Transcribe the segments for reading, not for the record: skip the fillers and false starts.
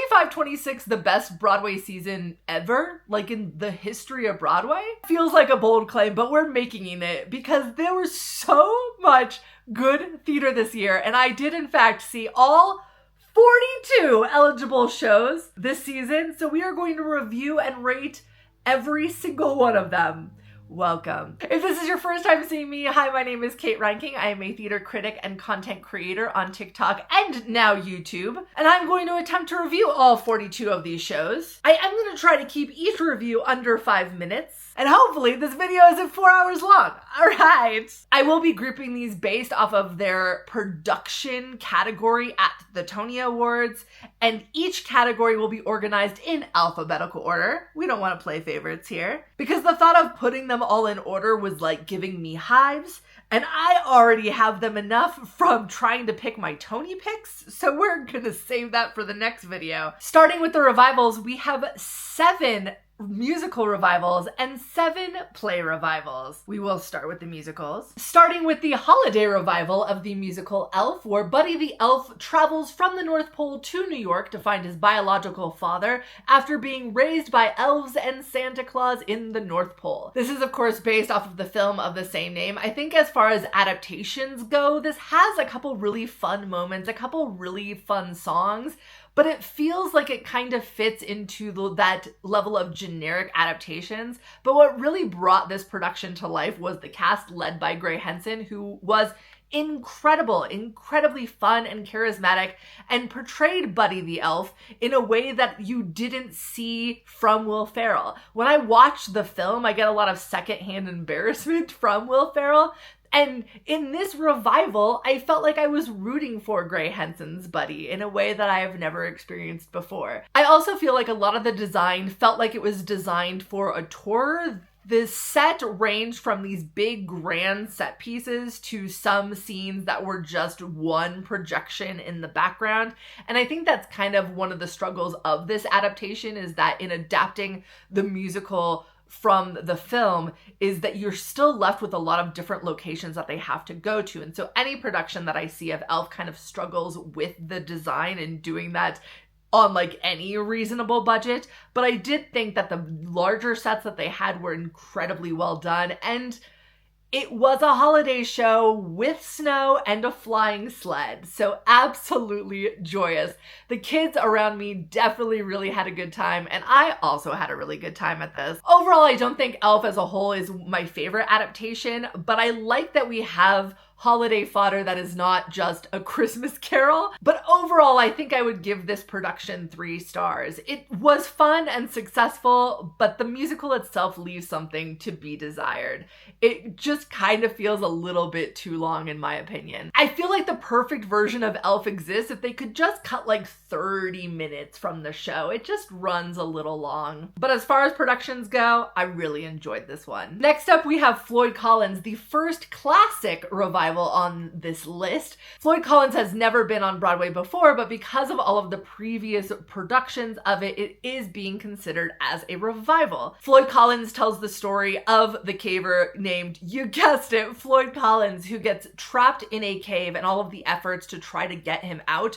25-26 the best Broadway season ever, like in the history of Broadway? Feels like a bold claim, but we're making it because there was so much good theater this year, and I did in fact see all 42 eligible shows this season, so we are going to review and rate every single one of them. Welcome. If this is your first time seeing me, hi, my name is Kate Reinking. I am a theater critic and content creator on TikTok and now YouTube, and I'm going to attempt to review all 42 of these shows. I am going to try to keep each review under 5 minutes, and hopefully this video isn't 4 hours long. All right. I will be grouping these based off of their production category at the Tony Awards, and each category will be organized in alphabetical order. We don't want to play favorites here, because the thought of putting them all in order was like giving me hives, and I already have them enough from trying to pick my Tony picks, so we're gonna save that for the next video. Starting with the revivals, we have 7 musical revivals and 7 play revivals. We will start with the musicals. Starting with the holiday revival of the musical Elf, where Buddy the Elf travels from the North Pole to New York to find his biological father after being raised by elves and Santa Claus in the North Pole. This is of course based off of the film of the same name. I think as far as adaptations go, this has a couple really fun moments, a couple really fun songs, but it feels like it kind of fits into that level of generic adaptations. But what really brought this production to life was the cast led by Gray Henson, who was incredible, incredibly fun and charismatic, and portrayed Buddy the Elf in a way that you didn't see from Will Ferrell. When I watch the film, I get a lot of secondhand embarrassment from Will Ferrell. And in this revival, I felt like I was rooting for Gray Henson's Buddy in a way that I have never experienced before. I also feel like a lot of the design felt like it was designed for a tour. The set ranged from these big grand set pieces to some scenes that were just one projection in the background. And I think that's kind of one of the struggles of this adaptation, is that in adapting the musical from the film is that you're still left with a lot of different locations that they have to go to. And so any production that I see of Elf kind of struggles with the design and doing that on like any reasonable budget. But I did think that the larger sets that they had were incredibly well done, and it was a holiday show with snow and a flying sled, so absolutely joyous. The kids around me definitely really had a good time, and I also had a really good time at this. Overall, I don't think Elf as a whole is my favorite adaptation, but I like that we have holiday fodder that is not just a Christmas carol. But overall, I think I would give this production 3 stars. It was fun and successful, but the musical itself leaves something to be desired. It just kind of feels a little bit too long, in my opinion. I feel like the perfect version of Elf exists if they could just cut like 30 minutes from the show. It just runs a little long. But as far as productions go, I really enjoyed this one. Next up, we have Floyd Collins, the first classic revival on this list. Floyd Collins has never been on Broadway before, but because of all of the previous productions of it, it is being considered as a revival. Floyd Collins tells the story of the caver named, you guessed it, Floyd Collins, who gets trapped in a cave and all of the efforts to try to get him out.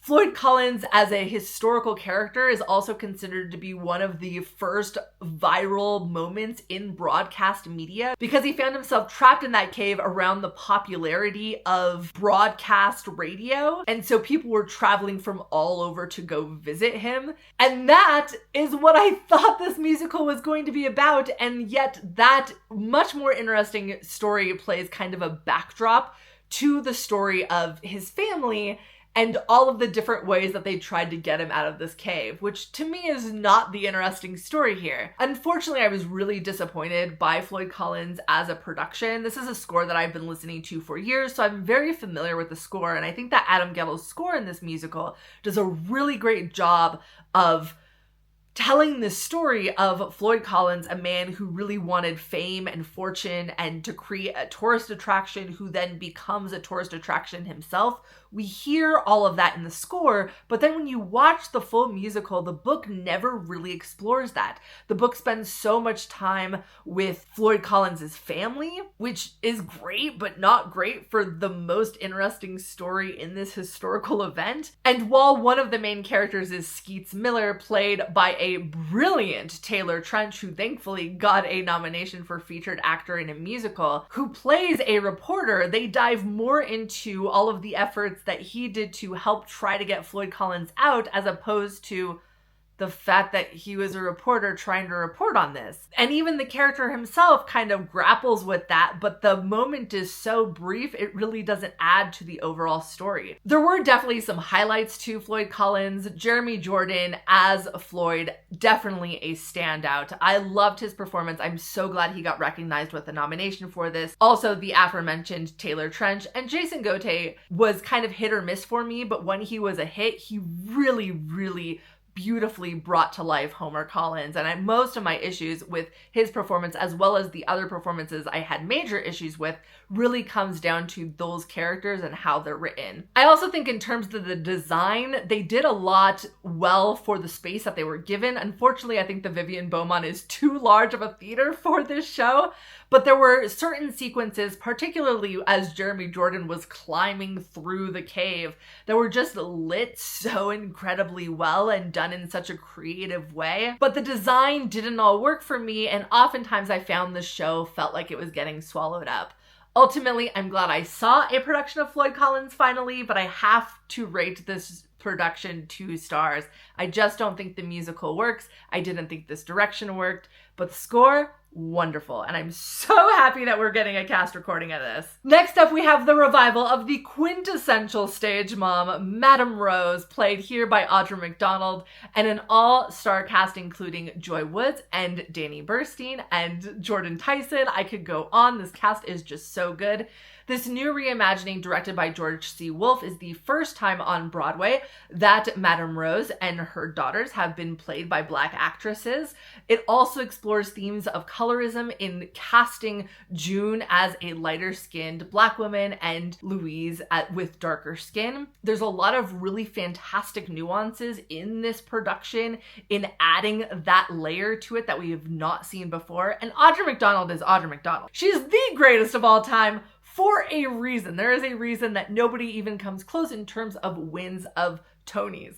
Floyd Collins as a historical character is also considered to be one of the first viral moments in broadcast media because he found himself trapped in that cave around the popularity of broadcast radio. And so people were traveling from all over to go visit him. And that is what I thought this musical was going to be about. And yet that much more interesting story plays kind of a backdrop to the story of his family and all of the different ways that they tried to get him out of this cave, which to me is not the interesting story here. Unfortunately, I was really disappointed by Floyd Collins as a production. This is a score that I've been listening to for years, so I'm very familiar with the score, and I think that Adam Guettel's score in this musical does a really great job of telling the story of Floyd Collins, a man who really wanted fame and fortune and to create a tourist attraction, who then becomes a tourist attraction himself We hear all of that in the score, but then when you watch the full musical, the book never really explores that. The book spends so much time with Floyd Collins' family, which is great, but not great for the most interesting story in this historical event. And while one of the main characters is Skeets Miller, played by a brilliant Taylor Trench, who thankfully got a nomination for featured actor in a musical, who plays a reporter, they dive more into all of the efforts that he did to help try to get Floyd Collins out, as opposed to the fact that he was a reporter trying to report on this. And even the character himself kind of grapples with that, but the moment is so brief, it really doesn't add to the overall story. There were definitely some highlights to Floyd Collins. Jeremy Jordan as Floyd, definitely a standout. I loved his performance. I'm so glad he got recognized with a nomination for this. Also, the aforementioned Taylor Trench and Jason Gote was kind of hit or miss for me, but when he was a hit, he really beautifully brought to life Homer Collins. And most of my issues with his performance, as well as the other performances I had major issues with, really comes down to those characters and how they're written. I also think in terms of the design, they did a lot well for the space that they were given. Unfortunately, I think the Vivian Beaumont is too large of a theater for this show, but there were certain sequences, particularly as Jeremy Jordan was climbing through the cave, that were just lit so incredibly well and done in such a creative way. But the design didn't all work for me, and oftentimes I found the show felt like it was getting swallowed up. Ultimately, I'm glad I saw a production of Floyd Collins finally, but I have to rate this production 2 stars. I just don't think the musical works. I didn't think this direction worked, but the score, wonderful. And I'm so happy that we're getting a cast recording of this. Next up, we have the revival of the quintessential stage mom, Madame Rose, played here by Audra McDonald, and an all-star cast including Joy Woods and Danny Burstein and Jordan Tyson. I could go on. This cast is just so good. This new reimagining, directed by George C. Wolfe, is the first time on Broadway that Madame Rose and her daughters have been played by Black actresses. It also explores themes of colorism in casting June as a lighter-skinned Black woman and Louise with darker skin. There's a lot of really fantastic nuances in this production in adding that layer to it that we have not seen before. And Audra McDonald is Audra McDonald. She's the greatest of all time, for a reason. There is a reason that nobody even comes close in terms of wins of Tonys.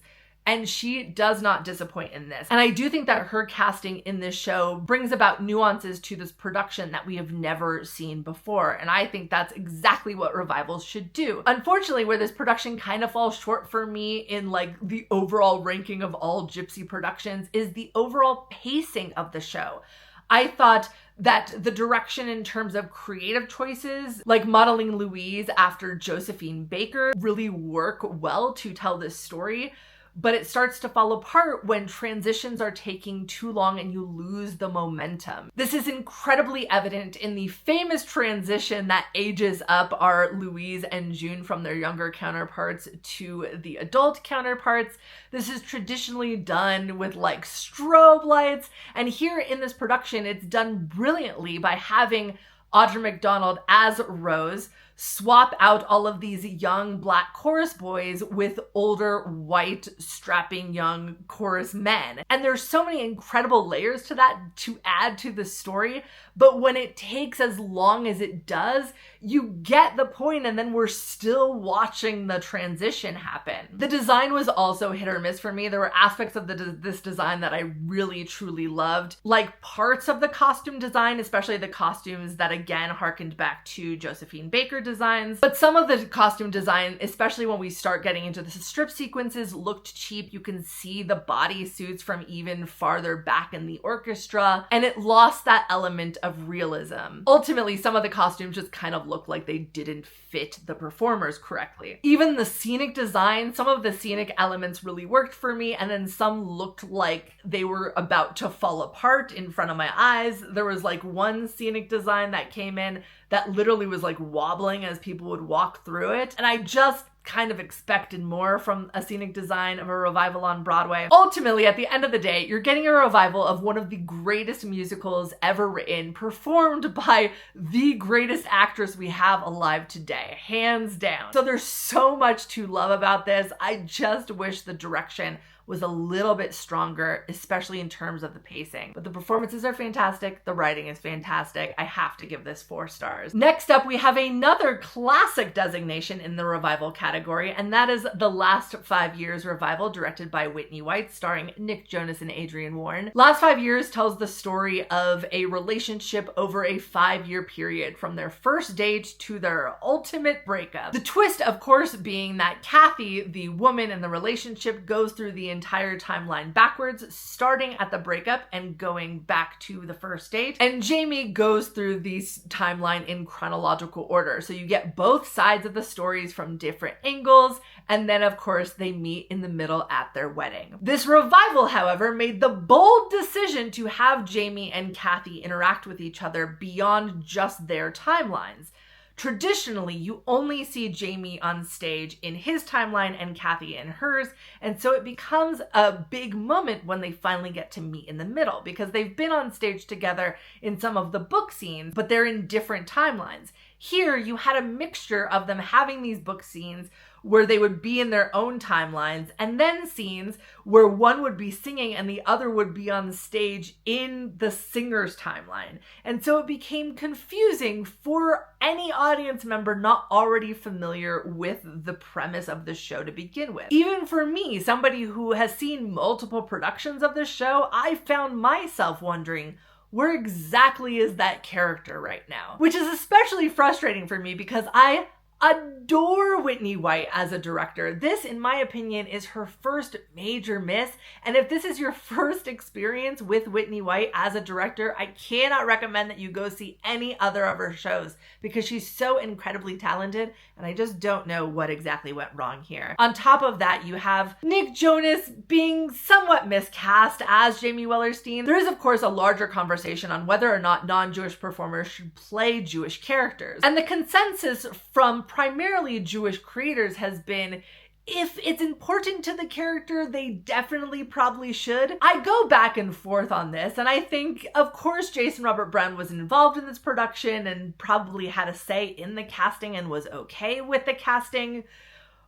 And she does not disappoint in this. And I do think that her casting in this show brings about nuances to this production that we have never seen before. And I think that's exactly what revivals should do. Unfortunately, where this production kind of falls short for me in like the overall ranking of all Gypsy productions is the overall pacing of the show. I thought that the direction in terms of creative choices, like modeling Louise after Josephine Baker, really work well to tell this story. But it starts to fall apart when transitions are taking too long and you lose the momentum. This is incredibly evident in the famous transition that ages up our Louise and June from their younger counterparts to the adult counterparts. This is traditionally done with like strobe lights, and here in this production, it's done brilliantly by having Audra McDonald as Rose swap out all of these young Black chorus boys with older, white, strapping young chorus men. And there's so many incredible layers to that to add to the story, but when it takes as long as it does, you get the point, and then we're still watching the transition happen. The design was also hit or miss for me. There were aspects of this design that I really, truly loved, like parts of the costume design, especially the costumes that again harkened back to Josephine Baker designs. But some of the costume design, especially when we start getting into the strip sequences, looked cheap. You can see the body suits from even farther back in the orchestra, and it lost that element of realism. Ultimately, some of the costumes just kind of looked like they didn't fit the performers correctly. Even the scenic design, some of the scenic elements really worked for me, and then some looked like they were about to fall apart in front of my eyes. There was like one scenic design that came in that literally was like wobbling as people would walk through it, and I just kind of expected more from a scenic design of a revival on Broadway. Ultimately, at the end of the day, you're getting a revival of one of the greatest musicals ever written, performed by the greatest actress we have alive today, hands down. So there's so much to love about this. I just wish the direction was a little bit stronger, especially in terms of the pacing. But the performances are fantastic. The writing is fantastic. I have to give this 4 stars. Next up, we have another classic designation in the revival category, and that is The Last 5 Years revival, directed by Whitney White, starring Nick Jonas and Adrienne Warren. Last 5 Years tells the story of a relationship over a 5-year period, from their first date to their ultimate breakup. The twist, of course, being that Kathy, the woman in the relationship, goes through the entire timeline backwards, starting at the breakup and going back to the first date. And Jamie goes through this timeline in chronological order. So you get both sides of the stories from different angles, and then of course they meet in the middle at their wedding. This revival, however, made the bold decision to have Jamie and Kathy interact with each other beyond just their timelines. Traditionally, you only see Jamie on stage in his timeline and Kathy in hers, and so it becomes a big moment when they finally get to meet in the middle, because they've been on stage together in some of the book scenes, but they're in different timelines. Here, you had a mixture of them having these book scenes where they would be in their own timelines, and then scenes where one would be singing and the other would be on stage in the singer's timeline. And so it became confusing for any audience member not already familiar with the premise of the show to begin with. Even for me, somebody who has seen multiple productions of this show, I found myself wondering, where exactly is that character right now? Which is especially frustrating for me because I adore Whitney White as a director. This, in my opinion, is her first major miss. And if this is your first experience with Whitney White as a director, I cannot recommend that you go see any other of her shows because she's so incredibly talented, and I just don't know what exactly went wrong here. On top of that, you have Nick Jonas being somewhat miscast as Jamie Wellerstein. There is, of course, a larger conversation on whether or not non-Jewish performers should play Jewish characters. And the consensus from primarily Jewish creators has been, if it's important to the character, they definitely probably should. I go back and forth on this, and I think, of course, Jason Robert Brown was involved in this production and probably had a say in the casting and was okay with the casting.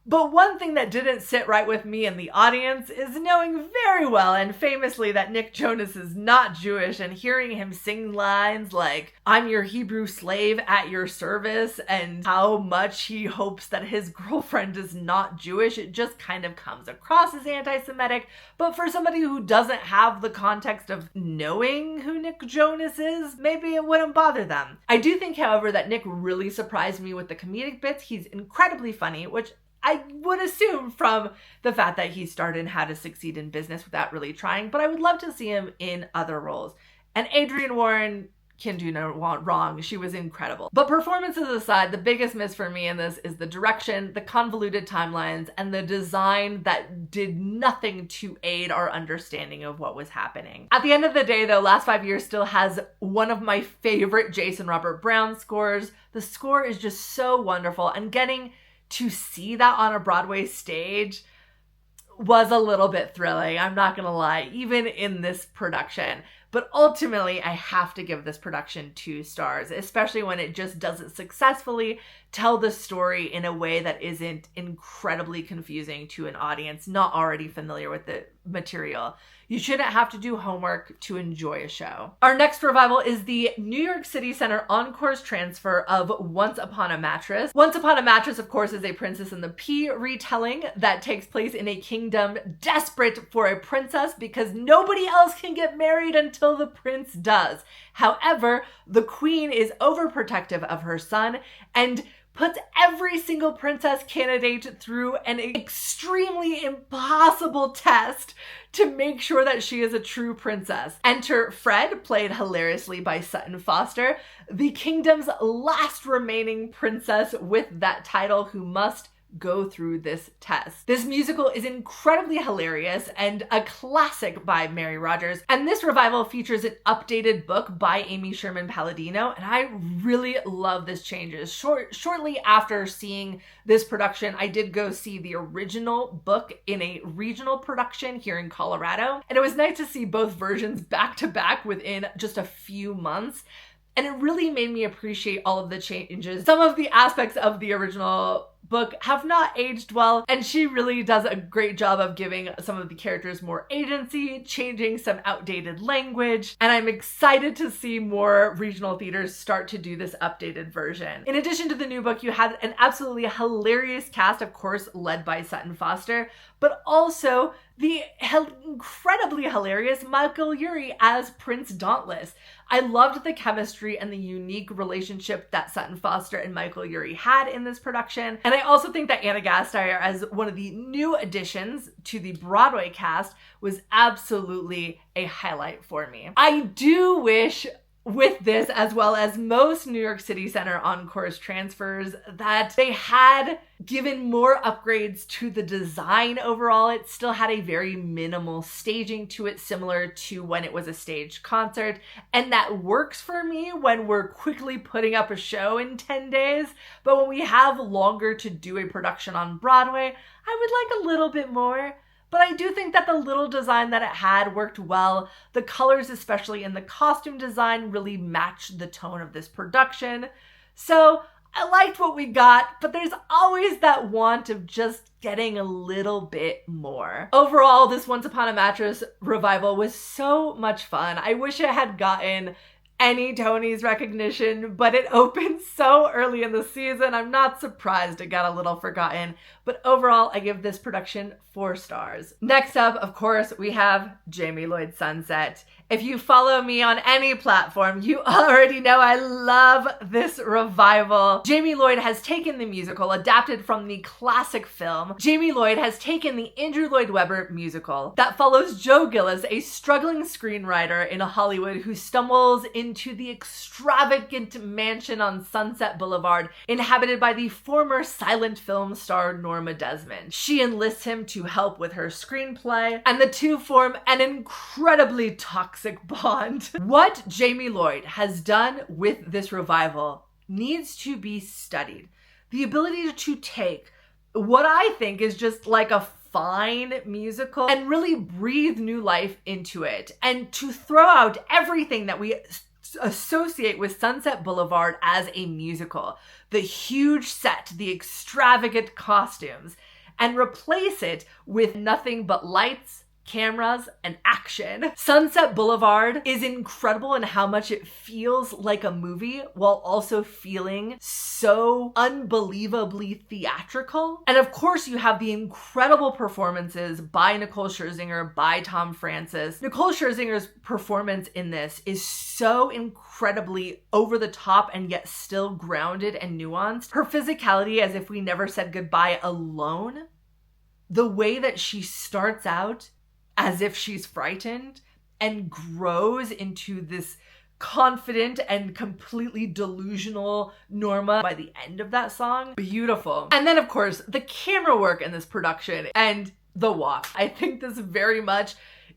But one thing that didn't sit right with me and the audience is knowing very well and famously that Nick Jonas is not Jewish, and hearing him sing lines like, "I'm your Hebrew slave at your service," and how much he hopes that his girlfriend is not Jewish. It just kind of comes across as anti-Semitic. But for somebody who doesn't have the context of knowing who Nick Jonas is, maybe it wouldn't bother them. I do think, however, that Nick really surprised me with the comedic bits. He's incredibly funny, which I would assume from the fact that he starred in How to Succeed in Business without really trying, but I would love to see him in other roles. And Adrienne Warren can do no wrong. She was incredible. But performances aside, the biggest miss for me in this is the direction, the convoluted timelines, and the design that did nothing to aid our understanding of what was happening. At the end of the day, though, Last 5 Years still has one of my favorite Jason Robert Brown scores. The score is just so wonderful, and getting to see that on a Broadway stage was a little bit thrilling, I'm not gonna lie, even in this production. But ultimately, I have to give this production 2 stars, especially when it just doesn't successfully tell the story in a way that isn't incredibly confusing to an audience not already familiar with the material. You shouldn't have to do homework to enjoy a show. Our next revival is the New York City Center Encore's transfer of Once Upon a Mattress. Once Upon a Mattress, of course, is a Princess and the Pea retelling that takes place in a kingdom desperate for a princess because nobody else can get married until the prince does. However, the queen is overprotective of her son and puts every single princess candidate through an extremely impossible test to make sure that she is a true princess. Enter Fred, played hilariously by Sutton Foster, the kingdom's last remaining princess with that title, who must go through this test. This musical is incredibly hilarious and a classic by Mary Rodgers, and this revival features an updated book by Amy Sherman Palladino, and I really love this changes. Shortly after seeing this production, I did go see the original book in a regional production here in Colorado, and it was nice to see both versions back to back within just a few months. And it really made me appreciate all of the changes. Some of the aspects of the original book have not aged well, and she really does a great job of giving some of the characters more agency, changing some outdated language, and I'm excited to see more regional theaters start to do this updated version. In addition to the new book, you had an absolutely hilarious cast, of course, led by Sutton Foster, but also the incredibly hilarious Michael Urie as Prince Dauntless. I loved the chemistry and the unique relationship that Sutton Foster and Michael Urie had in this production. And I also think that Anna Gasteyer, as one of the new additions to the Broadway cast, was absolutely a highlight for me. I do wish, with this, as well as most New York City Center Encores transfers, that they had given more upgrades to the design overall. It still had a very minimal staging to it, similar to when it was a staged concert, and that works for me when we're quickly putting up a show in 10 days, but when we have longer to do a production on Broadway, I would like a little bit more. But I do think that the little design that it had worked well. The colors, especially in the costume design, really matched the tone of this production. So I liked what we got, but there's always that want of just getting a little bit more. Overall, this Once Upon a Mattress revival was so much fun. I wish it had gotten any Tony's recognition, but it opened so early in the season. I'm not surprised it got a little forgotten, but overall, I give this production 4 stars. Next up, of course, we have Jamie Lloyd Sunset. If you follow me on any platform, you already know I love this revival. Jamie Lloyd has taken the musical, adapted from the classic film. Jamie Lloyd has taken the Andrew Lloyd Webber musical that follows Joe Gillis, a struggling screenwriter in Hollywood who stumbles into the extravagant mansion on Sunset Boulevard inhabited by the former silent film star Norma Desmond. She enlists him to help with her screenplay, and the two form an incredibly toxic bond. What Jamie Lloyd has done with this revival needs to be studied. The ability to take what I think is just like a fine musical and really breathe new life into it, and to throw out everything that we associate with Sunset Boulevard as a musical, the huge set, the extravagant costumes, and replace it with nothing but lights, cameras, and action. Sunset Boulevard is incredible in how much it feels like a movie while also feeling so unbelievably theatrical. And of course, you have the incredible performances by Nicole Scherzinger, by Tom Francis. Nicole Scherzinger's performance in this is so incredibly over the top and yet still grounded and nuanced. Her physicality, as if we never said goodbye alone, the way that she starts out as if she's frightened and grows into this confident and completely delusional Norma by the end of that song. Beautiful. And then, of course, the camera work in this production and the walk. I think this very much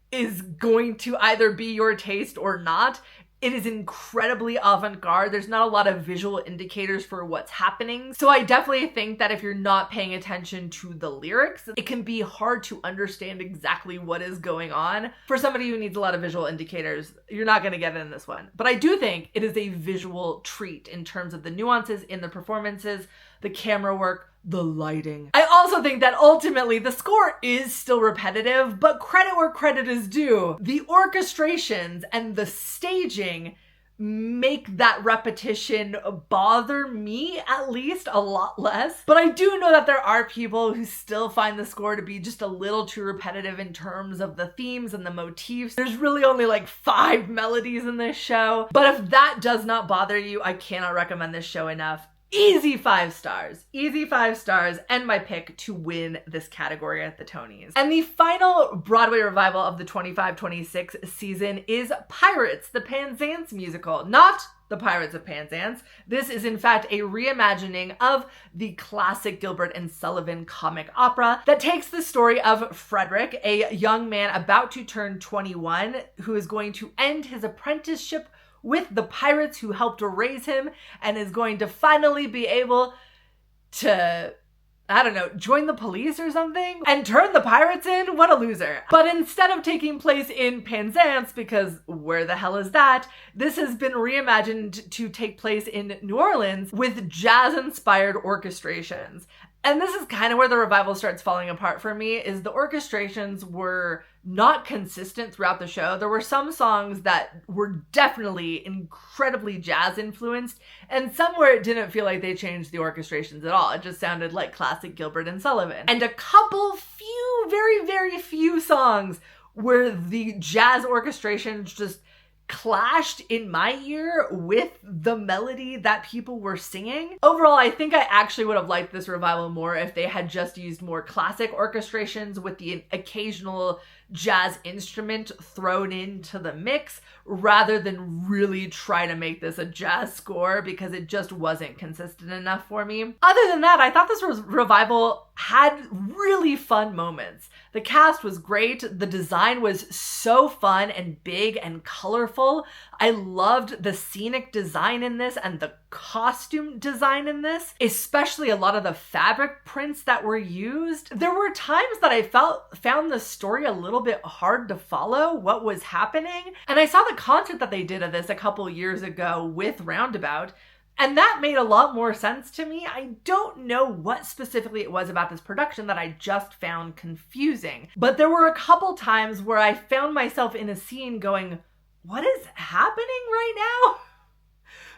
is going to either be your taste or not. It is incredibly avant-garde. There's not a lot of visual indicators for what's happening. So I definitely think that if you're not paying attention to the lyrics, it can be hard to understand exactly what is going on. For somebody who needs a lot of visual indicators, you're not going to get it in this one. But I do think it is a visual treat in terms of the nuances in the performances, the camera work, the lighting. I also think that ultimately the score is still repetitive, but credit where credit is due. The orchestrations and the staging make that repetition bother me at least a lot less. But I do know that there are people who still find the score to be just a little too repetitive in terms of the themes and the motifs. There's really only like 5 melodies in this show. But if that does not bother you, I cannot recommend this show enough. Easy 5 stars. Easy 5 stars, and my pick to win this category at the Tonys. And the final Broadway revival of the 25-26 season is Pirates, the Penzance musical. Not The Pirates of Penzance. This is in fact a reimagining of the classic Gilbert and Sullivan comic opera that takes the story of Frederick, a young man about to turn 21 who is going to end his apprenticeship with the pirates who helped raise him and is going to finally be able to, I don't know, join the police or something and turn the pirates in? What a loser. But instead of taking place in Penzance, because where the hell is that, this has been reimagined to take place in New Orleans with jazz-inspired orchestrations. And this is kind of where the revival starts falling apart for me, is the orchestrations were not consistent throughout the show. There were some songs that were definitely incredibly jazz influenced, and some where it didn't feel like they changed the orchestrations at all. It just sounded like classic Gilbert and Sullivan. And a couple few, very, very few songs where the jazz orchestrations just clashed in my ear with the melody that people were singing. Overall, I think I actually would have liked this revival more if they had just used more classic orchestrations with the occasional jazz instrument thrown into the mix, rather than really try to make this a jazz score, because it just wasn't consistent enough for me. Other than that, I thought this revival had really fun moments. The cast was great. The design was so fun and big and colorful. I loved the scenic design in this and the costume design in this, especially a lot of the fabric prints that were used. There were times that I found the story a little bit hard to follow what was happening. And I saw the concert that they did of this a couple years ago with Roundabout, and that made a lot more sense to me. I don't know what specifically it was about this production that I just found confusing, but there were a couple times where I found myself in a scene going, what is happening right now?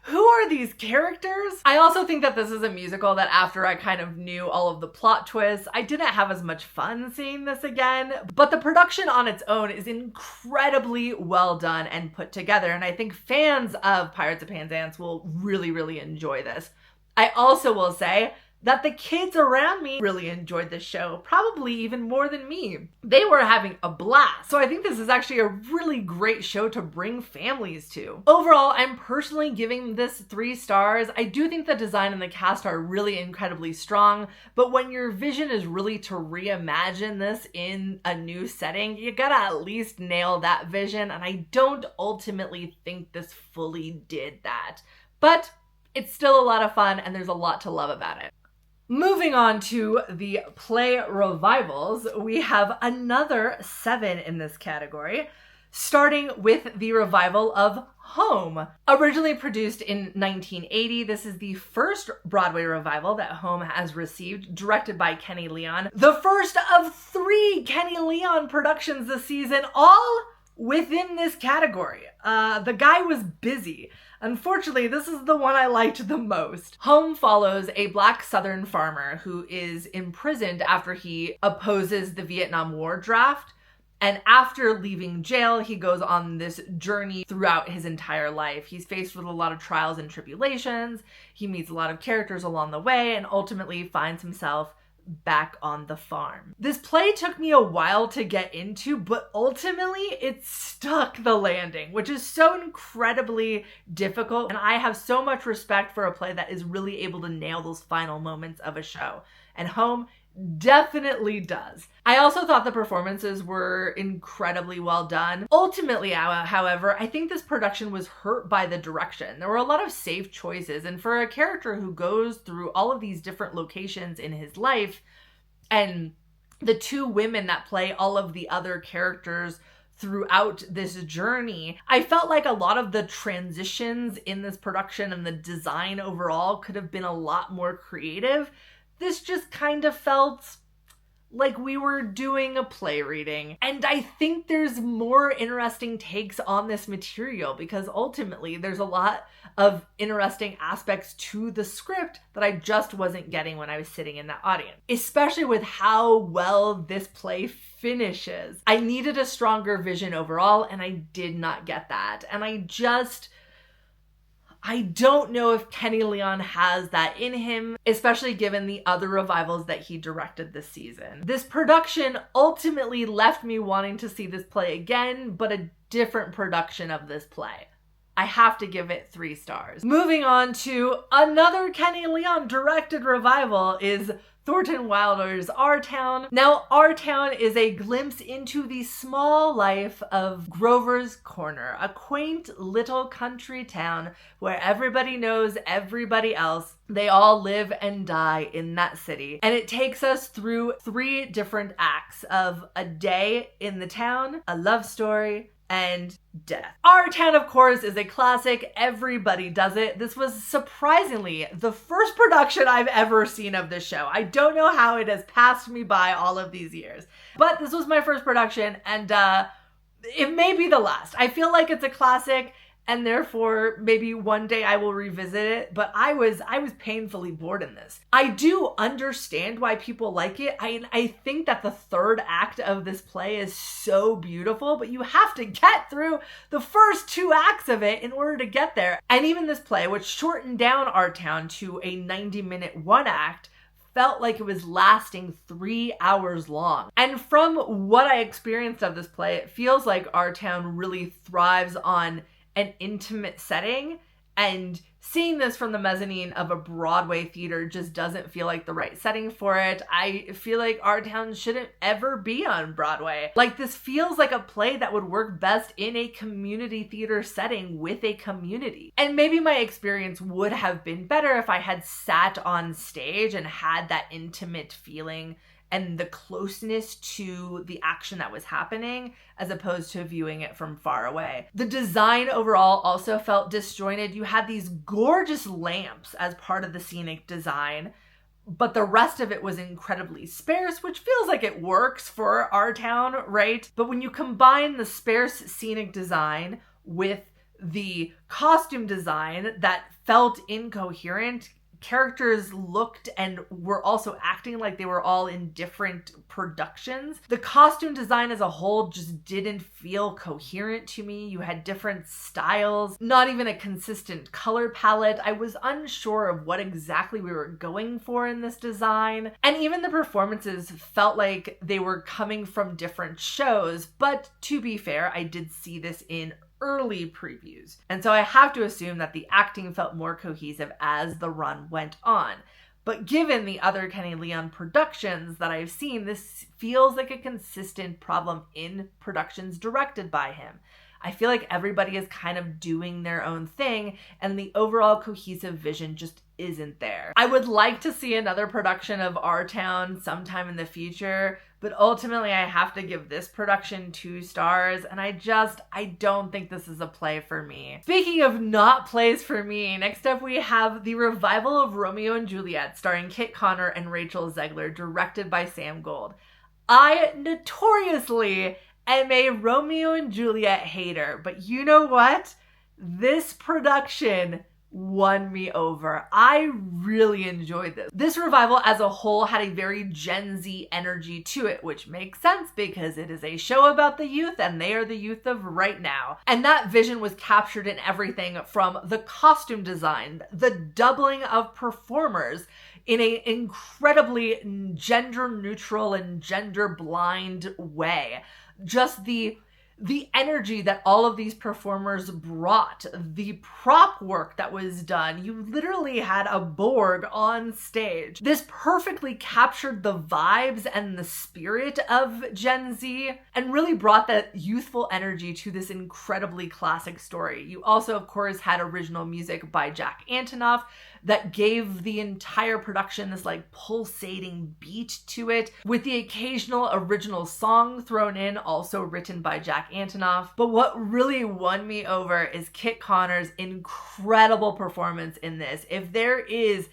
Who are these characters? I also think that this is a musical that after I kind of knew all of the plot twists, I didn't have as much fun seeing this again. But the production on its own is incredibly well done and put together, and I think fans of Pirates of Penzance will really, really enjoy this. I also will say that the kids around me really enjoyed this show, probably even more than me. They were having a blast. So I think this is actually a really great show to bring families to. Overall, I'm personally giving this 3 stars. I do think the design and the cast are really incredibly strong, but when your vision is really to reimagine this in a new setting, you gotta at least nail that vision, and I don't ultimately think this fully did that. But it's still a lot of fun, and there's a lot to love about it. Moving on to the play revivals, we have another 7 in this category, starting with the revival of Home. Originally produced in 1980, this is the first Broadway revival that Home has received, directed by Kenny Leon. The first of 3 Kenny Leon productions this season, all within this category. The guy was busy. Unfortunately, this is the one I liked the most. Home follows a Black Southern farmer who is imprisoned after he opposes the Vietnam War draft. And after leaving jail, he goes on this journey throughout his entire life. He's faced with a lot of trials and tribulations. He meets a lot of characters along the way and ultimately finds himself back on the farm. This play took me a while to get into, but ultimately it stuck the landing, which is so incredibly difficult. And I have so much respect for a play that is really able to nail those final moments of a show. And Home definitely does. I also thought the performances were incredibly well done. Ultimately, however, I think this production was hurt by the direction. There were a lot of safe choices, and for a character who goes through all of these different locations in his life, and the 2 women that play all of the other characters throughout this journey, I felt like a lot of the transitions in this production and the design overall could have been a lot more creative. This just kind of felt like we were doing a play reading. And I think there's more interesting takes on this material, because ultimately there's a lot of interesting aspects to the script that I just wasn't getting when I was sitting in that audience, especially with how well this play finishes. I needed a stronger vision overall, and I did not get that. And I don't know if Kenny Leon has that in him, especially given the other revivals that he directed this season. This production ultimately left me wanting to see this play again, but a different production of this play. I have to give it 3 stars. Moving on to another Kenny Leon directed revival is Thornton Wilder's Our Town. Now, Our Town is a glimpse into the small life of Grover's Corner, a quaint little country town where everybody knows everybody else. They all live and die in that city. And it takes us through 3 different acts of a day in the town, a love story, and death. Our Town, of course, is a classic. Everybody does it. This was surprisingly the first production I've ever seen of this show. I don't know how it has passed me by all of these years, but this was my first production, and it may be the last. I feel like it's a classic, and therefore maybe one day I will revisit it, but I was painfully bored in this. I do understand why people like it. I think that the 3rd act of this play is so beautiful, but you have to get through the first 2 acts of it in order to get there. And even this play, which shortened down Our Town to a 90-minute 1 act, felt like it was lasting 3 hours long. And from what I experienced of this play, it feels like Our Town really thrives on an intimate setting, and seeing this from the mezzanine of a Broadway theater just doesn't feel like the right setting for it. I feel like Our Town shouldn't ever be on Broadway. Like, this feels like a play that would work best in a community theater setting with a community. And maybe my experience would have been better if I had sat on stage and had that intimate feeling and the closeness to the action that was happening, as opposed to viewing it from far away. The design overall also felt disjointed. You had these gorgeous lamps as part of the scenic design, but the rest of it was incredibly sparse, which feels like it works for Our Town, right? But when you combine the sparse scenic design with the costume design that felt incoherent, characters looked and were also acting like they were all in different productions. The costume design as a whole just didn't feel coherent to me. You had different styles, not even a consistent color palette. I was unsure of what exactly we were going for in this design. And even the performances felt like they were coming from different shows. But to be fair, I did see this in early previews. And so I have to assume that the acting felt more cohesive as the run went on. But given the other Kenny Leon productions that I've seen, this feels like a consistent problem in productions directed by him. I feel like everybody is kind of doing their own thing, and the overall cohesive vision just isn't there. I would like to see another production of Our Town sometime in the future, but ultimately I have to give this production 2 stars, and I don't think this is a play for me. Speaking of not plays for me, next up we have the revival of Romeo and Juliet, starring Kit Connor and Rachel Zegler, directed by Sam Gold. I notoriously am a Romeo and Juliet hater, but you know what? This production won me over. I really enjoyed this. This revival as a whole had a very Gen Z energy to it, which makes sense because it is a show about the youth and they are the youth of right now. And that vision was captured in everything from the costume design, the doubling of performers in an incredibly gender neutral and gender blind way. Just the energy that all of these performers brought, the prop work that was done. You literally had a Borg on stage. This perfectly captured the vibes and the spirit of Gen Z and really brought that youthful energy to this incredibly classic story. You also, of course, had original music by Jack Antonoff that gave the entire production this like pulsating beat to it, with the occasional original song thrown in, also written by Jack Antonoff. But what really won me over is Kit Connor's incredible performance in this. If there is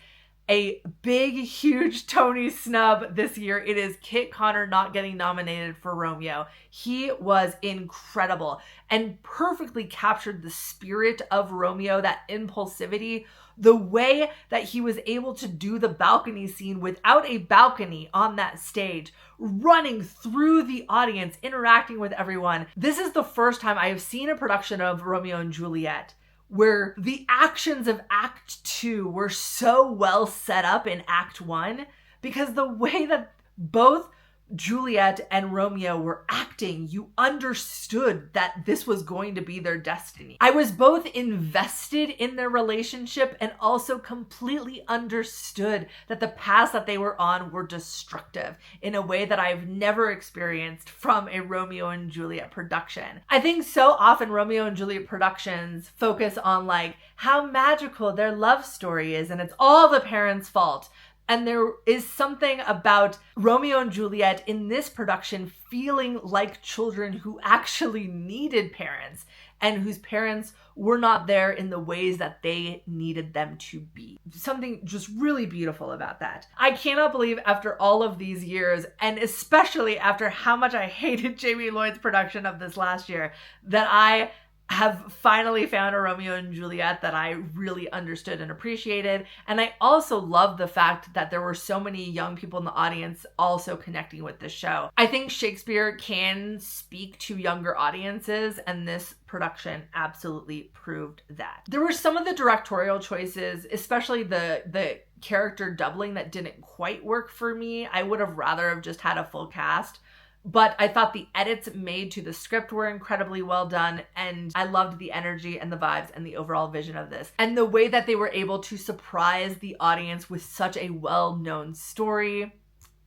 a big, huge Tony snub this year, it is Kit Connor not getting nominated for Romeo. He was incredible and perfectly captured the spirit of Romeo, that impulsivity, the way that he was able to do the balcony scene without a balcony on that stage, running through the audience, interacting with everyone. This is the first time I have seen a production of Romeo and Juliet where the actions of Act 2 were so well set up in Act 1, because the way that both Juliet and Romeo were acting, you understood that this was going to be their destiny. I was both invested in their relationship and also completely understood that the paths that they were on were destructive in a way that I've never experienced from a Romeo and Juliet production. I think so often Romeo and Juliet productions focus on like how magical their love story is and it's all the parents' fault. And there is something about Romeo and Juliet in this production feeling like children who actually needed parents and whose parents were not there in the ways that they needed them to be. Something just really beautiful about that. I cannot believe after all of these years, and especially after how much I hated Jamie Lloyd's production of this last year, that I have finally found a Romeo and Juliet that I really understood and appreciated. And I also love the fact that there were so many young people in the audience also connecting with this show. I think Shakespeare can speak to younger audiences, and this production absolutely proved that. There were some of the directorial choices, especially the character doubling, that didn't quite work for me. I would have rather have just had a full cast. But I thought the edits made to the script were incredibly well done, and I loved the energy and the vibes and the overall vision of this. And the way that they were able to surprise the audience with such a well-known story,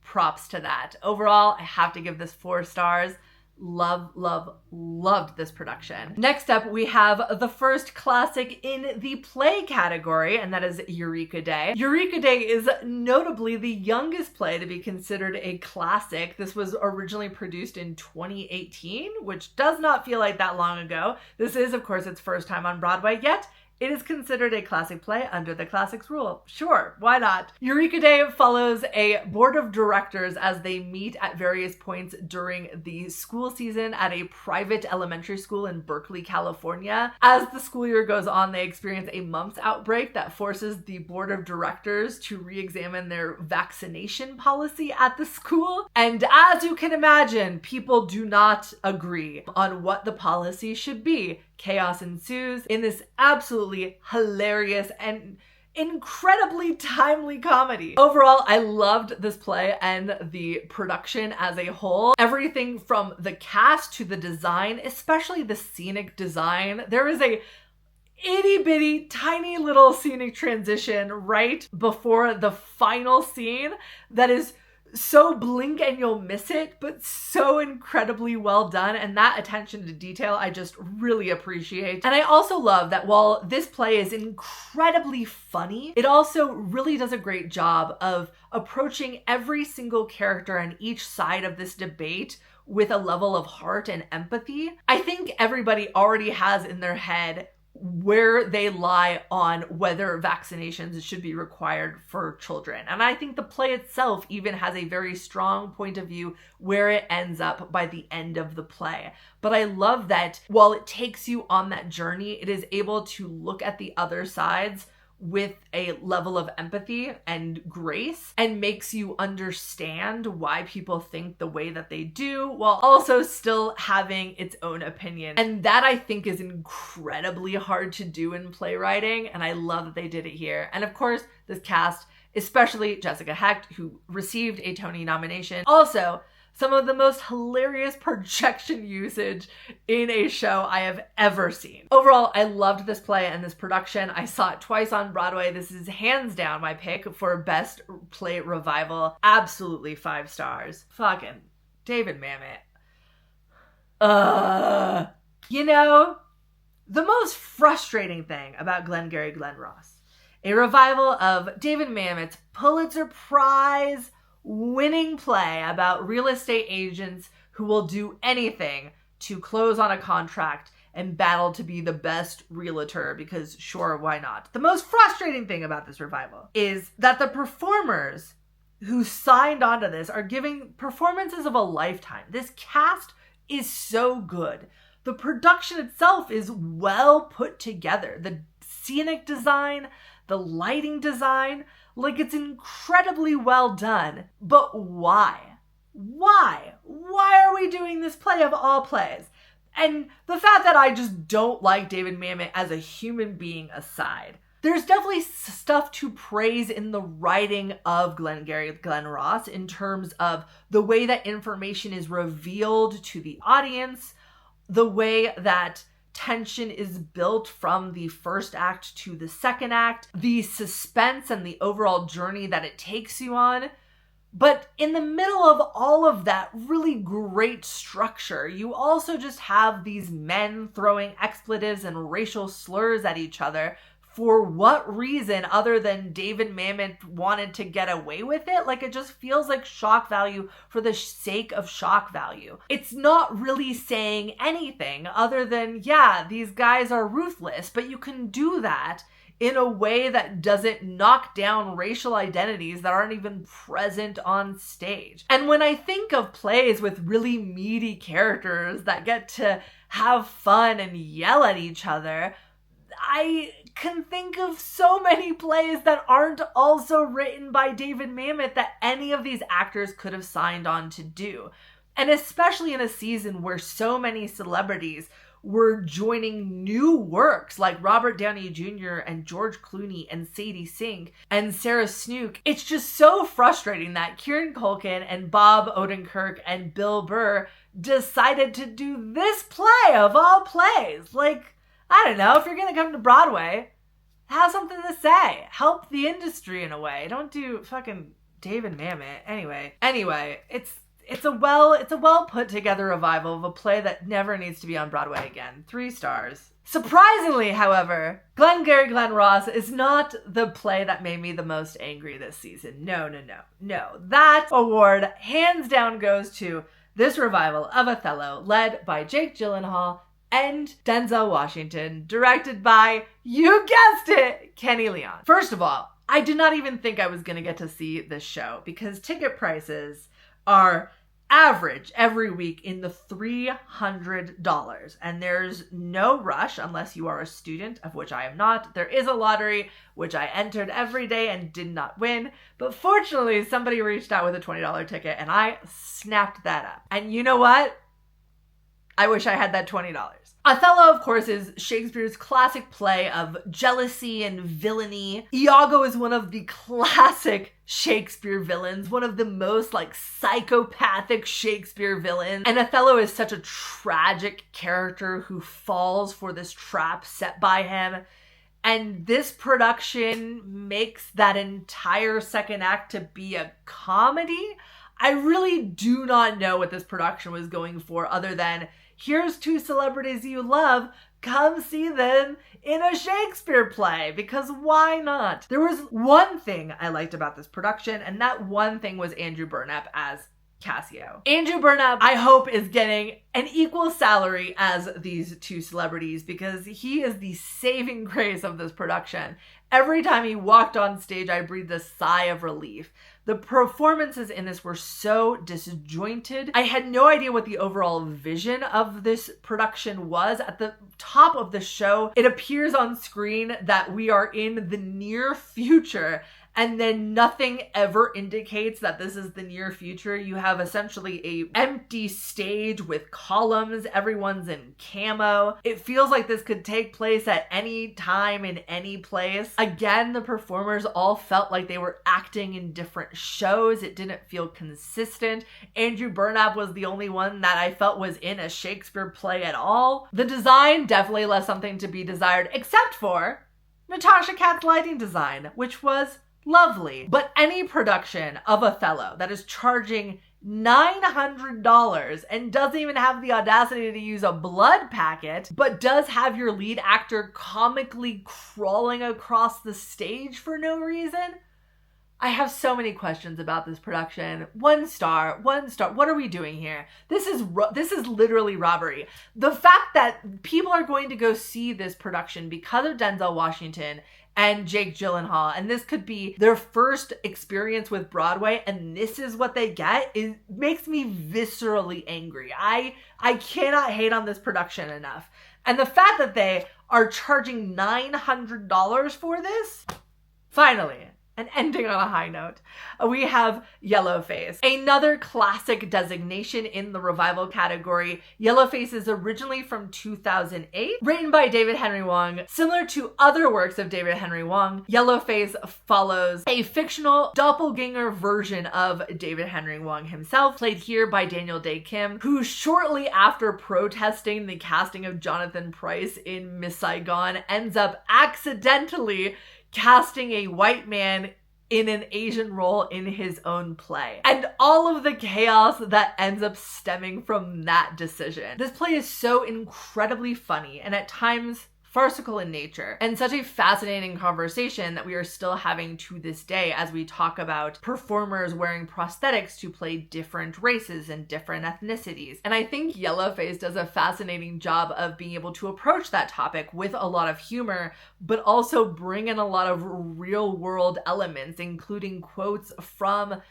props to that. Overall, I have to give this 4 stars. Loved this production. Next up, we have the first classic in the play category, and that is Eureka Day. Eureka Day is notably the youngest play to be considered a classic. This was originally produced in 2018, which does not feel like that long ago. This is, of course, its first time on Broadway, yet it is considered a classic play under the classics rule. Sure, why not? Eureka Day follows a board of directors as they meet at various points during the school season at a private elementary school in Berkeley, California. As the school year goes on, they experience a mumps outbreak that forces the board of directors to re-examine their vaccination policy at the school. And as you can imagine, people do not agree on what the policy should be. Chaos ensues in this absolutely hilarious and incredibly timely comedy. Overall, I loved this play and the production as a whole. Everything from the cast to the design, especially the scenic design. There is a itty bitty tiny little scenic transition right before the final scene that is so blink and you'll miss it, but so incredibly well done. And that attention to detail I just really appreciate. And I also love that while this play is incredibly funny, it also really does a great job of approaching every single character on each side of this debate with a level of heart and empathy. I think everybody already has in their head where they lie on whether vaccinations should be required for children. And I think the play itself even has a very strong point of view where it ends up by the end of the play. But I love that while it takes you on that journey, it is able to look at the other sides with a level of empathy and grace and makes you understand why people think the way that they do while also still having its own opinion. And that I think is incredibly hard to do in playwriting, and I love that they did it here. And of course, this cast, especially Jessica Hecht, who received a Tony nomination, also some of the most hilarious projection usage in a show I have ever seen. Overall, I loved this play and this production. I saw it twice on Broadway. This is hands down my pick for best play revival. Absolutely 5 stars. Fucking David Mamet. You know, the most frustrating thing about Glengarry Glen Ross, a revival of David Mamet's Pulitzer Prize winning play about real estate agents who will do anything to close on a contract and battle to be the best realtor because sure, why not? The most frustrating thing about this revival is that the performers who signed onto this are giving performances of a lifetime. This cast is so good. The production itself is well put together. The scenic design, the lighting design, like it's incredibly well done. But why? Why? Why are we doing this play of all plays? And the fact that I just don't like David Mamet as a human being aside, There's definitely stuff to praise in the writing of Glengarry Glen Ross in terms of the way that information is revealed to the audience, the way that tension is built from the first act to the second act, the suspense and the overall journey that it takes you on. But in the middle of all of that really great structure, you also just have these men throwing expletives and racial slurs at each other. For what reason other than David Mamet wanted to get away with it? Like, it just feels like shock value for the sake of shock value. It's not really saying anything other than, yeah, these guys are ruthless, but you can do that in a way that doesn't knock down racial identities that aren't even present on stage. And when I think of plays with really meaty characters that get to have fun and yell at each other, I can think of so many plays that aren't also written by David Mamet that any of these actors could have signed on to do. And especially in a season where so many celebrities were joining new works like Robert Downey Jr. and George Clooney and Sadie Sink and Sarah Snook. It's just so frustrating that Kieran Culkin and Bob Odenkirk and Bill Burr decided to do this play of all plays. Like, I don't know, if you're going to come to Broadway, have something to say. Help the industry in a way. Don't do fucking David Mamet. Anyway, it's a well put together revival of a play that never needs to be on Broadway again. 3 stars. Surprisingly, however, Glengarry Glen Ross is not the play that made me the most angry this season. No. That award hands down goes to this revival of Othello, led by Jake Gyllenhaal and Denzel Washington, directed by, you guessed it, Kenny Leon. First of all, I did not even think I was going to get to see this show because ticket prices are average every week in the $300. And there's no rush unless you are a student, of which I am not. There is a lottery, which I entered every day and did not win. But fortunately, somebody reached out with a $20 ticket and I snapped that up. And you know what? I wish I had that $20. Othello, of course, is Shakespeare's classic play of jealousy and villainy. Iago is one of the classic Shakespeare villains, one of the most psychopathic Shakespeare villains. And Othello is such a tragic character who falls for this trap set by him. And this production makes that entire second act to be a comedy. I really do not know what this production was going for other than, here's 2 celebrities you love, come see them in a Shakespeare play, because why not? There was one thing I liked about this production, and that one thing was Andrew Burnap as Cassio. Andrew Burnap, I hope, is getting an equal salary as these 2 celebrities because he is the saving grace of this production. Every time he walked on stage, I breathed a sigh of relief. The performances in this were so disjointed. I had no idea what the overall vision of this production was. At the top of the show, it appears on screen that we are in the near future, and then nothing ever indicates that this is the near future. You have essentially a empty stage with columns. Everyone's in camo. It feels like this could take place at any time in any place. Again, the performers all felt like they were acting in different shows. It didn't feel consistent. Andrew Burnap was the only one that I felt was in a Shakespeare play at all. The design definitely left something to be desired, except for Natasha Katz's lighting design, which was lovely. But any production of Othello that is charging $900 and doesn't even have the audacity to use a blood packet, but does have your lead actor comically crawling across the stage for no reason, I have so many questions about this production. 1 star. What are we doing here? This is literally robbery. The fact that people are going to go see this production because of Denzel Washington and Jake Gyllenhaal, and this could be their first experience with Broadway, and this is what they get, it makes me viscerally angry. I cannot hate on this production enough. And the fact that they are charging $900 for this, finally, and ending on a high note, we have Yellowface, another classic designation in the revival category. Yellowface is originally from 2008, written by David Henry Hwang. Similar to other works of David Henry Hwang, Yellowface follows a fictional doppelganger version of David Henry Hwang himself, played here by Daniel Dae Kim, who shortly after protesting the casting of Jonathan Pryce in Miss Saigon ends up accidentally casting a white man in an Asian role in his own play. And all of the chaos that ends up stemming from that decision. This play is so incredibly funny and at times farcical in nature, and such a fascinating conversation that we are still having to this day as we talk about performers wearing prosthetics to play different races and different ethnicities. And I think Yellowface does a fascinating job of being able to approach that topic with a lot of humor, but also bring in a lot of real world elements, including quotes from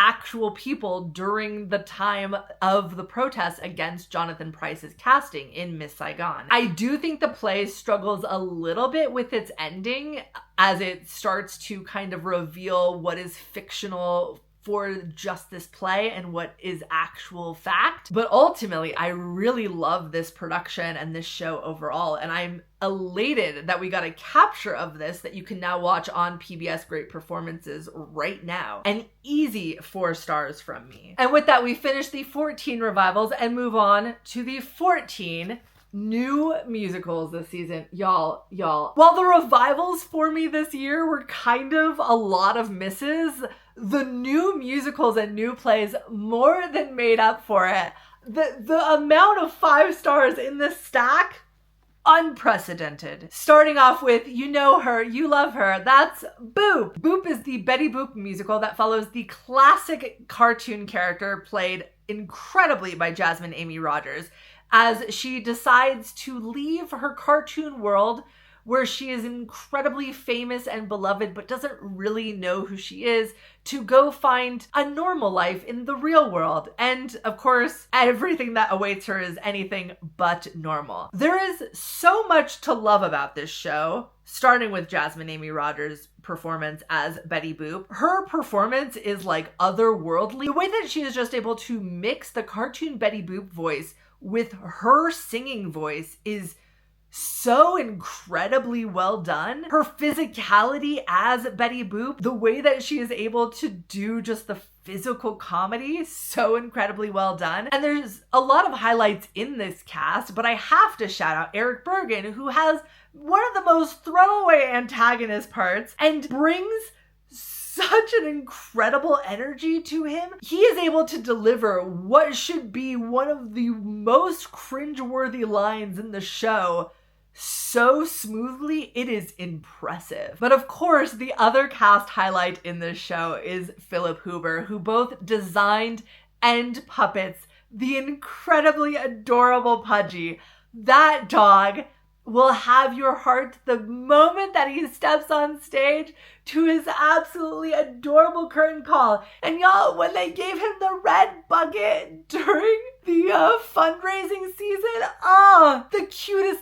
actual people during the time of the protests against Jonathan Pryce's casting in Miss Saigon. I do think the play struggles a little bit with its ending as it starts to kind of reveal what is fictional for just this play and what is actual fact. But ultimately, I really love this production and this show overall, and I'm elated that we got a capture of this that you can now watch on PBS Great Performances right now. An easy 4 stars from me. And with that, we finish the 14 revivals and move on to the 14 new musicals this season. Y'all. While the revivals for me this year were kind of a lot of misses, the new musicals and new plays more than made up for it. The amount of 5 stars in this stack, unprecedented. Starting off with You Know Her, You Love Her, that's Boop. Boop is the Betty Boop musical that follows the classic cartoon character played incredibly by Jasmine Amy Rogers as she decides to leave her cartoon world where she is incredibly famous and beloved but doesn't really know who she is, to go find a normal life in the real world. And of course, everything that awaits her is anything but normal. There is so much to love about this show, starting with Jasmine Amy Rogers' performance as Betty Boop. Her performance is like otherworldly. The way that she is just able to mix the cartoon Betty Boop voice with her singing voice is so incredibly well done. Her physicality as Betty Boop, the way that she is able to do just the physical comedy, so incredibly well done. And there's a lot of highlights in this cast, but I have to shout out Eric Bergen, who has one of the most throwaway antagonist parts and brings such an incredible energy to him. He is able to deliver what should be one of the most cringeworthy lines in the show so smoothly, it is impressive. But of course, the other cast highlight in this show is Philip Huber, who both designed and puppets the incredibly adorable Pudgy. That dog will have your heart the moment that he steps on stage to his absolutely adorable curtain call. And y'all, when they gave him the red bucket during the fundraising season, the cutest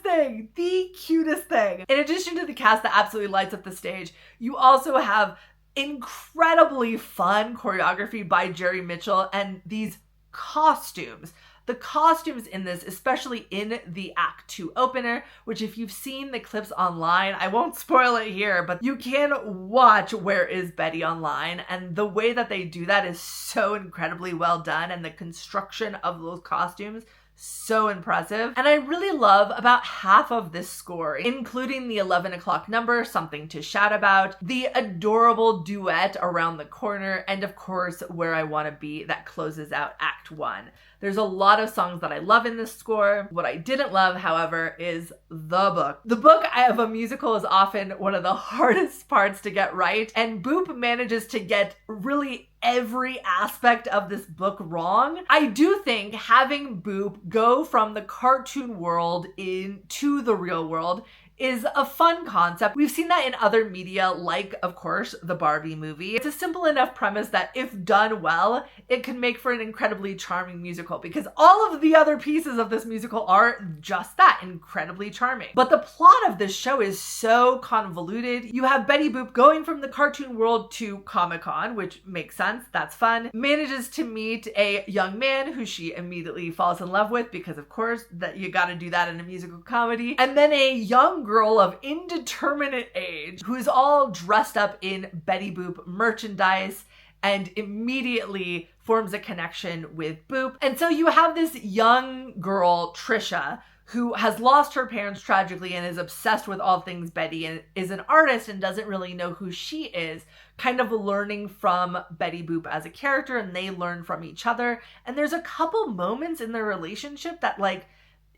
thing. In addition to the cast that absolutely lights up the stage, you also have incredibly fun choreography by Jerry Mitchell and these costumes. The costumes in this, especially in the Act 2 opener, which if you've seen the clips online, I won't spoil it here, but you can watch Where is Betty online, and the way that they do that is so incredibly well done, and the construction of those costumes, so impressive. And I really love about half of this score, including the 11 o'clock number, Something to Shout About, the adorable duet Around the Corner, and of course, Where I Want to Be, that closes out Act 1. There's a lot of songs that I love in this score. What I didn't love, however, is the book. The book of a musical is often one of the hardest parts to get right, and Boop manages to get really every aspect of this book wrong. I do think having Boop go from the cartoon world into the real world is a fun concept. We've seen that in other media, like, of course, the Barbie movie. It's a simple enough premise that if done well, it can make for an incredibly charming musical, because all of the other pieces of this musical are just that, incredibly charming. But the plot of this show is so convoluted. You have Betty Boop going from the cartoon world to Comic-Con, which makes sense, that's fun, manages to meet a young man who she immediately falls in love with, because of course, that you gotta do that in a musical comedy, and then a young girl of indeterminate age who's all dressed up in Betty Boop merchandise and immediately forms a connection with Boop. And so you have this young girl, Trisha, who has lost her parents tragically and is obsessed with all things Betty and is an artist and doesn't really know who she is, kind of learning from Betty Boop as a character, and they learn from each other. And there's a couple moments in their relationship that like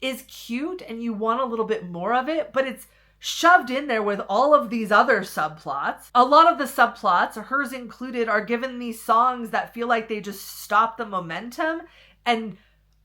is cute and you want a little bit more of it, but it's shoved in there with all of these other subplots. A lot of the subplots, hers included, are given these songs that feel like they just stop the momentum and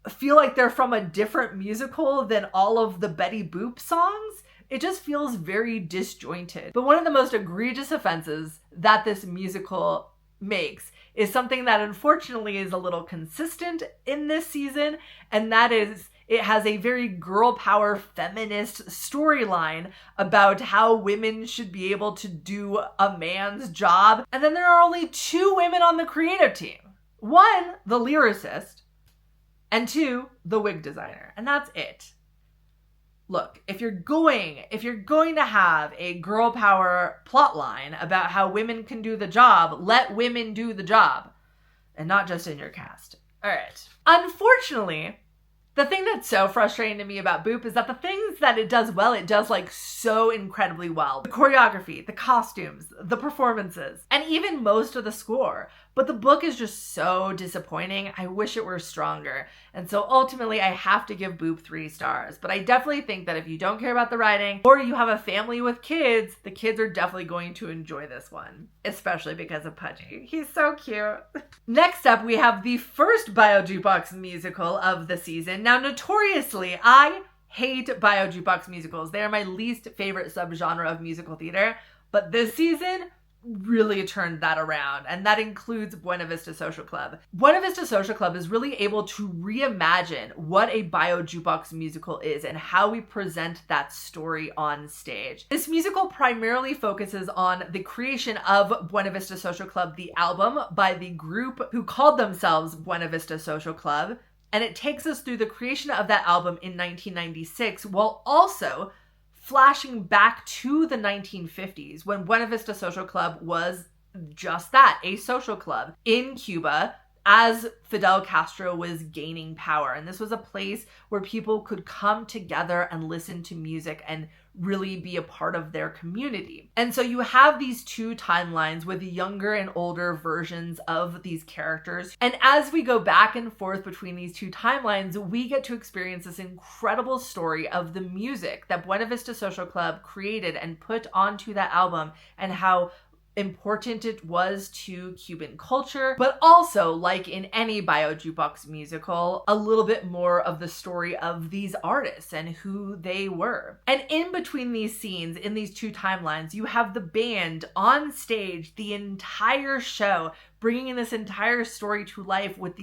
feel like they're from a different musical than all of the Betty Boop songs. It just feels very disjointed. But one of the most egregious offenses that this musical makes is something that unfortunately is a little consistent in this season, and that is it has a very girl power feminist storyline about how women should be able to do a man's job. And then there are only 2 women on the creative team. 1, the lyricist, and 2, the wig designer. And that's it. Look, if you're going to have a girl power plotline about how women can do the job, let women do the job, and not just in your cast. All right. Unfortunately, the thing that's so frustrating to me about Boop is that the things that it does well, it does like so incredibly well. The choreography, the costumes, the performances, and even most of the score. But the book is just so disappointing. I wish it were stronger. And so ultimately I have to give Boop 3 stars. But I definitely think that if you don't care about the writing or you have a family with kids, the kids are definitely going to enjoy this one, especially because of Pudgy. He's so cute. Next up, we have the first Bio Jukebox musical of the season. Now, notoriously, I hate Bio Jukebox musicals. They are my least favorite subgenre of musical theater. But this season really turned that around, and that includes Buena Vista Social Club. Buena Vista Social Club is really able to reimagine what a Bio Jukebox musical is and how we present that story on stage. This musical primarily focuses on the creation of Buena Vista Social Club, the album, by the group who called themselves Buena Vista Social Club, and it takes us through the creation of that album in 1996 while also flashing back to the 1950s when Buena Vista Social Club was just that, a social club in Cuba as Fidel Castro was gaining power. And this was a place where people could come together and listen to music and really be a part of their community. And so you have these 2 timelines with younger and older versions of these characters. And as we go back and forth between these 2 timelines, we get to experience this incredible story of the music that Buena Vista Social Club created and put onto that album and how important it was to Cuban culture, but also, like in any Bio Jukebox musical, a little bit more of the story of these artists and who they were. And in between these scenes, in these 2 timelines, you have the band on stage the entire show, bringing this entire story to life with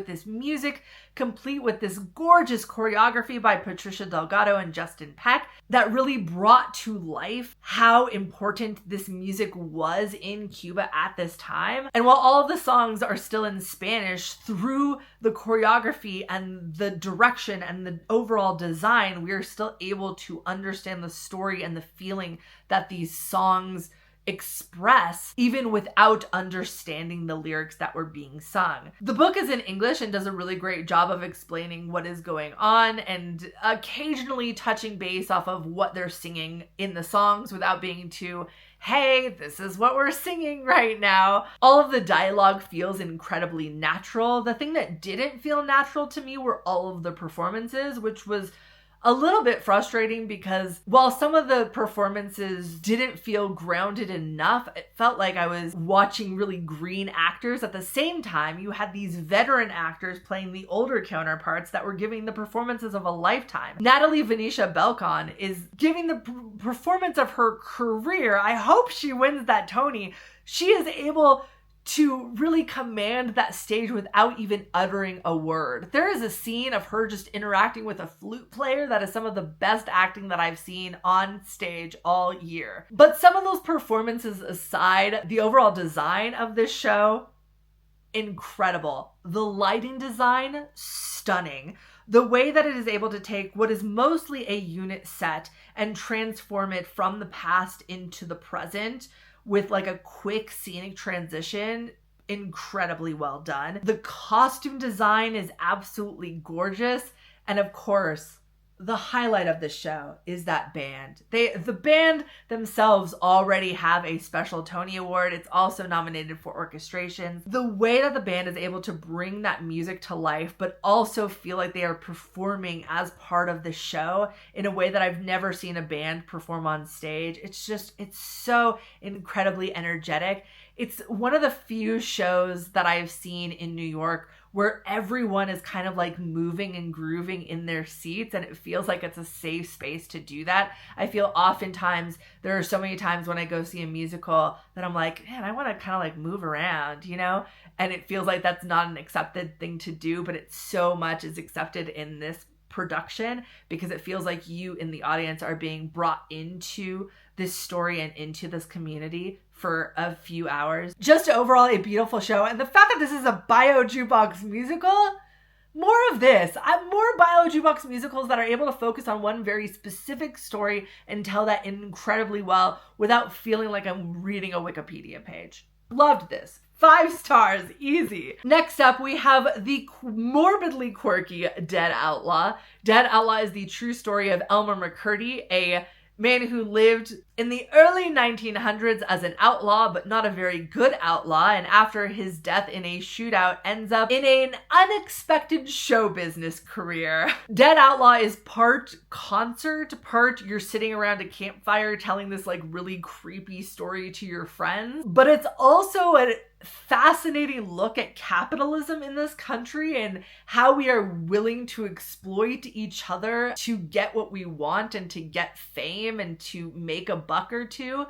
this music, complete with this gorgeous choreography by Patricia Delgado and Justin Peck that really brought to life how important this music was in Cuba at this time. And while all of the songs are still in Spanish, through the choreography and the direction and the overall design, we are still able to understand the story and the feeling that these songs express even without understanding the lyrics that were being sung. The book is in English and does a really great job of explaining what is going on and occasionally touching base off of what they're singing in the songs without being too, hey, this is what we're singing right now. All of the dialogue feels incredibly natural. The thing that didn't feel natural to me were all of the performances, which was a little bit frustrating because while some of the performances didn't feel grounded enough, it felt like I was watching really green actors. At the same time, you had these veteran actors playing the older counterparts that were giving the performances of a lifetime. Natalie Venetia Belcon is giving the performance of her career. I hope she wins that Tony. She is able to really command that stage without even uttering a word. There is a scene of her just interacting with a flute player that is some of the best acting that I've seen on stage all year. But some of those performances aside, the overall design of this show, incredible. The lighting design, stunning. The way that it is able to take what is mostly a unit set and transform it from the past into the present with like a quick scenic transition, incredibly well done. The costume design is absolutely gorgeous. And of course, the highlight of the show is that band. The band themselves already have a special Tony Award. It's also nominated for orchestrations. The way that the band is able to bring that music to life, but also feel like they are performing as part of the show in a way that I've never seen a band perform on stage. It's so incredibly energetic. It's one of the few shows that I've seen in New York where everyone is kind of like moving and grooving in their seats, and it feels like it's a safe space to do that. I feel oftentimes there are so many times when I go see a musical that I'm like, man, I want to kind of like move around, you know? And it feels like that's not an accepted thing to do, but it so much is accepted in this production because it feels like you in the audience are being brought into this story and into this community for a few hours. Just overall a beautiful show. And the fact that this is a bio jukebox musical, more of this. More bio jukebox musicals that are able to focus on one very specific story and tell that incredibly well without feeling like I'm reading a Wikipedia page. Loved this. 5 stars, easy. Next up, we have the morbidly quirky Dead Outlaw. Dead Outlaw is the true story of Elmer McCurdy, a man who lived in the early 1900s as an outlaw, but not a very good outlaw, and after his death in a shootout ends up in an unexpected show business career. Dead Outlaw is part concert, part you're sitting around a campfire telling this like really creepy story to your friends, but it's also a fascinating look at capitalism in this country and how we are willing to exploit each other to get what we want and to get fame and to make a buck or two.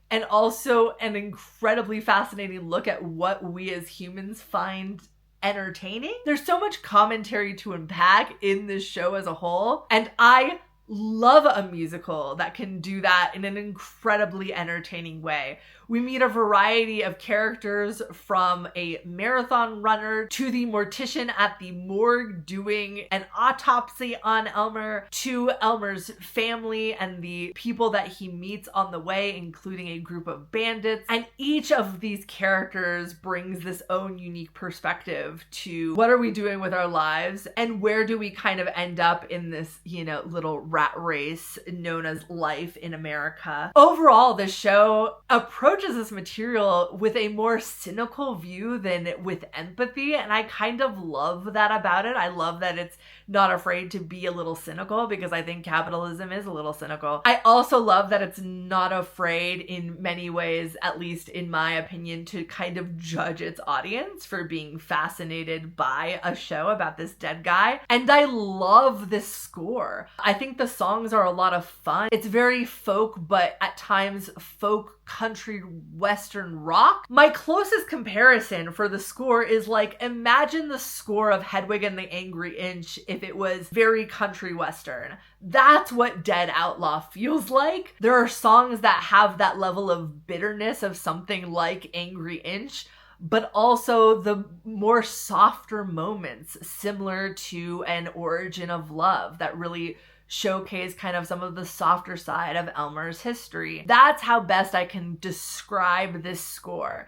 And also an incredibly fascinating look at what we as humans find entertaining. There's so much commentary to unpack in this show as a whole, and I love a musical that can do that in an incredibly entertaining way. We meet a variety of characters, from a marathon runner to the mortician at the morgue doing an autopsy on Elmer, to Elmer's family and the people that he meets on the way, including a group of bandits. And each of these characters brings this own unique perspective to what are we doing with our lives and where do we kind of end up in this, little rat race known as life in America. Overall, the show approaches this material with a more cynical view than with empathy, and I kind of love that about it. I love that it's not afraid to be a little cynical, because I think capitalism is a little cynical. I also love that it's not afraid in many ways, at least in my opinion, to kind of judge its audience for being fascinated by a show about this dead guy. And I love this score. I think the songs are a lot of fun. It's very folk, but at times folk country western rock. My closest comparison for the score is like, imagine the score of Hedwig and the Angry Inch if it was very country western. That's what Dead Outlaw feels like. There are songs that have that level of bitterness of something like Angry Inch, but also the more softer moments similar to An Origin of Love that really showcase kind of some of the softer side of Elmer's history. That's how best I can describe this score.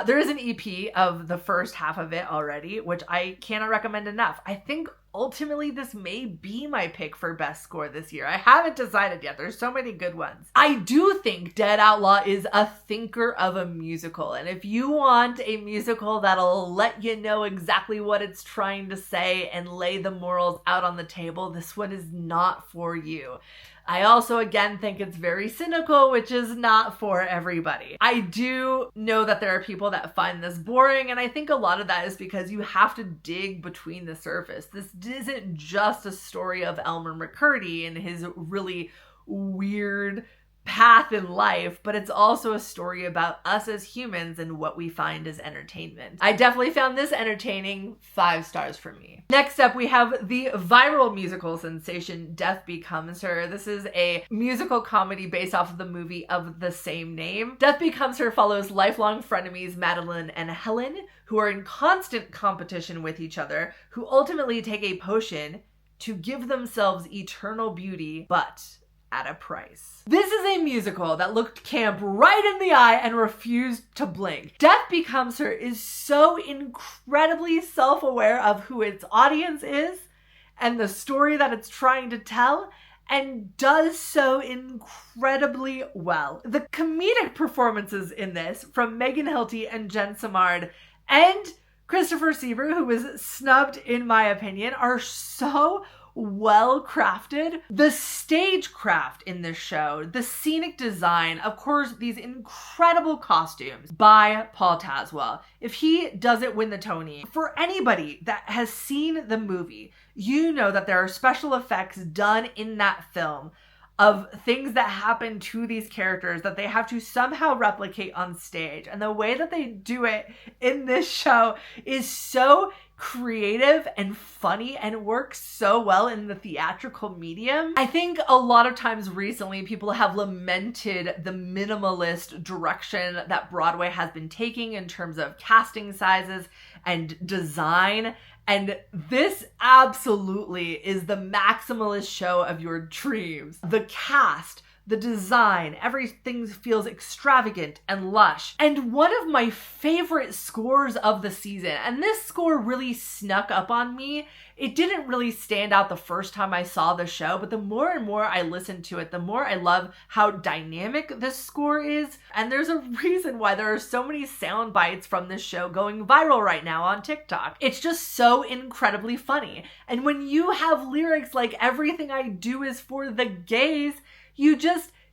There is an EP of the first half of it already, which I cannot recommend enough. I think ultimately this may be my pick for best score this year. I haven't decided yet. There's so many good ones. I do think Dead Outlaw is a thinker of a musical. And if you want a musical that'll let you know exactly what it's trying to say and lay the morals out on the table, this one is not for you. I also, again, think it's very cynical, which is not for everybody. I do know that there are people that find this boring, and I think a lot of that is because you have to dig between the surface. This isn't just a story of Elmer McCurdy and his really weird path in life, but it's also a story about us as humans and what we find as entertainment. I definitely found this entertaining. 5 stars for me. Next up, we have the viral musical sensation Death Becomes Her. This is a musical comedy based off of the movie of the same name. Death Becomes Her follows lifelong frenemies Madeline and Helen, who are in constant competition with each other, who ultimately take a potion to give themselves eternal beauty, but at a price. This is a musical that looked camp right in the eye and refused to blink. Death Becomes Her is so incredibly self-aware of who its audience is and the story that it's trying to tell, and does so incredibly well. The comedic performances in this from Megan Hilty and Jen Samard and Christopher Seaver, who was snubbed in my opinion, are so well crafted. The stagecraft in this show, the scenic design, of course, these incredible costumes by Paul Tazwell. If he doesn't win the Tony, for anybody that has seen the movie, you know that there are special effects done in that film of things that happen to these characters that they have to somehow replicate on stage. And the way that they do it in this show is so creative and funny and works so well in the theatrical medium. I think a lot of times recently people have lamented the minimalist direction that Broadway has been taking in terms of casting sizes and design. And this absolutely is the maximalist show of your dreams. The cast, the design, everything feels extravagant and lush. And one of my favorite scores of the season, and this score really snuck up on me. It didn't really stand out the first time I saw the show, but the more and more I listened to it, the more I love how dynamic this score is. And there's a reason why there are so many sound bites from this show going viral right now on TikTok. It's just so incredibly funny. And when you have lyrics like "everything I do is for the gays,"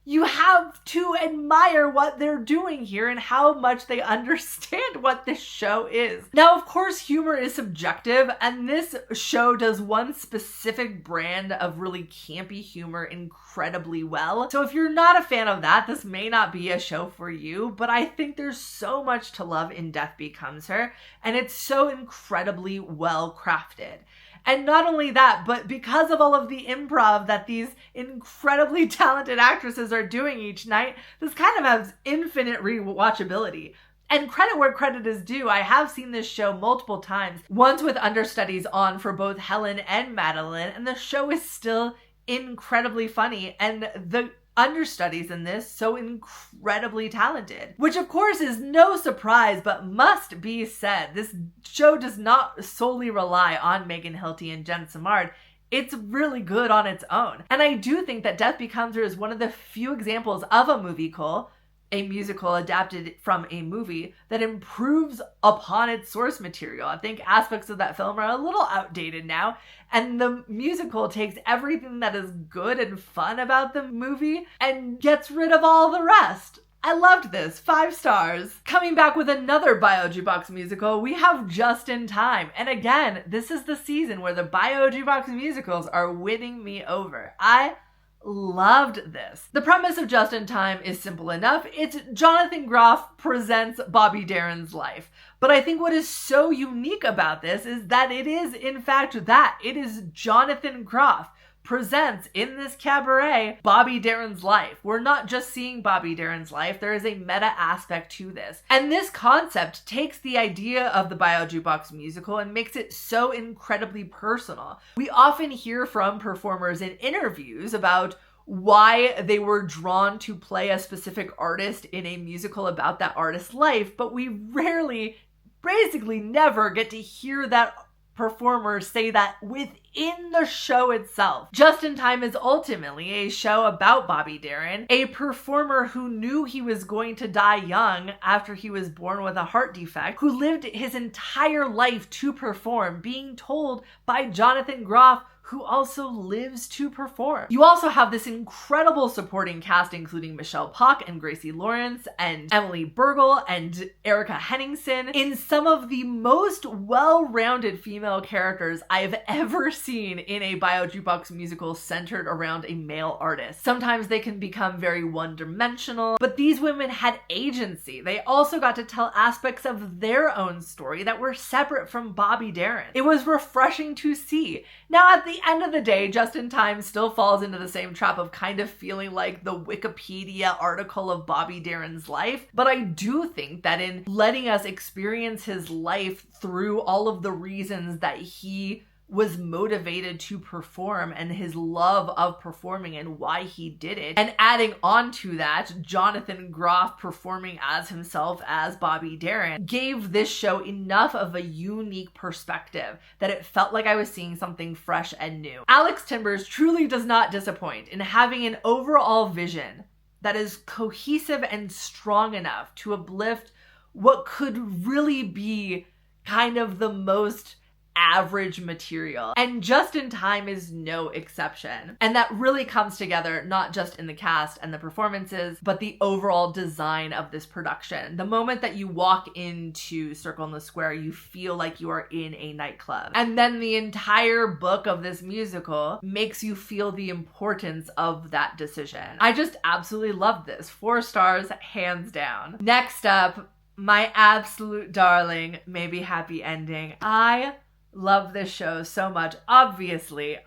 you have to admire what they're doing here and how much they understand what this show is. Now, of course, humor is subjective, and this show does one specific brand of really campy humor incredibly well. So if you're not a fan of that, this may not be a show for you, but I think there's so much to love in Death Becomes Her, and it's so incredibly well crafted. And not only that, but because of all of the improv that these incredibly talented actresses are doing each night, this kind of has infinite rewatchability. And credit where credit is due, I have seen this show multiple times, once with understudies on for both Helen and Madeline, and the show is still incredibly funny, and the understudies in this so incredibly talented, which of course is no surprise, but must be said. This show does not solely rely on Megan Hilty and Jen Samard. It's really good on its own. And I do think that Death Becomes Her is one of the few examples of a musical adapted from a movie that improves upon its source material. I think aspects of that film are a little outdated now, and the musical takes everything that is good and fun about the movie and gets rid of all the rest. I loved this. 5 stars. Coming back with another Bio Jukebox musical, we have Just in Time. And again, this is the season where the Bio Jukebox musicals are winning me over. I loved this. The premise of Just in Time is simple enough. It's Jonathan Groff presents Bobby Darin's life. But I think what is so unique about this is that it is, in fact, that. It is Jonathan Groff presents in this cabaret Bobby Darin's life. We're not just seeing Bobby Darin's life, there is a meta aspect to this. And this concept takes the idea of the Bio Jukebox musical and makes it so incredibly personal. We often hear from performers in interviews about why they were drawn to play a specific artist in a musical about that artist's life, but we rarely, basically never, get to hear that performers say that within the show itself. Just in Time is ultimately a show about Bobby Darin, a performer who knew he was going to die young after he was born with a heart defect, who lived his entire life to perform, being told by Jonathan Groff, who also lives to perform. You also have this incredible supporting cast, including Michelle Pock and Gracie Lawrence and Emily Bergel and Erica Henningsen, in some of the most well-rounded female characters I've ever seen in a bio jukebox musical centered around a male artist. Sometimes they can become very one-dimensional, but these women had agency. They also got to tell aspects of their own story that were separate from Bobby Darin. It was refreshing to see. Now, at the end of the day, Just in Time still falls into the same trap of kind of feeling like the Wikipedia article of Bobby Darin's life, but I do think that in letting us experience his life through all of the reasons that he was motivated to perform and his love of performing and why he did it, and adding on to that Jonathan Groff performing as himself as Bobby Darin, gave this show enough of a unique perspective that it felt like I was seeing something fresh and new. Alex Timbers truly does not disappoint in having an overall vision that is cohesive and strong enough to uplift what could really be kind of the most average material. And Just in Time is no exception. And that really comes together not just in the cast and the performances, but the overall design of this production. The moment that you walk into Circle in the Square, you feel like you are in a nightclub. And then the entire book of this musical makes you feel the importance of that decision. I just absolutely love this. 4 stars, hands down. Next up, my absolute darling, Maybe Happy Ending. I love this show so much. Obviously.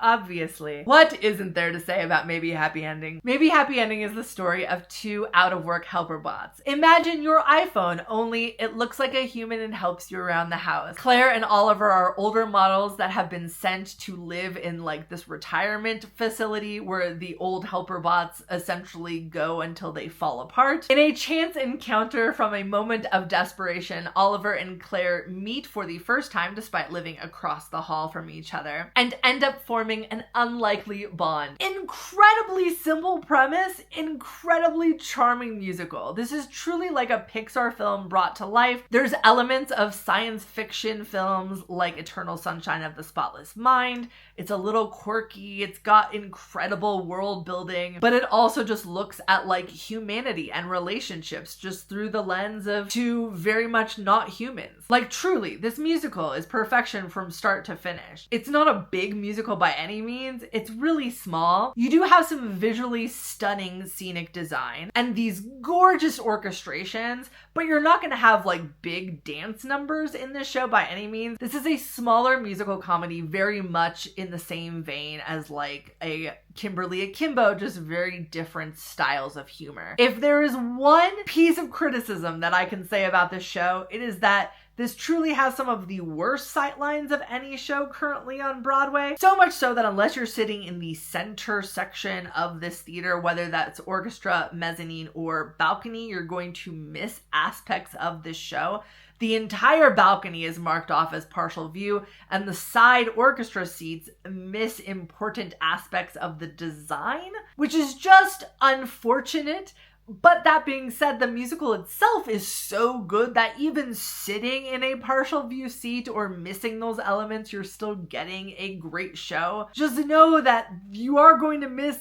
What isn't there to say about Maybe Happy Ending? Maybe Happy Ending is the story of 2 out-of-work helper bots. Imagine your iPhone, only it looks like a human and helps you around the house. Claire and Oliver are older models that have been sent to live in like this retirement facility where the old helper bots essentially go until they fall apart. In a chance encounter from a moment of desperation, Oliver and Claire meet for the first time despite living across the hall from each other and end up forming an unlikely bond. Incredibly simple premise, incredibly charming musical. This is truly like a Pixar film brought to life. There's elements of science fiction films like Eternal Sunshine of the Spotless Mind. It's a little quirky, it's got incredible world building, but it also just looks at like humanity and relationships just through the lens of 2 very much not humans. Like truly, this musical is perfection from start to finish. It's not a big musical by any means, it's really small. You do have some visually stunning scenic design and these gorgeous orchestrations, but you're not gonna have like big dance numbers in this show by any means. This is a smaller musical comedy, very much in the same vein as like a Kimberly Akimbo, just very different styles of humor. If there is one piece of criticism that I can say about this show, it is that this truly has some of the worst sightlines of any show currently on Broadway. So much so that unless you're sitting in the center section of this theater, whether that's orchestra, mezzanine, or balcony, you're going to miss aspects of this show. The entire balcony is marked off as partial view, and the side orchestra seats miss important aspects of the design, which is just unfortunate. But that being said, the musical itself is so good that even sitting in a partial view seat or missing those elements, you're still getting a great show. Just know that you are going to miss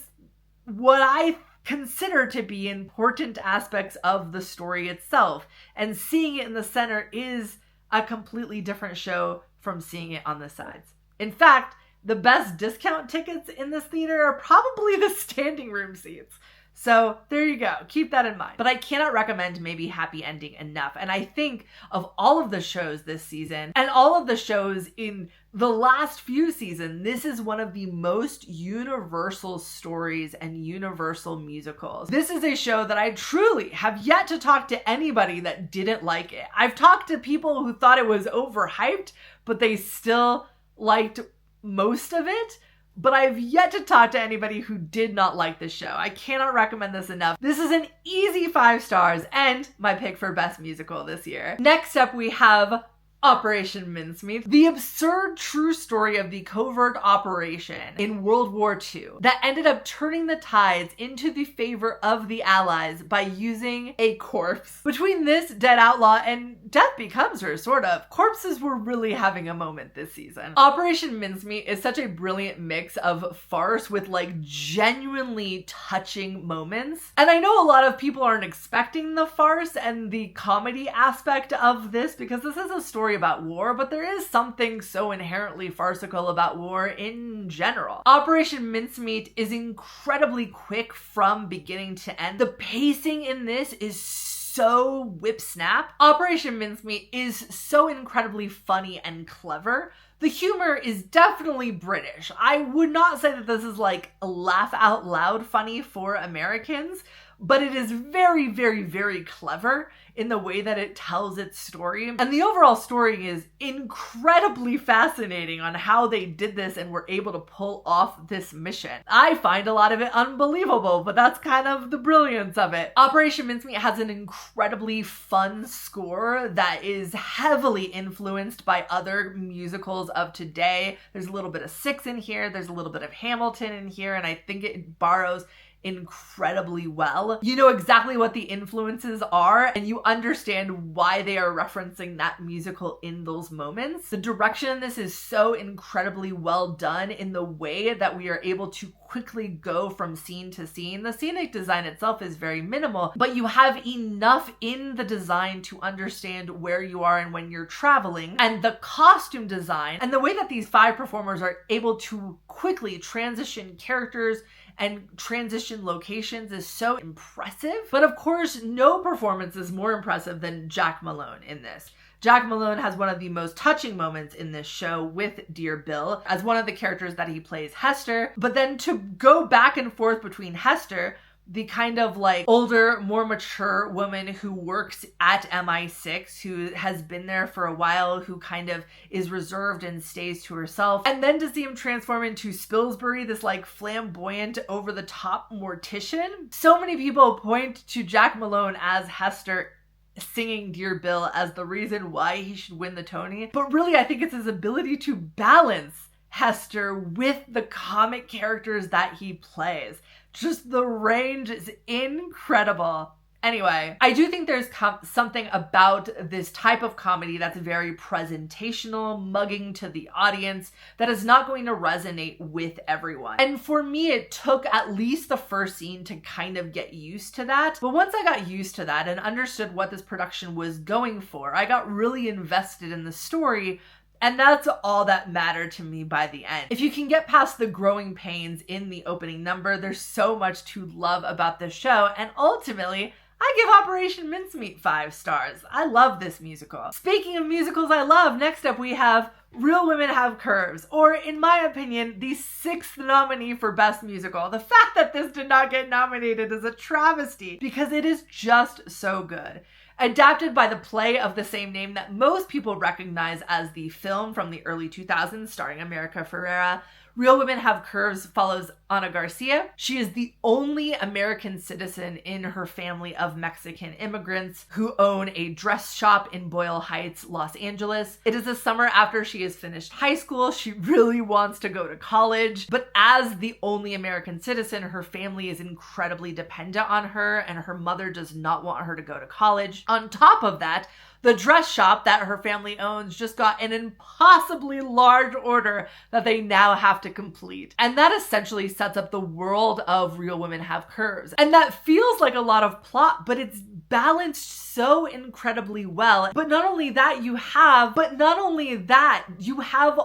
what I consider to be important aspects of the story itself. And seeing it in the center is a completely different show from seeing it on the sides. In fact, the best discount tickets in this theater are probably the standing room seats. So there you go. Keep that in mind. But I cannot recommend Maybe Happy Ending enough. And I think of all of the shows this season and all of the shows in the last few seasons, this is one of the most universal stories and universal musicals. This is a show that I truly have yet to talk to anybody that didn't like it. I've talked to people who thought it was overhyped, but they still liked most of it. But I've yet to talk to anybody who did not like this show. I cannot recommend this enough. This is an easy 5 stars and my pick for best musical this year. Next up, we have Operation Mincemeat, the absurd true story of the covert operation in World War II that ended up turning the tides into the favor of the Allies by using a corpse. Between this, Dead Outlaw, and Death Becomes Her, sort of, corpses were really having a moment this season. Operation Mincemeat is such a brilliant mix of farce with like genuinely touching moments. And I know a lot of people aren't expecting the farce and the comedy aspect of this because this is a story about war, but there is something so inherently farcical about war in general. Operation Mincemeat is incredibly quick from beginning to end. The pacing in this is so whip snap. Operation Mincemeat is so incredibly funny and clever. The humor is definitely British. I would not say that this is like laugh out loud funny for Americans, but it is very, very, very clever in the way that it tells its story. And the overall story is incredibly fascinating on how they did this and were able to pull off this mission. I find a lot of it unbelievable, but that's kind of the brilliance of it. Operation Mincemeat has an incredibly fun score that is heavily influenced by other musicals of today. There's a little bit of Six in here, there's a little bit of Hamilton in here, and I think it borrows incredibly well. You know exactly what the influences are and you understand why they are referencing that musical in those moments. The direction in this is so incredibly well done in the way that we are able to quickly go from scene to scene. The scenic design itself is very minimal, but you have enough in the design to understand where you are and when you're traveling. And the costume design and the way that these 5 performers are able to quickly transition characters and transition locations is so impressive. But of course, no performance is more impressive than Jack Malone in this. Jack Malone has one of the most touching moments in this show with Dear Bill as one of the characters that he plays, Hester. But then to go back and forth between Hester, the kind of like older, more mature woman who works at MI6, who has been there for a while, who kind of is reserved and stays to herself. And then to see him transform into Spilsbury, this like flamboyant, over the top mortician. So many people point to Jack Malone as Hester singing Dear Bill as the reason why he should win the Tony. But really, I think it's his ability to balance Hester with the comic characters that he plays. Just the range is incredible. Anyway, I do think there's something about this type of comedy that's very presentational, mugging to the audience, that is not going to resonate with everyone. And for me, it took at least the first scene to kind of get used to that. But once I got used to that and understood what this production was going for, I got really invested in the story. And that's all that mattered to me by the end. If you can get past the growing pains in the opening number, there's so much to love about this show. And ultimately, I give Operation Mincemeat 5 stars. I love this musical. Speaking of musicals I love, next up we have Real Women Have Curves, or in my opinion, the 6th nominee for Best Musical. The fact that this did not get nominated is a travesty because it is just so good. Adapted by the play of the same name that most people recognize as the film from the early 2000s starring America Ferrera, Real Women Have Curves follows Ana Garcia. She is the only American citizen in her family of Mexican immigrants who own a dress shop in Boyle Heights, Los Angeles. It is the summer after she has finished high school. She really wants to go to college, but as the only American citizen, her family is incredibly dependent on her and her mother does not want her to go to college. On top of that, the dress shop that her family owns just got an impossibly large order that they now have to complete. And that essentially sets up the world of Real Women Have Curves. And that feels like a lot of plot, but it's balanced so incredibly well. But not only that, you have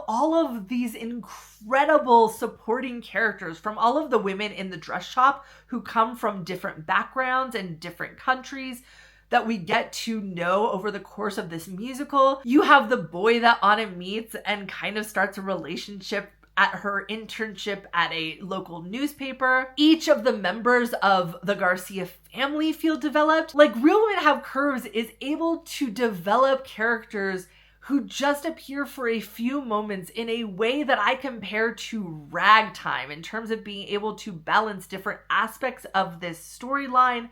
all of these incredible supporting characters from all of the women in the dress shop who come from different backgrounds and different countries that we get to know over the course of this musical. You have the boy that Anna meets and kind of starts a relationship at her internship at a local newspaper. Each of the members of the Garcia family feel developed. Like, Real Women Have Curves is able to develop characters who just appear for a few moments in a way that I compare to Ragtime in terms of being able to balance different aspects of this storyline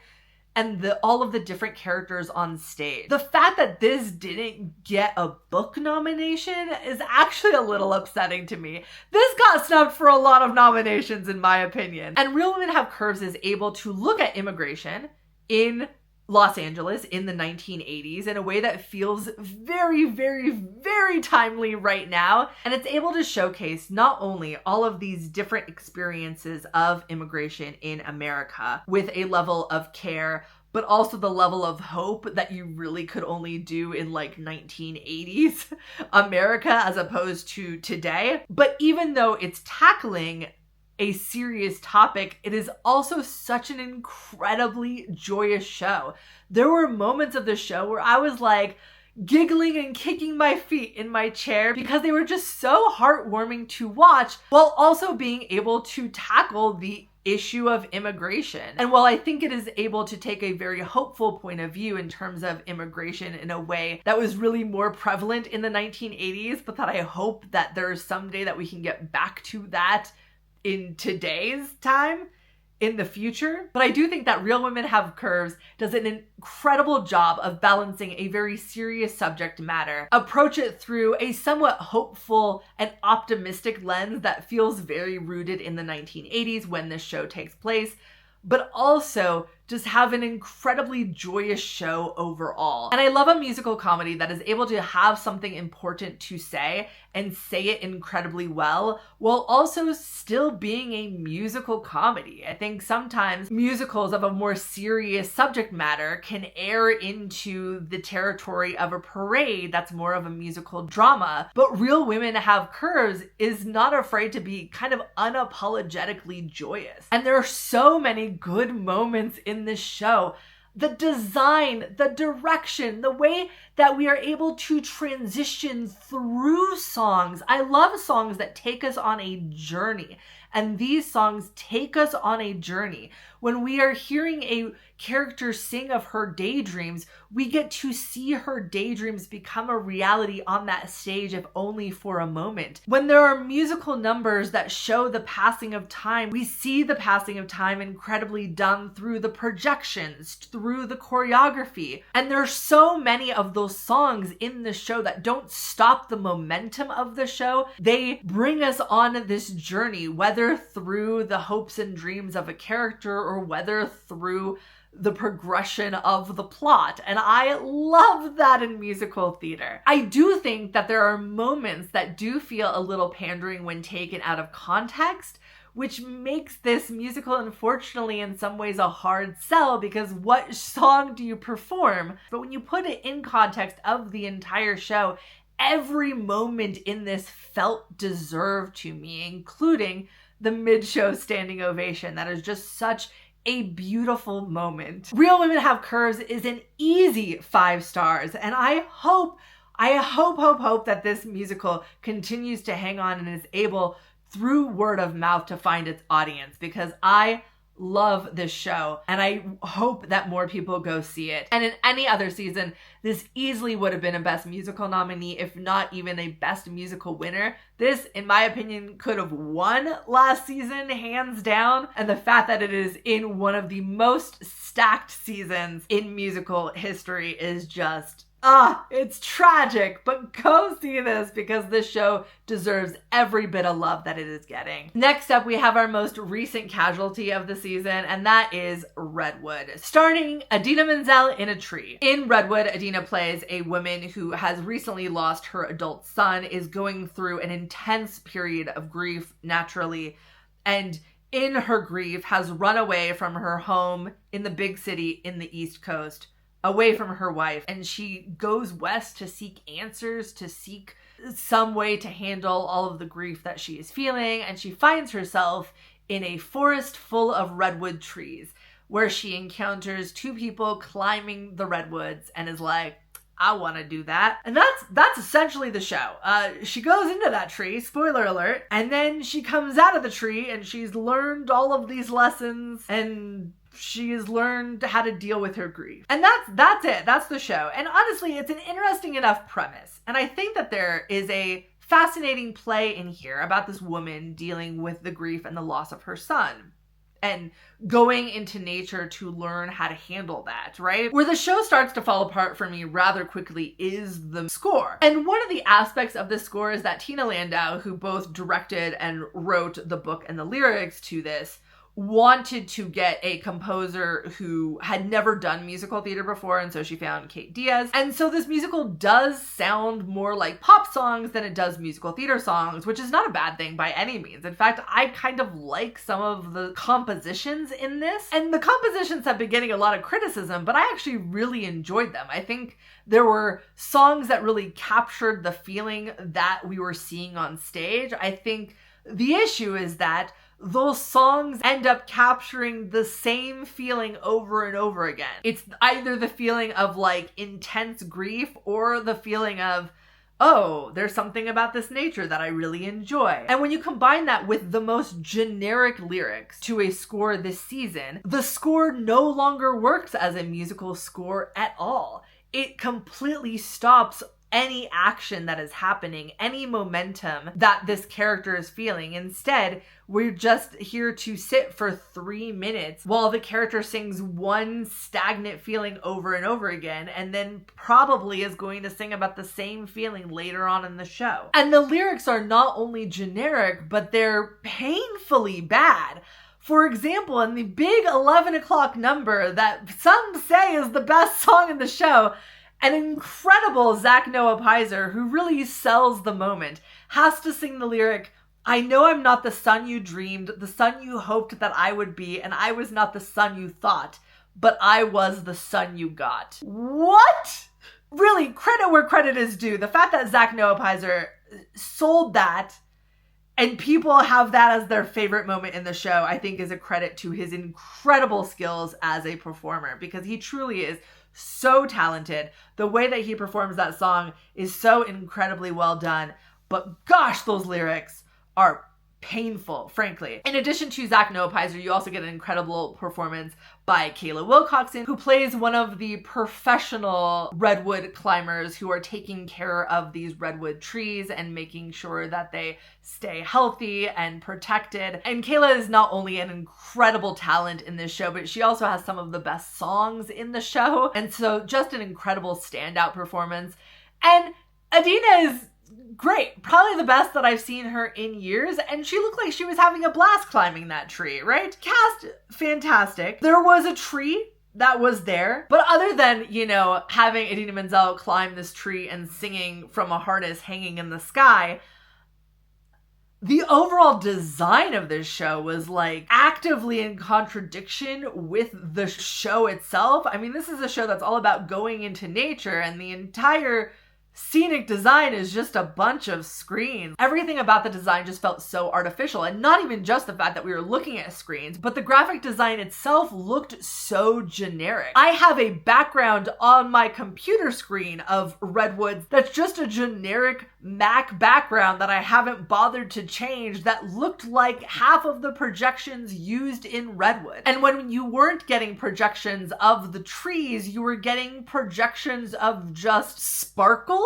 and all of the different characters on stage. The fact that this didn't get a book nomination is actually a little upsetting to me. This got snubbed for a lot of nominations in my opinion. And Real Women Have Curves is able to look at immigration in Los Angeles in the 1980s in a way that feels very, very, very timely right now. And it's able to showcase not only all of these different experiences of immigration in America with a level of care, but also the level of hope that you really could only do in like 1980s America as opposed to today. But even though it's tackling a serious topic, it is also such an incredibly joyous show. There were moments of the show where I was like giggling and kicking my feet in my chair because they were just so heartwarming to watch, while also being able to tackle the issue of immigration. And while I think it is able to take a very hopeful point of view in terms of immigration in a way that was really more prevalent in the 1980s, but that I hope that there's someday that we can get back to that in today's time, in the future. But I do think that Real Women Have Curves does an incredible job of balancing a very serious subject matter, approach it through a somewhat hopeful and optimistic lens that feels very rooted in the 1980s when this show takes place, but also just have an incredibly joyous show overall. And I love a musical comedy that is able to have something important to say and say it incredibly well, while also still being a musical comedy. I think sometimes musicals of a more serious subject matter can err into the territory of a parade that's more of a musical drama, but Real Women Have Curves is not afraid to be kind of unapologetically joyous. And there are so many good moments in this show. The design, the direction, the way that we are able to transition through songs. I love songs that take us on a journey, and these songs take us on a journey. When we are hearing a character sing of her daydreams, we get to see her daydreams become a reality on that stage, if only for a moment. When there are musical numbers that show the passing of time, we see the passing of time incredibly done through the projections, through the choreography. And there are so many of those songs in the show that don't stop the momentum of the show. They bring us on this journey, whether through the hopes and dreams of a character or whether through the progression of the plot. And I love that in musical theater. I do think that there are moments that do feel a little pandering when taken out of context, which makes this musical, unfortunately, in some ways a hard sell, because what song do you perform? But when you put it in context of the entire show, every moment in this felt deserved to me, including the mid-show standing ovation. That is just such a beautiful moment. Real Women Have Curves is an easy 5 stars, and I hope that this musical continues to hang on and is able, through word of mouth, to find its audience, because I love this show and I hope that more people go see it. And in any other season, this easily would have been a Best Musical nominee, if not even a Best Musical winner. This, in my opinion, could have won last season, hands down. And the fact that it is in one of the most stacked seasons in musical history is just it's tragic, but go see this because this show deserves every bit of love that it is getting. Next up, we have our most recent casualty of the season, and that is Redwood, starring Idina Menzel in A Tree. In Redwood, Idina plays a woman who has recently lost her adult son, is going through an intense period of grief, naturally, and in her grief has run away from her home in the big city in the East Coast, away from her wife, and she goes west to seek answers, to seek some way to handle all of the grief that she is feeling, and she finds herself in a forest full of redwood trees, where she encounters 2 people climbing the redwoods and is like, I want to do that. And that's essentially the show. She goes into that tree, spoiler alert, and then she comes out of the tree and she's learned all of these lessons and she has learned how to deal with her grief. And that's it. That's the show. And honestly, it's an interesting enough premise. And I think that there is a fascinating play in here about this woman dealing with the grief and the loss of her son. and going into nature to learn how to handle that, right? Where the show starts to fall apart for me rather quickly is the score. And one of the aspects of the score is that Tina Landau, who both directed and wrote the book and the lyrics to this, wanted to get a composer who had never done musical theater before, and so she found Kate Diaz. And so this musical does sound more like pop songs than it does musical theater songs, which is not a bad thing by any means. In fact, I kind of like some of the compositions in this, and the compositions have been getting a lot of criticism, but I actually really enjoyed them. I think there were songs that really captured the feeling that we were seeing on stage. I think the issue is that those songs end up capturing the same feeling over and over again. It's either the feeling of like intense grief or the feeling of, oh, there's something about this nature that I really enjoy. And when you combine that with the most generic lyrics to a score this season, the score no longer works as a musical score at all. It completely stops any action that is happening, any momentum that this character is feeling. Instead, we're just here to sit for 3 minutes while the character sings one stagnant feeling over and over again, and then probably is going to sing about the same feeling later on in the show. And the lyrics are not only generic, but they're painfully bad. For example, in the big 11 o'clock number that some say is the best song in the show, an incredible Zach Noah Pizer, who really sells the moment, has to sing the lyric, "I know I'm not the son you dreamed, the son you hoped that I would be, and I was not the son you thought, but I was the son you got." What? Really, credit where credit is due. The fact that Zach Noah Pizer sold that and people have that as their favorite moment in the show, I think is a credit to his incredible skills as a performer, because he truly is so talented. The way that he performs that song is so incredibly well done. But gosh, those lyrics are painful, frankly. In addition to Zach Noah Pizer, you also get an incredible performance by Kayla Wilcoxon, who plays one of the professional redwood climbers who are taking care of these redwood trees and making sure that they stay healthy and protected. And Kayla is not only an incredible talent in this show, but she also has some of the best songs in the show. And so just an incredible standout performance. And Adina is great. Probably the best that I've seen her in years. And she looked like she was having a blast climbing that tree, right? Cast, fantastic. There was a tree that was there. But other than, having Idina Menzel climb this tree and singing from a harness hanging in the sky, the overall design of this show was like actively in contradiction with the show itself. I mean, this is a show that's all about going into nature, and the entire scenic design is just a bunch of screens. Everything about the design just felt so artificial, and not even just the fact that we were looking at screens, but the graphic design itself looked so generic. I have a background on my computer screen of redwoods that's just a generic Mac background that I haven't bothered to change that looked like half of the projections used in Redwood. And when you weren't getting projections of the trees, you were getting projections of just sparkles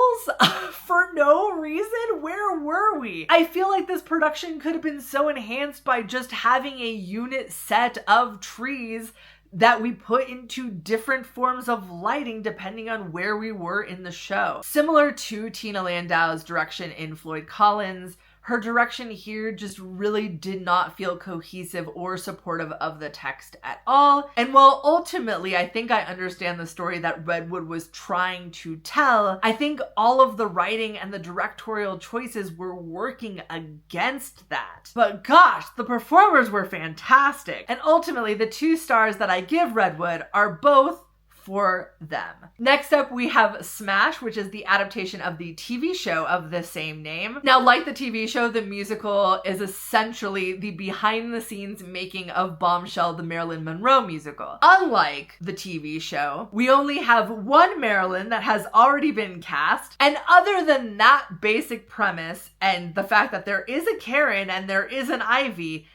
for no reason. Where were we? I feel like this production could have been so enhanced by just having a unit set of trees that we put into different forms of lighting depending on where we were in the show. Similar to Tina Landau's direction in Floyd Collins, her direction here just really did not feel cohesive or supportive of the text at all. And while ultimately I think I understand the story that Redwood was trying to tell, I think all of the writing and the directorial choices were working against that. But gosh, the performers were fantastic. And ultimately, the 2 stars that I give Redwood are both for them. Next up, we have Smash, which is the adaptation of the TV show of the same name. Now, like the TV show, the musical is essentially the behind-the-scenes making of Bombshell, the Marilyn Monroe musical. Unlike the TV show, we only have one Marilyn that has already been cast, and other than that basic premise and the fact that there is a Karen and there is an Ivy,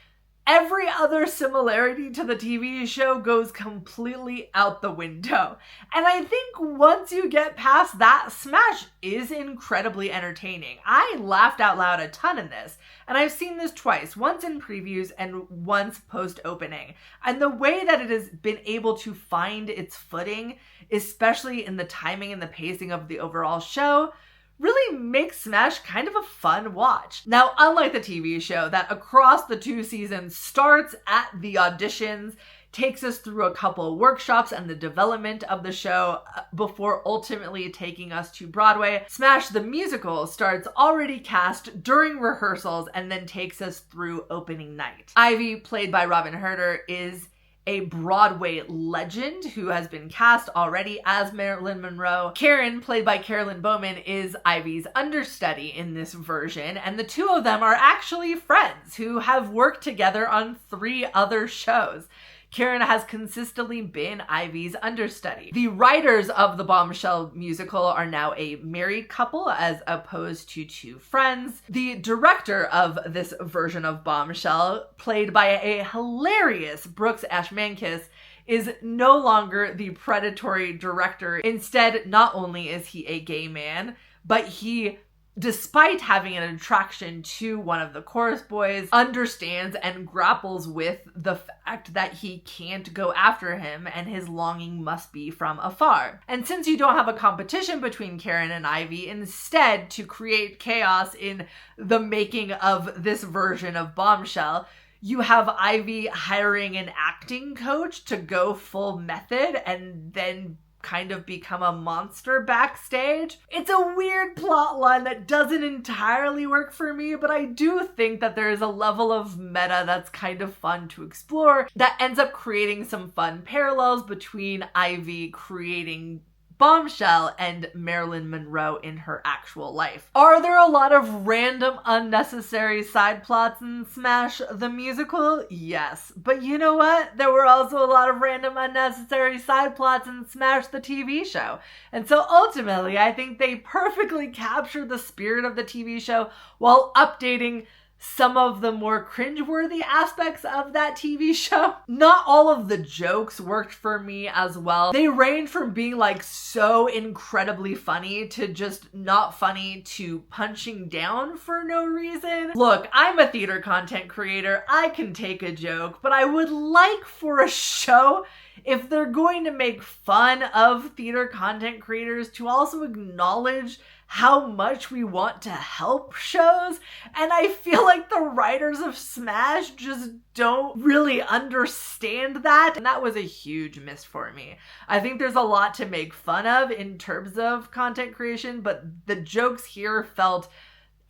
Every other similarity to the TV show goes completely out the window. And I think once you get past that, Smash is incredibly entertaining. I laughed out loud a ton in this, and I've seen this twice, once in previews and once post-opening. And the way that it has been able to find its footing, especially in the timing and the pacing of the overall show, really makes Smash kind of a fun watch. Now, unlike the TV show that across the 2 seasons starts at the auditions, takes us through a couple of workshops and the development of the show before ultimately taking us to Broadway, Smash the musical starts already cast during rehearsals and then takes us through opening night. Ivy, played by Robin Herder, is a Broadway legend who has been cast already as Marilyn Monroe. Karen, played by Carolyn Bowman, is Ivy's understudy in this version, and the two of them are actually friends who have worked together on 3 other shows. Karen has consistently been Ivy's understudy. The writers of the Bombshell musical are now a married couple as opposed to 2 friends. The director of this version of Bombshell, played by a hilarious Brooks Ashmanskas, is no longer the predatory director. Instead, not only is he a gay man, but he, despite having an attraction to one of the chorus boys, understands and grapples with the fact that he can't go after him and his longing must be from afar. And since you don't have a competition between Karen and Ivy, instead, to create chaos in the making of this version of Bombshell, you have Ivy hiring an acting coach to go full method and then kind of become a monster backstage. It's a weird plot line that doesn't entirely work for me, but I do think that there is a level of meta that's kind of fun to explore that ends up creating some fun parallels between Ivy creating Bombshell and Marilyn Monroe in her actual life. Are there a lot of random unnecessary side plots in Smash the musical? Yes. But you know what? There were also a lot of random unnecessary side plots in Smash the TV show. And so ultimately, I think they perfectly captured the spirit of the TV show while updating some of the more cringeworthy aspects of that TV show. Not all of the jokes worked for me as well. They range from being like so incredibly funny to just not funny to punching down for no reason. Look, I'm a theater content creator. I can take a joke, but I would like for a show, if they're going to make fun of theater content creators, to also acknowledge how much we want to help shows. And I feel like the writers of Smash just don't really understand that. And that was a huge miss for me. I think there's a lot to make fun of in terms of content creation, but the jokes here felt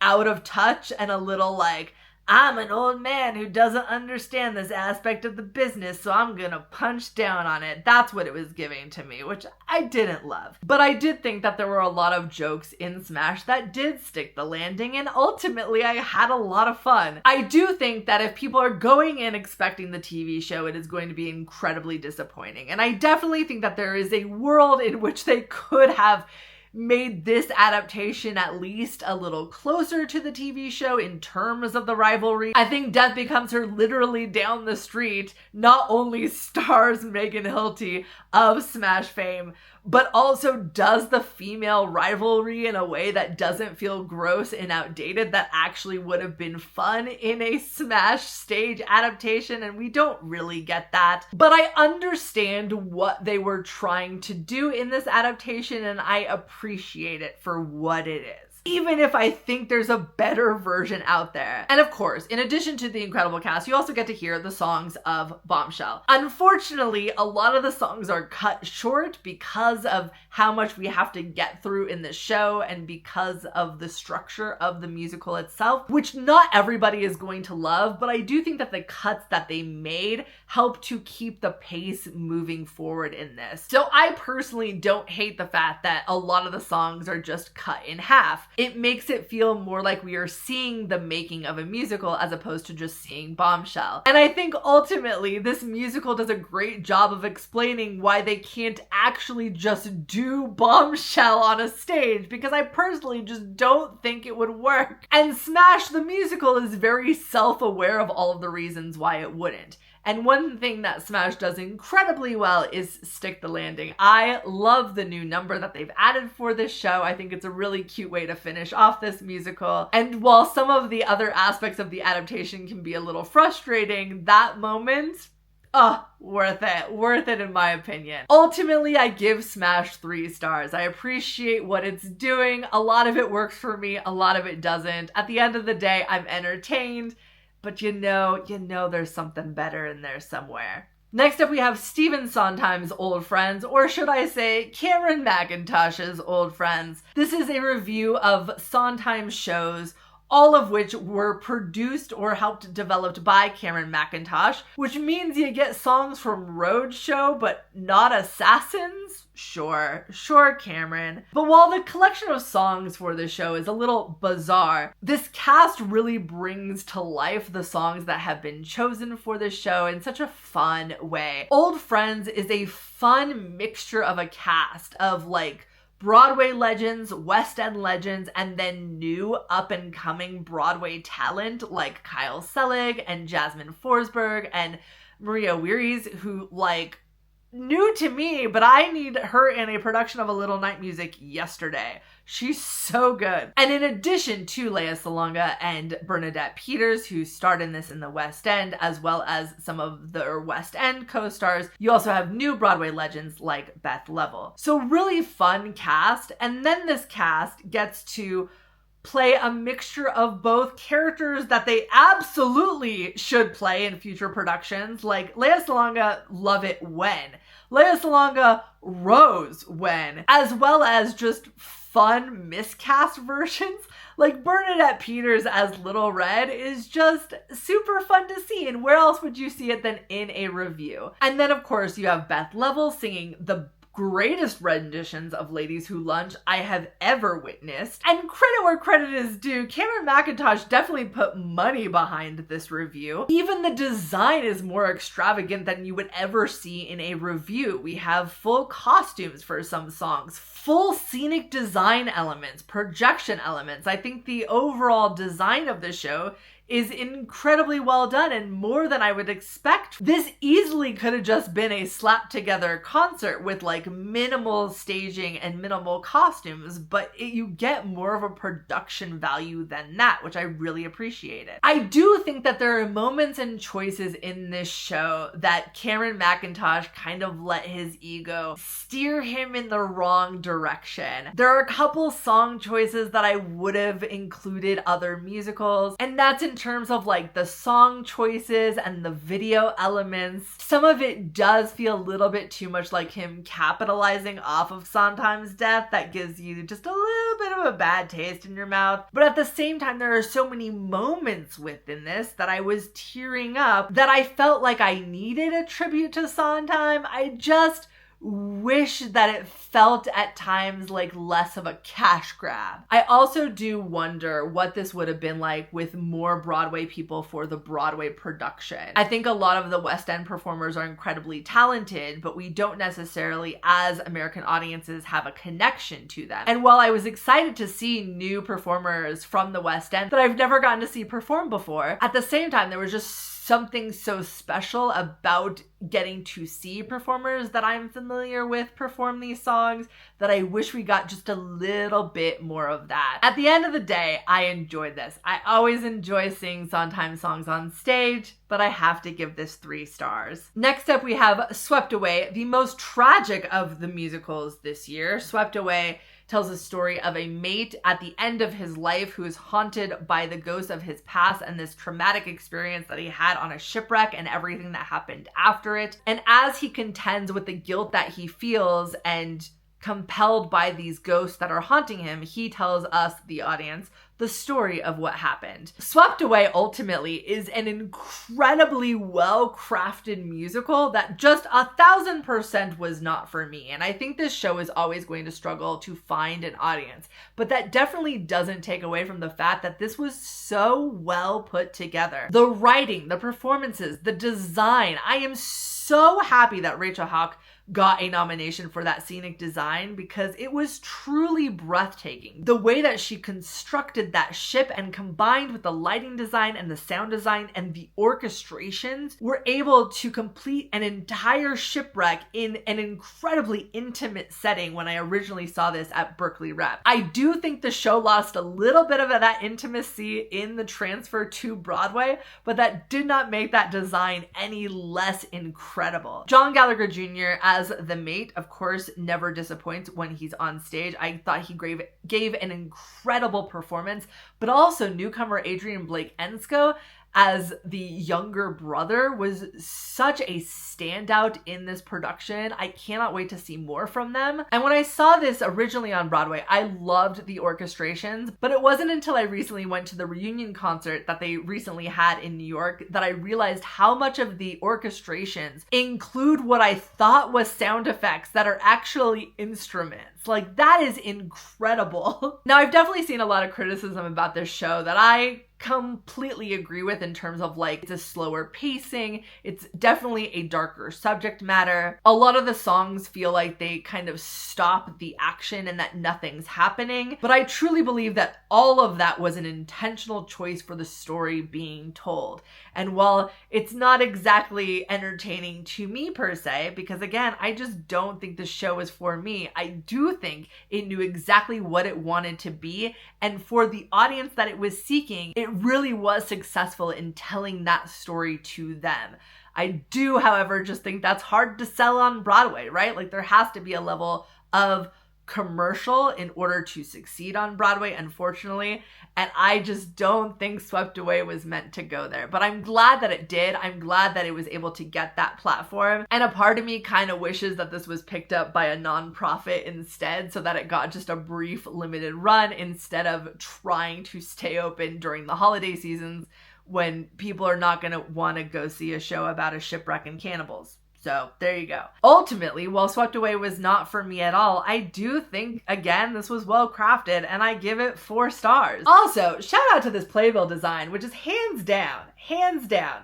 out of touch and a little like, I'm an old man who doesn't understand this aspect of the business, so I'm gonna punch down on it. That's what it was giving to me, which I didn't love. But I did think that there were a lot of jokes in Smash that did stick the landing, and ultimately I had a lot of fun. I do think that if people are going in expecting the TV show, it is going to be incredibly disappointing. And I definitely think that there is a world in which they could have made this adaptation at least a little closer to the TV show in terms of the rivalry. I think Death Becomes Her literally down the street not only stars Megan Hilty of Smash fame, but also does the female rivalry in a way that doesn't feel gross and outdated, that actually would have been fun in a Smash stage adaptation, and we don't really get that. But I understand what they were trying to do in this adaptation, and I appreciate it for what it is, even if I think there's a better version out there. And of course, in addition to the incredible cast, you also get to hear the songs of Bombshell. Unfortunately, a lot of the songs are cut short because of how much we have to get through in the show and because of the structure of the musical itself, which not everybody is going to love, but I do think that the cuts that they made help to keep the pace moving forward in this. So I personally don't hate the fact that a lot of the songs are just cut in half. it makes it feel more like we are seeing the making of a musical as opposed to just seeing Bombshell. And I think ultimately this musical does a great job of explaining why they can't actually just do Bombshell on a stage, because I personally just don't think it would work. And Smash the musical is very self-aware of all of the reasons why it wouldn't. And one thing that Smash does incredibly well is Stick the Landing. I love the new number that they've added for this show. I think it's a really cute way to finish off this musical. And while some of the other aspects of the adaptation can be a little frustrating, that moment, worth it. Worth it in my opinion. Ultimately, I give Smash 3 stars. I appreciate what it's doing. A lot of it works for me, a lot of it doesn't. At the end of the day, I'm entertained. But you know there's something better in there somewhere. Next up, we have Stephen Sondheim's old friends, or should I say Cameron Mackintosh's old friends. This is a review of Sondheim's shows, all of which were produced or helped developed by Cameron Mackintosh, which means you get songs from Roadshow, but not Assassins? Sure, Cameron. But while the collection of songs for this show is a little bizarre, this cast really brings to life the songs that have been chosen for this show in such a fun way. Old Friends is a fun mixture of a cast of like Broadway legends, West End legends, and then new up-and-coming Broadway talent like Kyle Selig and Jasmine Forsberg and Maria Weiris, who like new to me, but I need her in a production of A Little Night Music yesterday. She's so good. And in addition to Lea Salonga and Bernadette Peters, who starred in this in the West End, as well as some of the West End co-stars, you also have new Broadway legends like Beth Level. So really fun cast. And then this cast gets to play a mixture of both characters that they absolutely should play in future productions, like Lea Salonga, love it when. Lea Salonga, Rose when. As well as just fun miscast versions. Like Bernadette Peters as Little Red is just super fun to see, and where else would you see it than in a review? And then of course you have Beth Level singing the greatest renditions of Ladies Who Lunch I have ever witnessed. And credit where credit is due, Cameron Mackintosh definitely put money behind this review. Even the design is more extravagant than you would ever see in a review. We have full costumes for some songs, full scenic design elements, projection elements. I think the overall design of the show is incredibly well done and more than I would expect. This easily could have just been a slapped together concert with like minimal staging and minimal costumes, but you get more of a production value than that, which I really appreciated. I do think that there are moments and choices in this show that Cameron Mackintosh kind of let his ego steer him in the wrong direction. There are a couple song choices that I would have included other musicals, and that's in terms of like the song choices and the video elements. Some of it does feel a little bit too much like him capitalizing off of Sondheim's death that gives you just a little bit of a bad taste in your mouth. But at the same time, there are so many moments within this that I was tearing up that I felt like I needed a tribute to Sondheim. I just wish that it felt at times like less of a cash grab. I also do wonder what this would have been like with more Broadway people for the Broadway production. I think a lot of the West End performers are incredibly talented, but we don't necessarily, as American audiences, have a connection to them. And while I was excited to see new performers from the West End that I've never gotten to see perform before, at the same time, there was just something so special about getting to see performers that I'm familiar with perform these songs that I wish we got just a little bit more of that. At the end of the day, I enjoyed this. I always enjoy seeing Sondheim songs on stage, but I have to give this 3 stars. Next up, we have Swept Away, the most tragic of the musicals this year. Swept Away tells a story of a mate at the end of his life who is haunted by the ghost of his past and this traumatic experience that he had on a shipwreck and everything that happened after it. And as he contends with the guilt that he feels and compelled by these ghosts that are haunting him, he tells us, the audience, the story of what happened. Swept Away ultimately is an incredibly well-crafted musical that just 1,000% was not for me. And I think this show is always going to struggle to find an audience. But that definitely doesn't take away from the fact that this was so well put together. The writing, the performances, the design. I am so happy that Rachel Hawk got a nomination for that scenic design because it was truly breathtaking. The way that she constructed that ship and combined with the lighting design and the sound design and the orchestrations were able to complete an entire shipwreck in an incredibly intimate setting when I originally saw this at Berkeley Rep. I do think the show lost a little bit of that intimacy in the transfer to Broadway, but that did not make that design any less incredible. John Gallagher Jr. as the mate, of course, never disappoints when he's on stage. I thought he gave an incredible performance, but also newcomer Adrian Blake Ensko as the younger brother was such a standout in this production. I cannot wait to see more from them. And when I saw this originally on Broadway, I loved the orchestrations, but it wasn't until I recently went to the reunion concert that they recently had in New York that I realized how much of the orchestrations include what I thought was sound effects that are actually instruments. Like, that is incredible. Now, I've definitely seen a lot of criticism about this show that I completely agree with in terms of like it's a slower pacing. It's definitely a darker subject matter. A lot of the songs feel like they kind of stop the action and that nothing's happening. But I truly believe that all of that was an intentional choice for the story being told. And while it's not exactly entertaining to me per se, because again, I just don't think the show is for me, I do think it knew exactly what it wanted to be. And for the audience that it was seeking, it really was successful in telling that story to them. I do, however, just think that's hard to sell on Broadway, right? Like, there has to be a level of commercial in order to succeed on Broadway, unfortunately. And I just don't think Swept Away was meant to go there. But I'm glad that it did. I'm glad that it was able to get that platform. And a part of me kind of wishes that this was picked up by a nonprofit instead, so that it got just a brief limited run instead of trying to stay open during the holiday seasons when people are not going to want to go see a show about a shipwreck and cannibals. So there you go. Ultimately, while Swept Away was not for me at all, I do think, again, this was well crafted and I give it 4 stars. Also, shout out to this playbill design, which is hands down,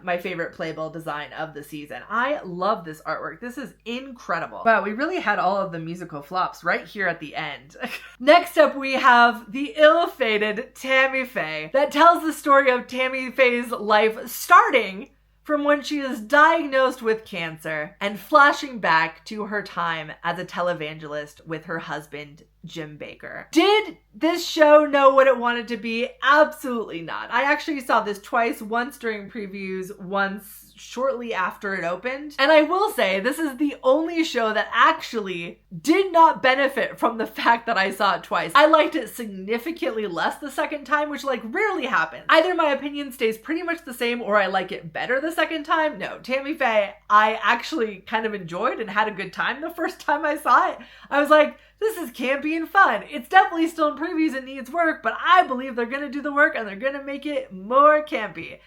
my favorite playbill design of the season. I love this artwork. This is incredible. Wow, we really had all of the musical flops right here at the end. Next up, we have the ill-fated Tammy Faye that tells the story of Tammy Faye's life starting from when she is diagnosed with cancer and flashing back to her time as a televangelist with her husband, Jim Baker. Did this show know what it wanted to be? Absolutely not. I actually saw this twice, once during previews, once shortly after it opened. And I will say, this is the only show that actually did not benefit from the fact that I saw it twice. I liked it significantly less the second time, which like rarely happens. Either my opinion stays pretty much the same or I like it better the second time. No, Tammy Faye, I actually kind of enjoyed and had a good time the first time I saw it. I was like, this is campy and fun. It's definitely still in previews and needs work, but I believe they're gonna do the work and they're gonna make it more campy.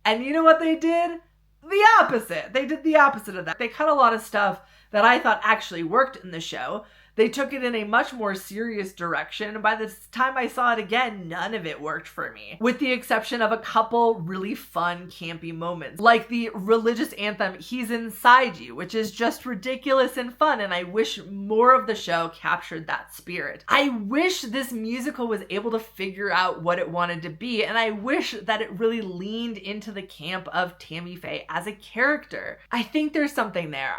And you know what they did? The opposite. They did the opposite of that. They cut a lot of stuff that I thought actually worked in the show. They took it in a much more serious direction. And by the time I saw it again, none of it worked for me, with the exception of a couple really fun, campy moments, like the religious anthem, He's Inside You, which is just ridiculous and fun. And I wish more of the show captured that spirit. I wish this musical was able to figure out what it wanted to be. And I wish that it really leaned into the camp of Tammy Faye as a character. I think there's something there.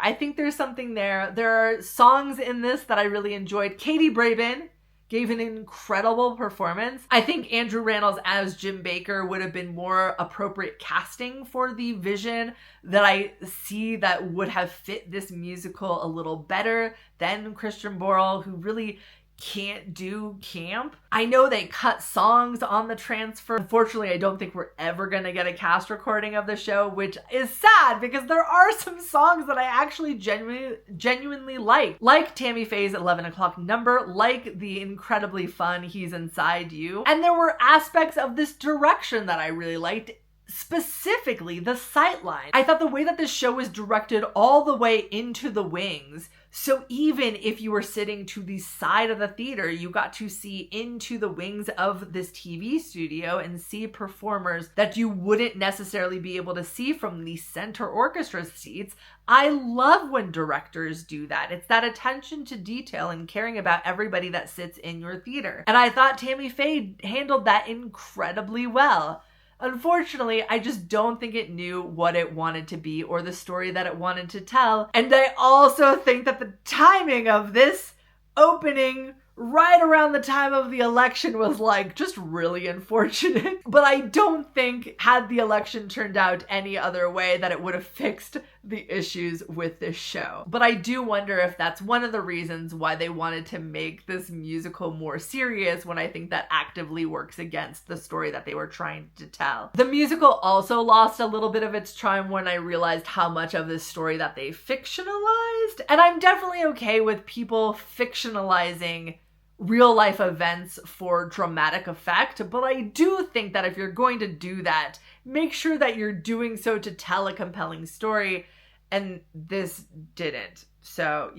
There are songs in this that I really enjoyed. Katie Brabin gave an incredible performance. I think Andrew Rannells as Jim Baker would have been more appropriate casting for the vision that I see that would have fit this musical a little better than Christian Borle, who really can't do camp. I know they cut songs on the transfer. Unfortunately, I don't think we're ever going to get a cast recording of the show, which is sad because there are some songs that I actually genuinely like Tammy Faye's 11 o'clock number, like the incredibly fun He's Inside You. And there were aspects of this direction that I really liked, specifically the sightline. I thought the way that this show was directed all the way into the wings, so even if you were sitting to the side of the theater, you got to see into the wings of this TV studio and see performers that you wouldn't necessarily be able to see from the center orchestra seats. I love when directors do that. It's that attention to detail and caring about everybody that sits in your theater. And I thought Tammy Faye handled that incredibly well. Unfortunately, I just don't think it knew what it wanted to be or the story that it wanted to tell. And I also think that the timing of this opening right around the time of the election was just really unfortunate. But I don't think had the election turned out any other way that it would have fixed the issues with this show. But I do wonder if that's one of the reasons why they wanted to make this musical more serious, when I think that actively works against the story that they were trying to tell. The musical also lost a little bit of its charm when I realized how much of this story that they fictionalized. And I'm definitely okay with people fictionalizing real life events for dramatic effect, but I do think that if you're going to do that, make sure that you're doing so to tell a compelling story, and this didn't. So,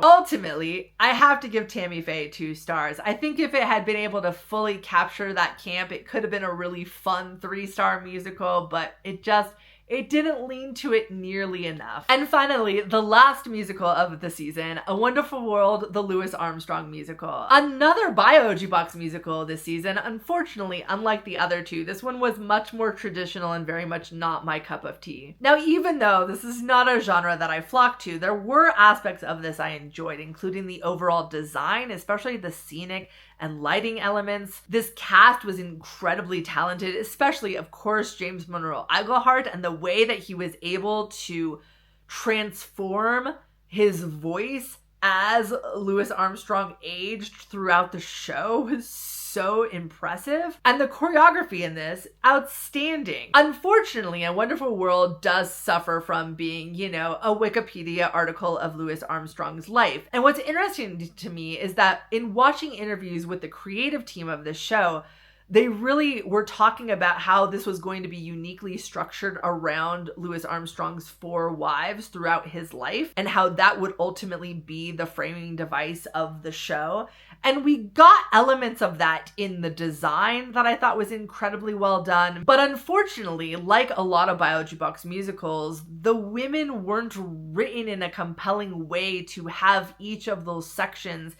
ultimately, I have to give Tammy Faye 2 stars. I think if it had been able to fully capture that camp, it could have been a really fun 3-star musical, but it didn't lean to it nearly enough. And finally, the last musical of the season, A Wonderful World, the Louis Armstrong musical. Another bio jukebox musical this season. Unfortunately, unlike the other two, this one was much more traditional and very much not my cup of tea. Now, even though this is not a genre that I flock to, there were aspects of this I enjoyed, including the overall design, especially the scenic and lighting elements. This cast was incredibly talented, especially, of course, James Monroe Iglehart, and the way that he was able to transform his voice as Louis Armstrong aged throughout the show was so impressive. And the choreography in this, outstanding. Unfortunately, A Wonderful World does suffer from being, a Wikipedia article of Louis Armstrong's life. And what's interesting to me is that in watching interviews with the creative team of this show, they really were talking about how this was going to be uniquely structured around Louis Armstrong's 4 wives throughout his life, and how that would ultimately be the framing device of the show. And we got elements of that in the design that I thought was incredibly well done. But unfortunately, like a lot of bio jukebox musicals, the women weren't written in a compelling way to have each of those sections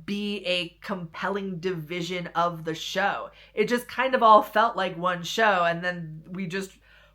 be a compelling division of the show. It just kind of all felt like one show, and then we just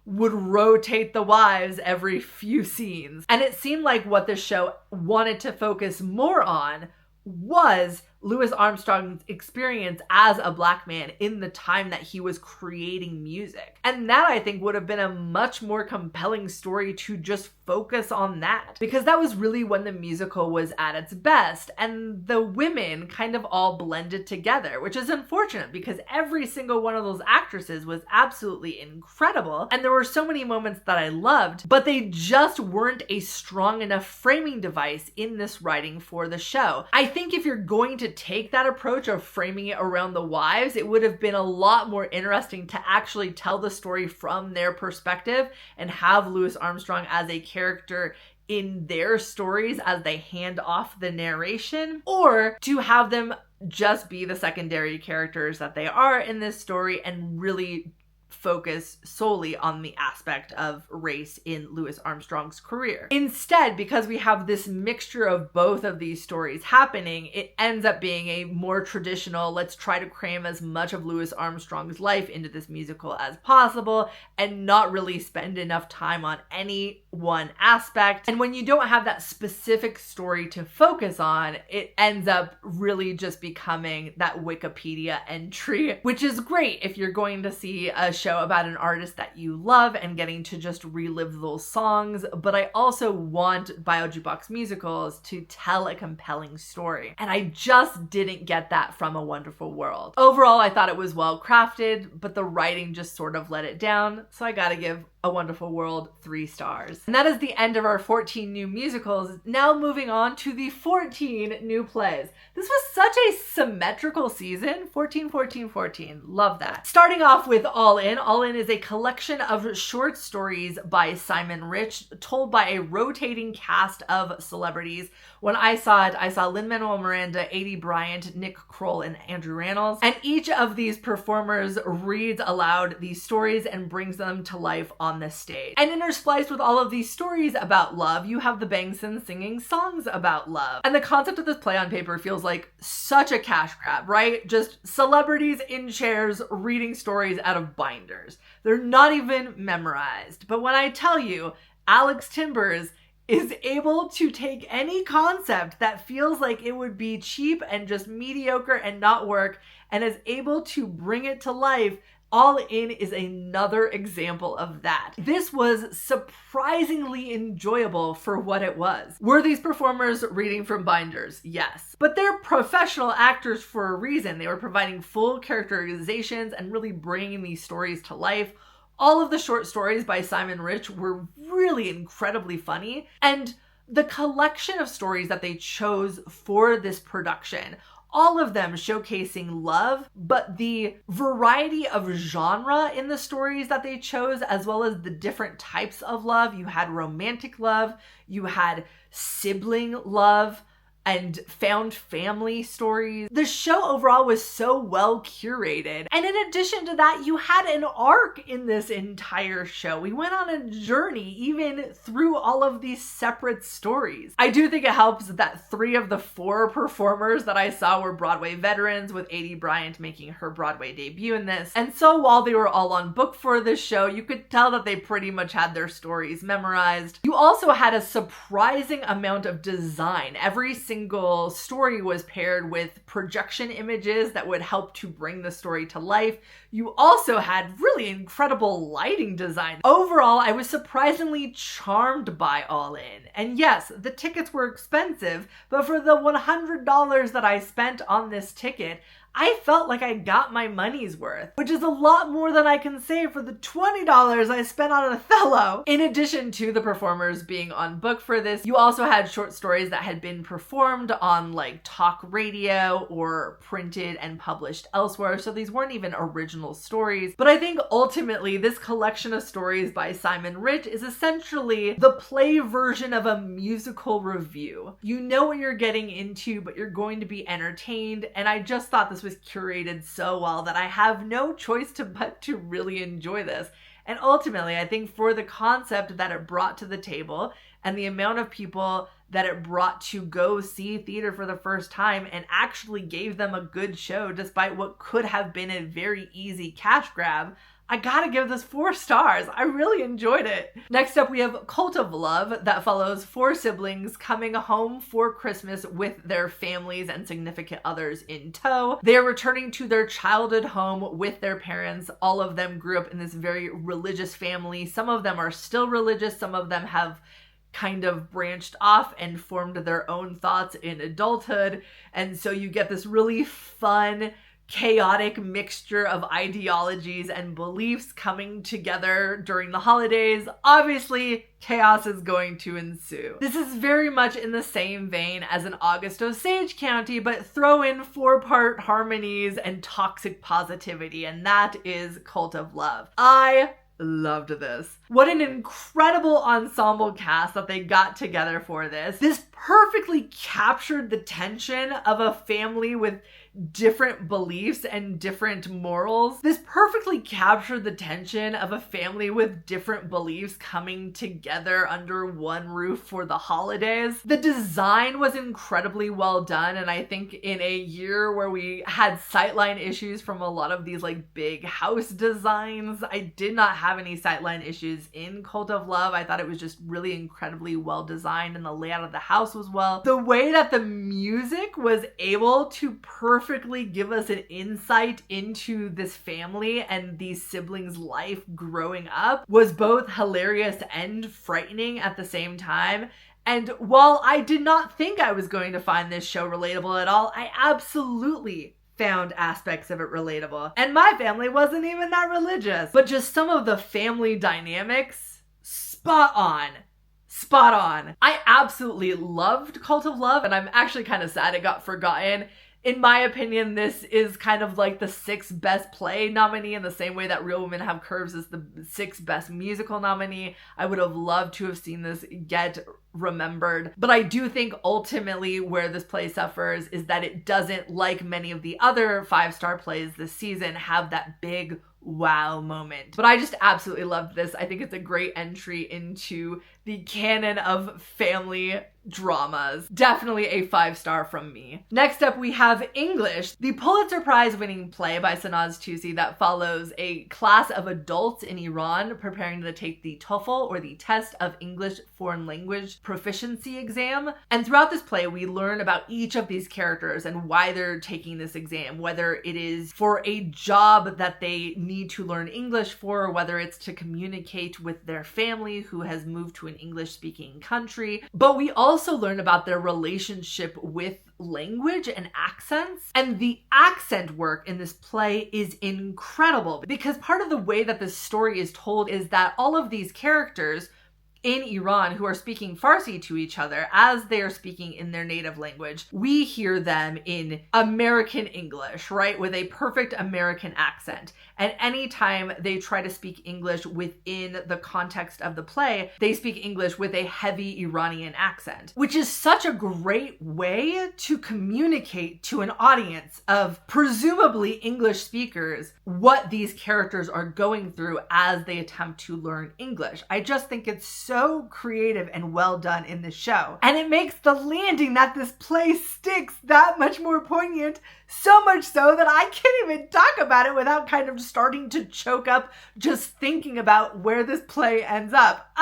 would rotate the wives every few scenes. And it seemed like what the show wanted to focus more on was Louis Armstrong's experience as a Black man in the time that he was creating music. And that, I think, would have been a much more compelling story to just focus on that, because that was really when the musical was at its best, and the women kind of all blended together, which is unfortunate because every single one of those actresses was absolutely incredible, and there were so many moments that I loved, but they just weren't a strong enough framing device in this writing for the show. I think if you're going to take that approach of framing it around the wives, it would have been a lot more interesting to actually tell the story from their perspective and have Louis Armstrong as a character in their stories as they hand off the narration, or to have them just be the secondary characters that they are in this story and really focus solely on the aspect of race in Louis Armstrong's career. Instead, because we have this mixture of both of these stories happening, it ends up being a more traditional, let's try to cram as much of Louis Armstrong's life into this musical as possible and not really spend enough time on any one aspect. And when you don't have that specific story to focus on, it ends up really just becoming that Wikipedia entry, which is great if you're going to see a show about an artist that you love and getting to just relive those songs, but I also want bio jukebox musicals to tell a compelling story. And I just didn't get that from A Wonderful World. Overall, I thought it was well crafted, but the writing just sort of let it down, so I gotta give A Wonderful World 3 stars. And that is the end of our 14 new musicals. Now moving on to the 14 new plays. This was such a symmetrical season. 14, 14, 14. Love that. Starting off with All In. All In is a collection of short stories by Simon Rich, told by a rotating cast of celebrities. When I saw it, I saw Lin-Manuel Miranda, Aidy Bryant, Nick Kroll, and Andrew Rannells. And each of these performers reads aloud these stories and brings them to life on the stage. And interspliced with all of these stories about love, you have the Bangsons singing songs about love. And the concept of this play on paper feels like such a cash grab, right? Just celebrities in chairs reading stories out of binders. They're not even memorized. But when I tell you, Alex Timbers is able to take any concept that feels like it would be cheap and just mediocre and not work, and is able to bring it to life, All In is another example of that. This was surprisingly enjoyable for what it was. Were these performers reading from binders? Yes. But they're professional actors for a reason. They were providing full characterizations and really bringing these stories to life. All of the short stories by Simon Rich were really incredibly funny, and the collection of stories that they chose for this production, all of them showcasing love, but the variety of genre in the stories that they chose, as well as the different types of love. You had romantic love, you had sibling love, and found family stories. The show overall was so well curated. And in addition to that, you had an arc in this entire show. We went on a journey even through all of these separate stories. I do think it helps that 3 of the 4 performers that I saw were Broadway veterans, with Aidy Bryant making her Broadway debut in this. And so while they were all on book for this show, you could tell that they pretty much had their stories memorized. You also had a surprising amount of design. Every single story was paired with projection images that would help to bring the story to life. You also had really incredible lighting design. Overall, I was surprisingly charmed by All In. And yes, the tickets were expensive, but for the $100 that I spent on this ticket, I felt like I got my money's worth, which is a lot more than I can say for the $20 I spent on Othello. In addition to the performers being on book for this, you also had short stories that had been performed on like talk radio or printed and published elsewhere, so these weren't even original stories. But I think ultimately this collection of stories by Simon Rich is essentially the play version of a musical review. You know what you're getting into, but you're going to be entertained, and I just thought this was curated so well that I have no choice but to really enjoy this. And ultimately, I think for the concept that it brought to the table and the amount of people that it brought to go see theater for the first time and actually gave them a good show despite what could have been a very easy cash grab, I gotta give this 4 stars. I really enjoyed it. Next up, we have Cult of Love, that follows 4 siblings coming home for Christmas with their families and significant others in tow. They're returning to their childhood home with their parents. All of them grew up in this very religious family. Some of them are still religious. Some of them have kind of branched off and formed their own thoughts in adulthood. And so you get this really fun, chaotic mixture of ideologies and beliefs coming together during the holidays. Obviously, chaos is going to ensue. This is very much in the same vein as an August Osage County, but throw in 4-part harmonies and toxic positivity, and that is Cult of Love. I loved this. What an incredible ensemble cast that they got together for this. This perfectly captured the tension of a family with different beliefs and different morals. This perfectly captured the tension of a family with different beliefs coming together under one roof for the holidays. The design was incredibly well done, and I think in a year where we had sightline issues from a lot of these like big house designs, I did not have any sightline issues in Cult of Love. I thought it was just really incredibly well designed, and the layout of the house house was well. The way that the music was able to perfectly give us an insight into this family and these siblings' life growing up was both hilarious and frightening at the same time. And while I did not think I was going to find this show relatable at all, I absolutely found aspects of it relatable. And my family wasn't even that religious. But just some of the family dynamics, spot on. Spot on. I absolutely loved Cult of Love, and I'm actually kind of sad it got forgotten. In my opinion, this is kind of like the 6th best play nominee in the same way that Real Women Have Curves is the 6th best musical nominee. I would have loved to have seen this get remembered. But I do think ultimately where this play suffers is that it doesn't, like many of the other 5-star plays this season, have that big wow moment. But I just absolutely loved this. I think it's a great entry into the canon of family dramas. Definitely a 5-star from me. Next up, we have English, the Pulitzer Prize winning play by Sanaz Tusi that follows a class of adults in Iran preparing to take the TOEFL, or the Test of English Foreign Language Proficiency exam. And throughout this play, we learn about each of these characters and why they're taking this exam, whether it is for a job that they need to learn English for, whether it's to communicate with their family who has moved to an English-speaking country. But we also learn about their relationship with language and accents. And the accent work in this play is incredible because part of the way that this story is told is that all of these characters in Iran who are speaking Farsi to each other as they are speaking in their native language, we hear them in American English, right? With a perfect American accent. And anytime they try to speak English within the context of the play, they speak English with a heavy Iranian accent, which is such a great way to communicate to an audience of presumably English speakers what these characters are going through as they attempt to learn English. I just think it's so creative and well done in the show. And it makes the landing that this play sticks that much more poignant, so much so that I can't even talk about it without kind of starting to choke up just thinking about where this play ends up.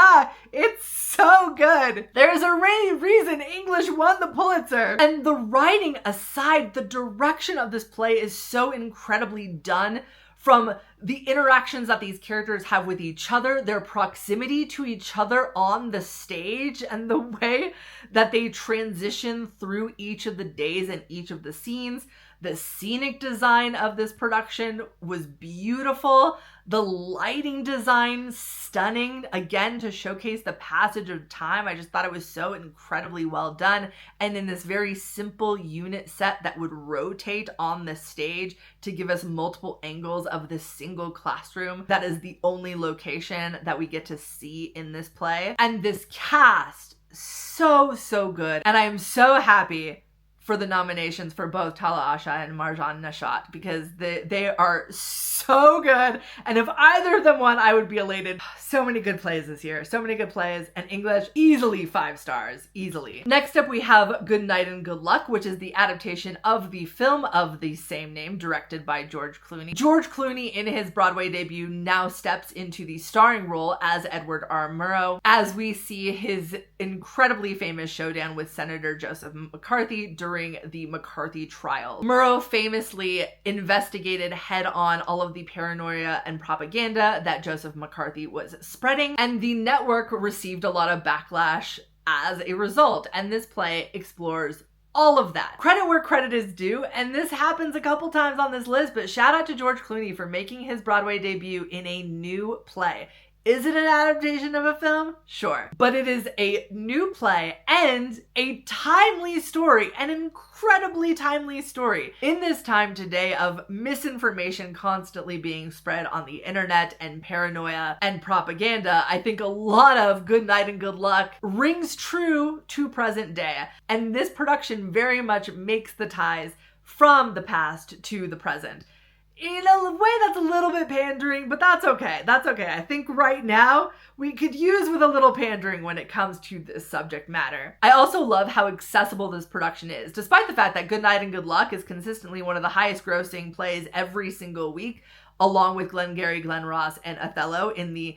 It's so good. There's a reason English won the Pulitzer. And the writing aside, the direction of this play is so incredibly done, from the interactions that these characters have with each other, their proximity to each other on the stage, and the way that they transition through each of the days and each of the scenes. The scenic design of this production was beautiful. The lighting design, stunning, again, to showcase the passage of time. I just thought it was so incredibly well done. And in this very simple unit set that would rotate on the stage to give us multiple angles of this single classroom, that is the only location that we get to see in this play. And this cast, so good. And I am so happy for the nominations for both Tala Asha and Marjan Nashat, because they are so good. And if either of them won, I would be elated. So many good plays this year. So many good plays. And English, easily 5 stars. Easily. Next up, we have Good Night and Good Luck, which is the adaptation of the film of the same name, directed by George Clooney. George Clooney, in his Broadway debut, now steps into the starring role as Edward R. Murrow, as we see his incredibly famous showdown with Senator Joseph McCarthy during the McCarthy trial. Murrow famously investigated head-on all of the paranoia and propaganda that Joseph McCarthy was spreading, and the network received a lot of backlash as a result, and this play explores all of that. Credit where credit is due, and this happens a couple times on this list, but shout out to George Clooney for making his Broadway debut in a new play. Is it an adaptation of a film? Sure. But it is a new play and a timely story, an incredibly timely story. In this time today of misinformation constantly being spread on the internet and paranoia and propaganda, I think a lot of Good Night and Good Luck rings true to present day. And this production very much makes the ties from the past to the present. In a way that's a little bit pandering, but that's okay. That's okay. I think right now we could use with a little pandering when it comes to this subject matter. I also love how accessible this production is. Despite the fact that Good Night and Good Luck is consistently one of the highest grossing plays every single week, along with Glengarry, Glen Ross, and Othello in the,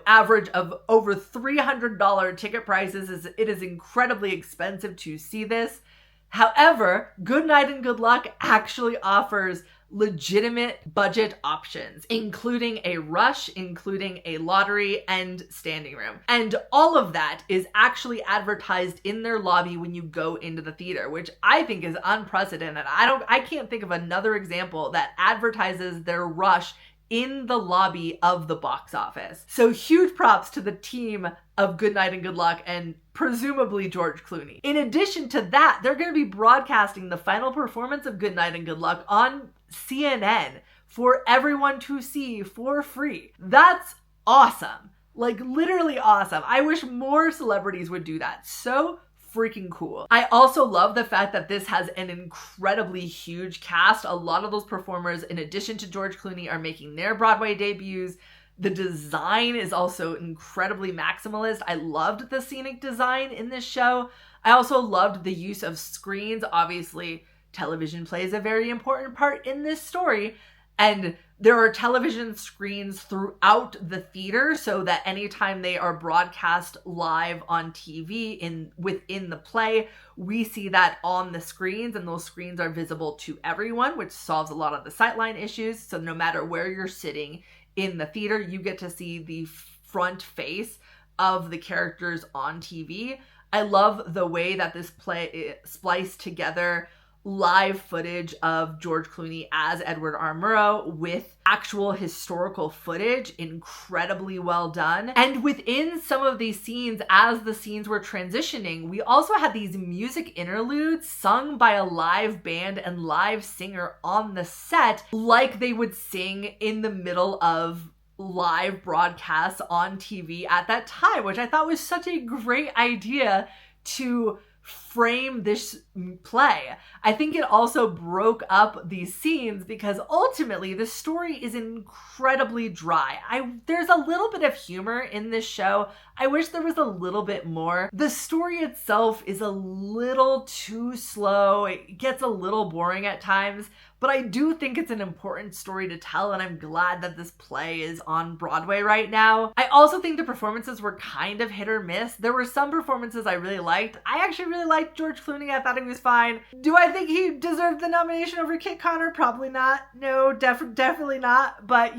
average of over $300 ticket prices. It is incredibly expensive to see this. However, Good Night and Good Luck actually offers legitimate budget options, including a rush, including a lottery, and standing room. And all of that is actually advertised in their lobby when you go into the theater, which I think is unprecedented. I can't think of another example that advertises their rush in the lobby of the box office. So huge props to the team of Good Night and Good Luck and presumably George Clooney. In addition to that, they're going to be broadcasting the final performance of Good Night and Good Luck on CNN for everyone to see for free. That's awesome. Like literally awesome. I wish more celebrities would do that. So freaking cool. I also love the fact that this has an incredibly huge cast. A lot of those performers, in addition to George Clooney, are making their Broadway debuts. The design is also incredibly maximalist. I loved the scenic design in this show. I also loved the use of screens. Obviously, television plays a very important part in this story. And there are television screens throughout the theater so that anytime they are broadcast live on TV within the play, we see that on the screens, and those screens are visible to everyone, which solves a lot of the sightline issues. So no matter where you're sitting in the theater, you get to see the front face of the characters on TV. I love the way that this play spliced together live footage of George Clooney as Edward R. Murrow with actual historical footage. Incredibly well done. And within some of these scenes, as the scenes were transitioning, we also had these music interludes sung by a live band and live singer on the set, like they would sing in the middle of live broadcasts on TV at that time, which I thought was such a great idea to frame this play. I think it also broke up these scenes because ultimately the story is incredibly dry. There's a little bit of humor in this show. I wish there was a little bit more. The story itself is a little too slow. It gets a little boring at times, but I do think it's an important story to tell, and I'm glad that this play is on Broadway right now. I also think the performances were kind of hit or miss. There were some performances I really liked. I actually really liked George Clooney. I thought he was fine. Do I think he deserved the nomination over Kit Connor? Probably not. No, definitely not. But,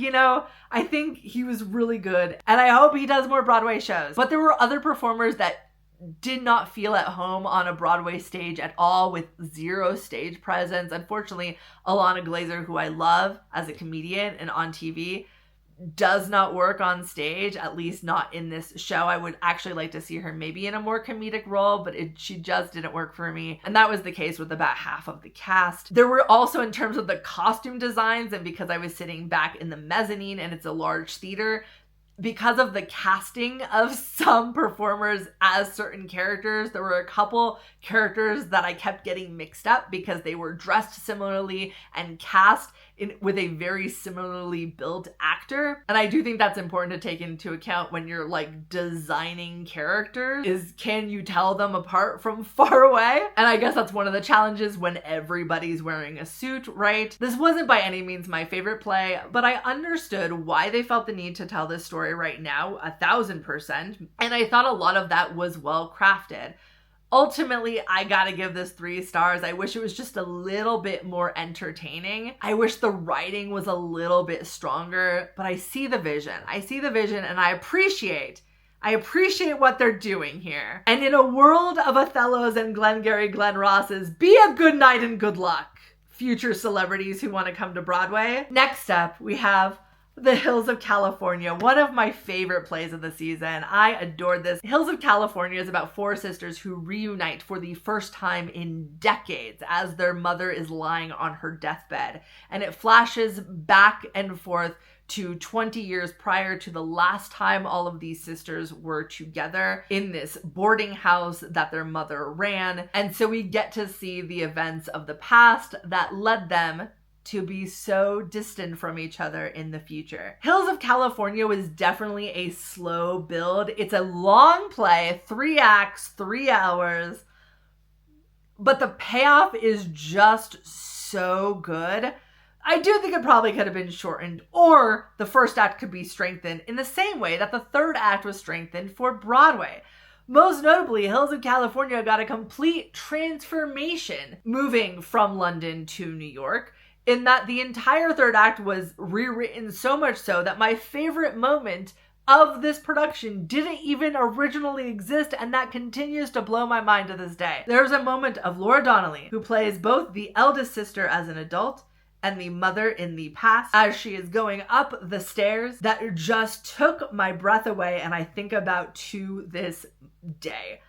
I think he was really good, and I hope he does more Broadway shows. But there were other performers that did not feel at home on a Broadway stage at all, with zero stage presence. Unfortunately, Alana Glazer, who I love as a comedian and on TV, does not work on stage, at least not in this show. I would actually like to see her maybe in a more comedic role, but she just didn't work for me. And that was the case with about half of the cast. There were also, in terms of the costume designs, and because I was sitting back in the mezzanine and it's a large theater, because of the casting of some performers as certain characters, there were a couple characters that I kept getting mixed up because they were dressed similarly and cast with a very similarly built actor. And I do think that's important to take into account when you're designing characters, is can you tell them apart from far away? And I guess that's one of the challenges when everybody's wearing a suit, right? This wasn't by any means my favorite play, but I understood why they felt the need to tell this story right now, 1000%. And I thought a lot of that was well crafted. Ultimately, I gotta give this 3 stars. I wish it was just a little bit more entertaining. I wish the writing was a little bit stronger, but I see the vision. And I appreciate what they're doing here. And in a world of Othellos and Glengarry, Glen Rosses, be a good night and good luck, future celebrities who want to come to Broadway. Next up, we have The Hills of California, one of my favorite plays of the season. I adored this. Hills of California is about 4 sisters who reunite for the first time in decades as their mother is lying on her deathbed. And it flashes back and forth to 20 years prior to the last time all of these sisters were together in this boarding house that their mother ran. And so we get to see the events of the past that led them to be so distant from each other in the future. Hills of California was definitely a slow build. It's a long play, 3 acts, 3 hours, but the payoff is just so good. I do think it probably could have been shortened, or the first act could be strengthened in the same way that the third act was strengthened for Broadway. Most notably, Hills of California got a complete transformation moving from London to New York, in that the entire third act was rewritten, so much so that my favorite moment of this production didn't even originally exist, and that continues to blow my mind to this day. There's a moment of Laura Donnelly, who plays both the eldest sister as an adult and the mother in the past, as she is going up the stairs, that just took my breath away, and I think about to this day.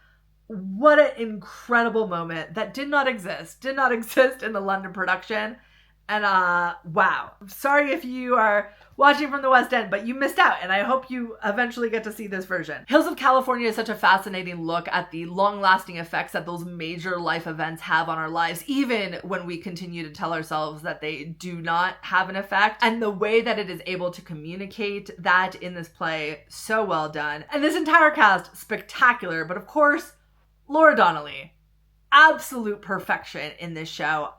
What an incredible moment that did not exist in the London production. And wow. Sorry if you are watching from the West End, but you missed out, and I hope you eventually get to see this version. Hills of California is such a fascinating look at the long-lasting effects that those major life events have on our lives, even when we continue to tell ourselves that they do not have an effect, and the way that it is able to communicate that in this play, so well done. And this entire cast, spectacular, but of course, Laura Donnelly, absolute perfection in this show.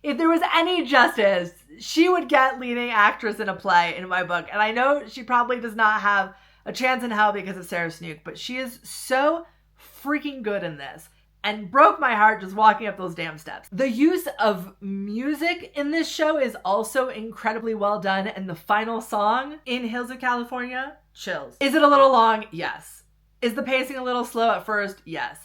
If there was any justice, she would get leading actress in a play in my book. And I know she probably does not have a chance in hell because of Sarah Snook, but she is so freaking good in this and broke my heart just walking up those damn steps. The use of music in this show is also incredibly well done. And the final song in Hills of California, chills. Is it a little long? Yes. Is the pacing a little slow at first? Yes.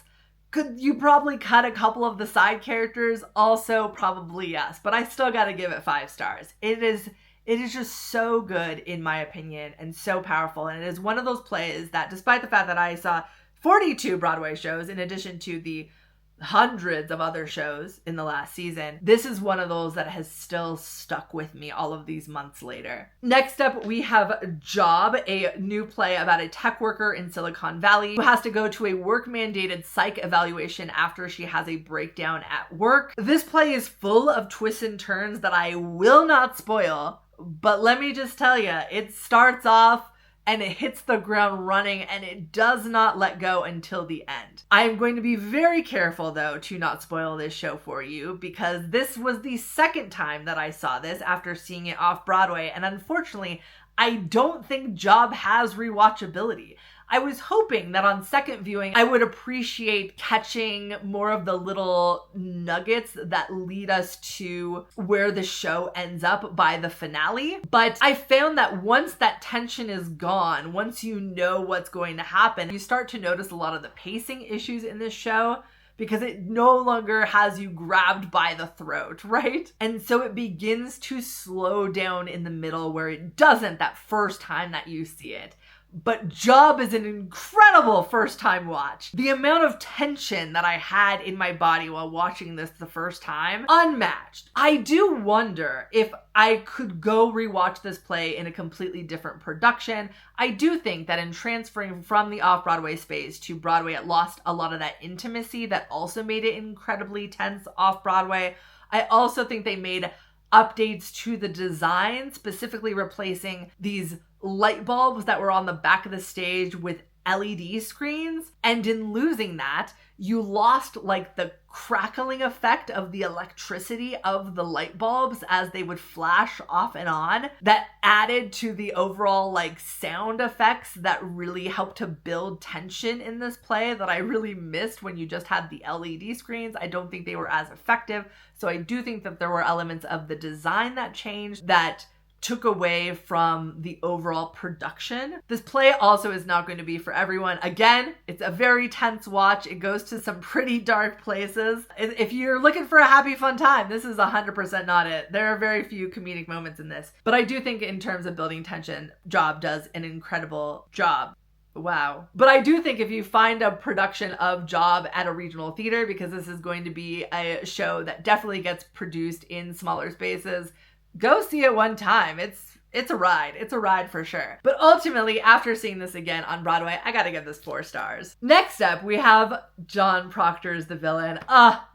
Could you probably cut a couple of the side characters? Also, probably yes. But I still gotta give it 5 stars. It is just so good, in my opinion, and so powerful. And it is one of those plays that, despite the fact that I saw 42 Broadway shows, in addition to the hundreds of other shows in the last season, this is one of those that has still stuck with me all of these months later. Next up, we have Job, a new play about a tech worker in Silicon Valley who has to go to a work-mandated psych evaluation after she has a breakdown at work. This play is full of twists and turns that I will not spoil, but let me just tell you, it starts off and it hits the ground running, and it does not let go until the end. I am going to be very careful, though, to not spoil this show for you, because this was the second time that I saw this after seeing it off Broadway, and unfortunately, I don't think Job has rewatchability. I was hoping that on second viewing, I would appreciate catching more of the little nuggets that lead us to where the show ends up by the finale. But I found that once that tension is gone, once you know what's going to happen, you start to notice a lot of the pacing issues in this show, because it no longer has you grabbed by the throat, right? And so it begins to slow down in the middle where it doesn't that first time that you see it. But Job is an incredible first time watch. The amount of tension that I had in my body while watching this the first time, unmatched. I do wonder if I could go rewatch this play in a completely different production. I do think that in transferring from the off-Broadway space to Broadway, it lost a lot of that intimacy that also made it incredibly tense off-Broadway. I also think they made updates to the design, specifically replacing these light bulbs that were on the back of the stage with LED screens. And in losing that, you lost like the crackling effect of the electricity of the light bulbs as they would flash off and on. That added to the overall like sound effects that really helped to build tension in this play that I really missed when you just had the LED screens. I don't think they were as effective. So I do think that there were elements of the design that changed that took away from the overall production. This play also is not going to be for everyone. Again, it's a very tense watch. It goes to some pretty dark places. If you're looking for a happy, fun time, this is 100% not it. There are very few comedic moments in this. But I do think in terms of building tension, Job does an incredible job. Wow. But I do think if you find a production of Job at a regional theater, because this is going to be a show that definitely gets produced in smaller spaces, go see it one time. It's It's a ride. It's a ride for sure. But ultimately, after seeing this again on Broadway, I gotta give this 4 stars. Next up, we have John Proctor's The Villain.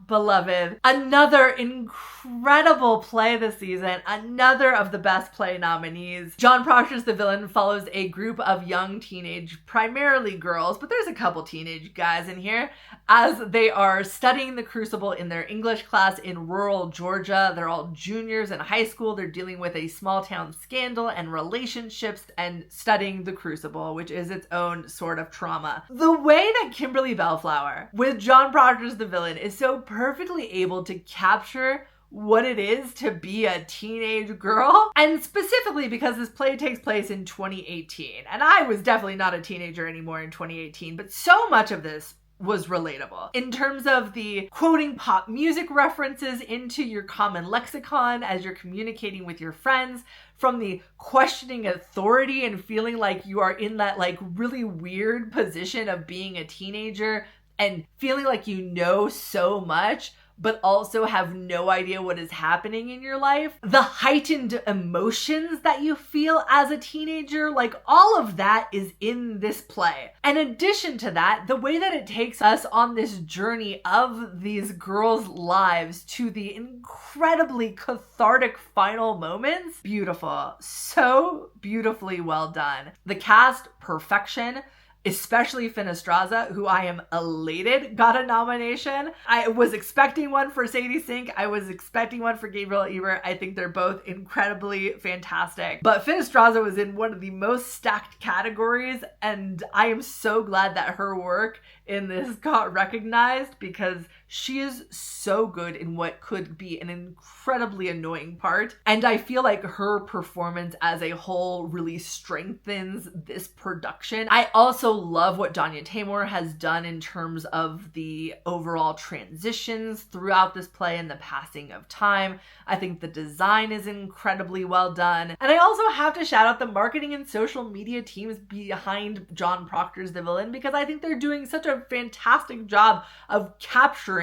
Beloved. Another incredible play this season. Another of the best play nominees. John Proctor's The Villain follows a group of young teenage, primarily girls, but there's a couple teenage guys in here, as they are studying the Crucible in their English class in rural Georgia. They're all juniors in high school. They're dealing with a small town scandal and relationships and studying the Crucible, which is its own sort of trauma. The way that Kimberly Bellflower with John Proctor's The Villain is so perfectly able to capture what it is to be a teenage girl, and specifically because this play takes place in 2018, and I was definitely not a teenager anymore in 2018, but so much of this was relatable in terms of the quoting pop music references into your common lexicon as you're communicating with your friends, from the questioning authority and feeling like you are in that like really weird position of being a teenager and feeling like you know so much but also have no idea what is happening in your life. The heightened emotions that you feel as a teenager, like all of that is in this play. In addition to that, the way that it takes us on this journey of these girls' lives to the incredibly cathartic final moments, beautiful. So beautifully well done. The cast, perfection. Especially Finestraza, who I am elated got a nomination. I was expecting one for Sadie Sink. I was expecting one for Gabriel Ebert. I think they're both incredibly fantastic. But Finestraza was in one of the most stacked categories, and I am so glad that her work in this got recognized because she is so good in what could be an incredibly annoying part. And I feel like her performance as a whole really strengthens this production. I also love what Danya Tamor has done in terms of the overall transitions throughout this play and the passing of time. I think the design is incredibly well done. And I also have to shout out the marketing and social media teams behind John Proctor's The Villain, because I think they're doing such a fantastic job of capturing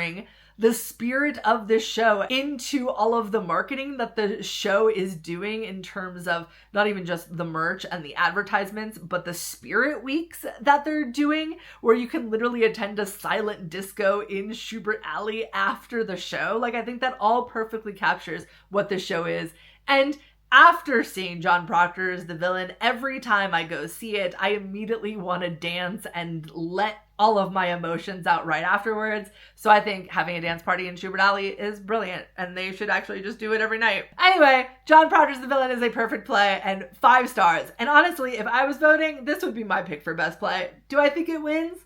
the spirit of this show into all of the marketing that the show is doing in terms of not even just the merch and the advertisements, but the spirit weeks that they're doing, where you can literally attend a silent disco in Schubert Alley after the show. Like, I think that all perfectly captures what the show is. And after seeing John Proctor's The Villain, every time I go see it, I immediately want to dance and let all of my emotions out right afterwards. So I think having a dance party in Schubert Alley is brilliant, and they should actually just do it every night. Anyway, John Proctor's The Villain is a perfect play and 5 stars. And honestly, if I was voting, this would be my pick for best play. Do I think it wins?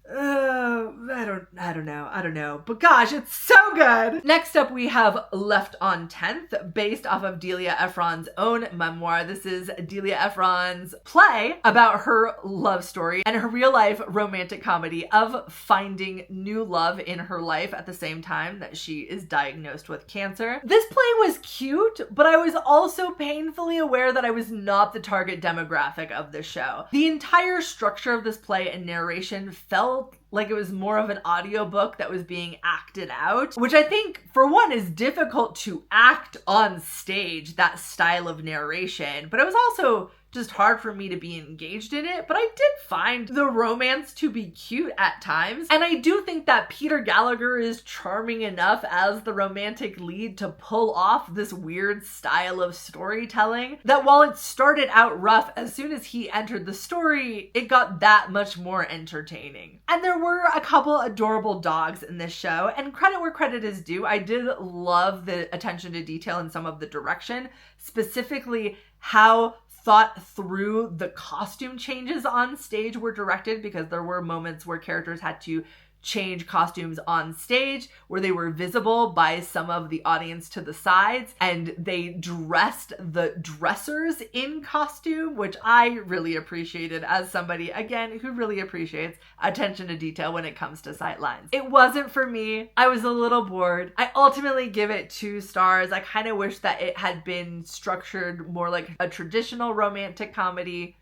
I don't know. But gosh, it's so good. Next up, we have Left on 10th, based off of Delia Ephron's own memoir. This is Delia Ephron's play about her love story and her real life romantic comedy of finding new love in her life at the same time that she is diagnosed with cancer. This play was cute, but I was also painfully aware that I was not the target demographic of the show. The entire structure of this play and narration felt like it was more of an audiobook that was being acted out, which I think, for one, is difficult to act on stage, that style of narration, but it was also just hard for me to be engaged in it. But I did find the romance to be cute at times, and I do think that Peter Gallagher is charming enough as the romantic lead to pull off this weird style of storytelling that while it started out rough, as soon as he entered the story, it got that much more entertaining. And there were a couple adorable dogs in this show, and credit where credit is due. I did love the attention to detail in some of the direction, specifically how thought through the costume changes on stage were directed, because there were moments where characters had to change costumes on stage where they were visible by some of the audience to the sides, and they dressed the dressers in costume, which I really appreciated as somebody, again, who really appreciates attention to detail when it comes to sight lines. It wasn't for me. I was a little bored. I ultimately give it 2 stars. I kind of wish that it had been structured more like a traditional romantic comedy.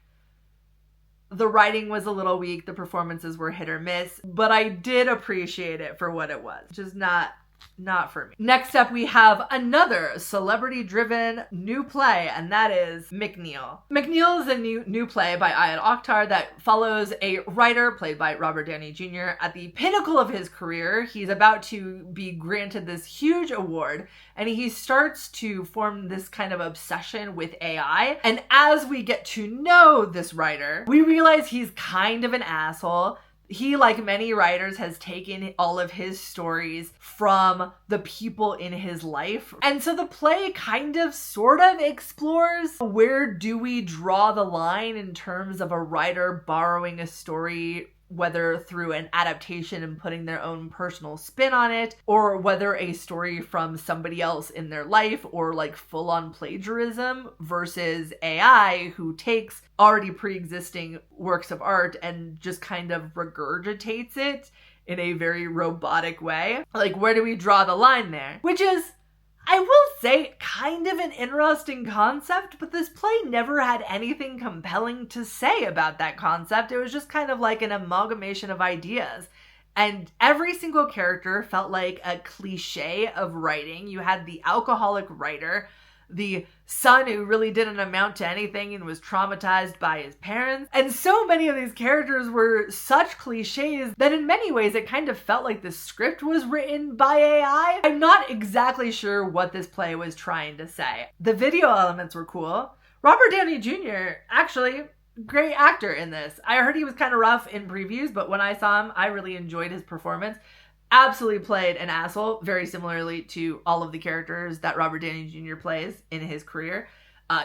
The writing was a little weak, the performances were hit or miss, but I did appreciate it for what it was. Just not Not for me. Next up, we have another celebrity-driven new play, and that is McNeal. McNeal is a new play by Ayad Akhtar that follows a writer played by Robert Downey Jr. at the pinnacle of his career. He's about to be granted this huge award, and he starts to form this kind of obsession with AI. And as we get to know this writer, we realize he's kind of an asshole. He, like many writers, has taken all of his stories from the people in his life. And so the play kind of sort of explores, where do we draw the line in terms of a writer borrowing a story, whether through an adaptation and putting their own personal spin on it, or whether a story from somebody else in their life, or like full-on plagiarism, versus AI, who takes already pre-existing works of art and just kind of regurgitates it in a very robotic way. Like, where do we draw the line there? Which is, I will say, kind of an interesting concept, but this play never had anything compelling to say about that concept. It was just kind of like an amalgamation of ideas. And every single character felt like a cliche of writing. You had the alcoholic writer, the son who really didn't amount to anything and was traumatized by his parents. And so many of these characters were such cliches that in many ways it kind of felt like the script was written by AI. I'm not exactly sure what this play was trying to say. The video elements were cool. Robert Downey Jr., actually, great actor in this. I heard he was kind of rough in previews, but when I saw him, I really enjoyed his performance. Absolutely played an asshole, very similarly to all of the characters that Robert Downey Jr. plays in his career.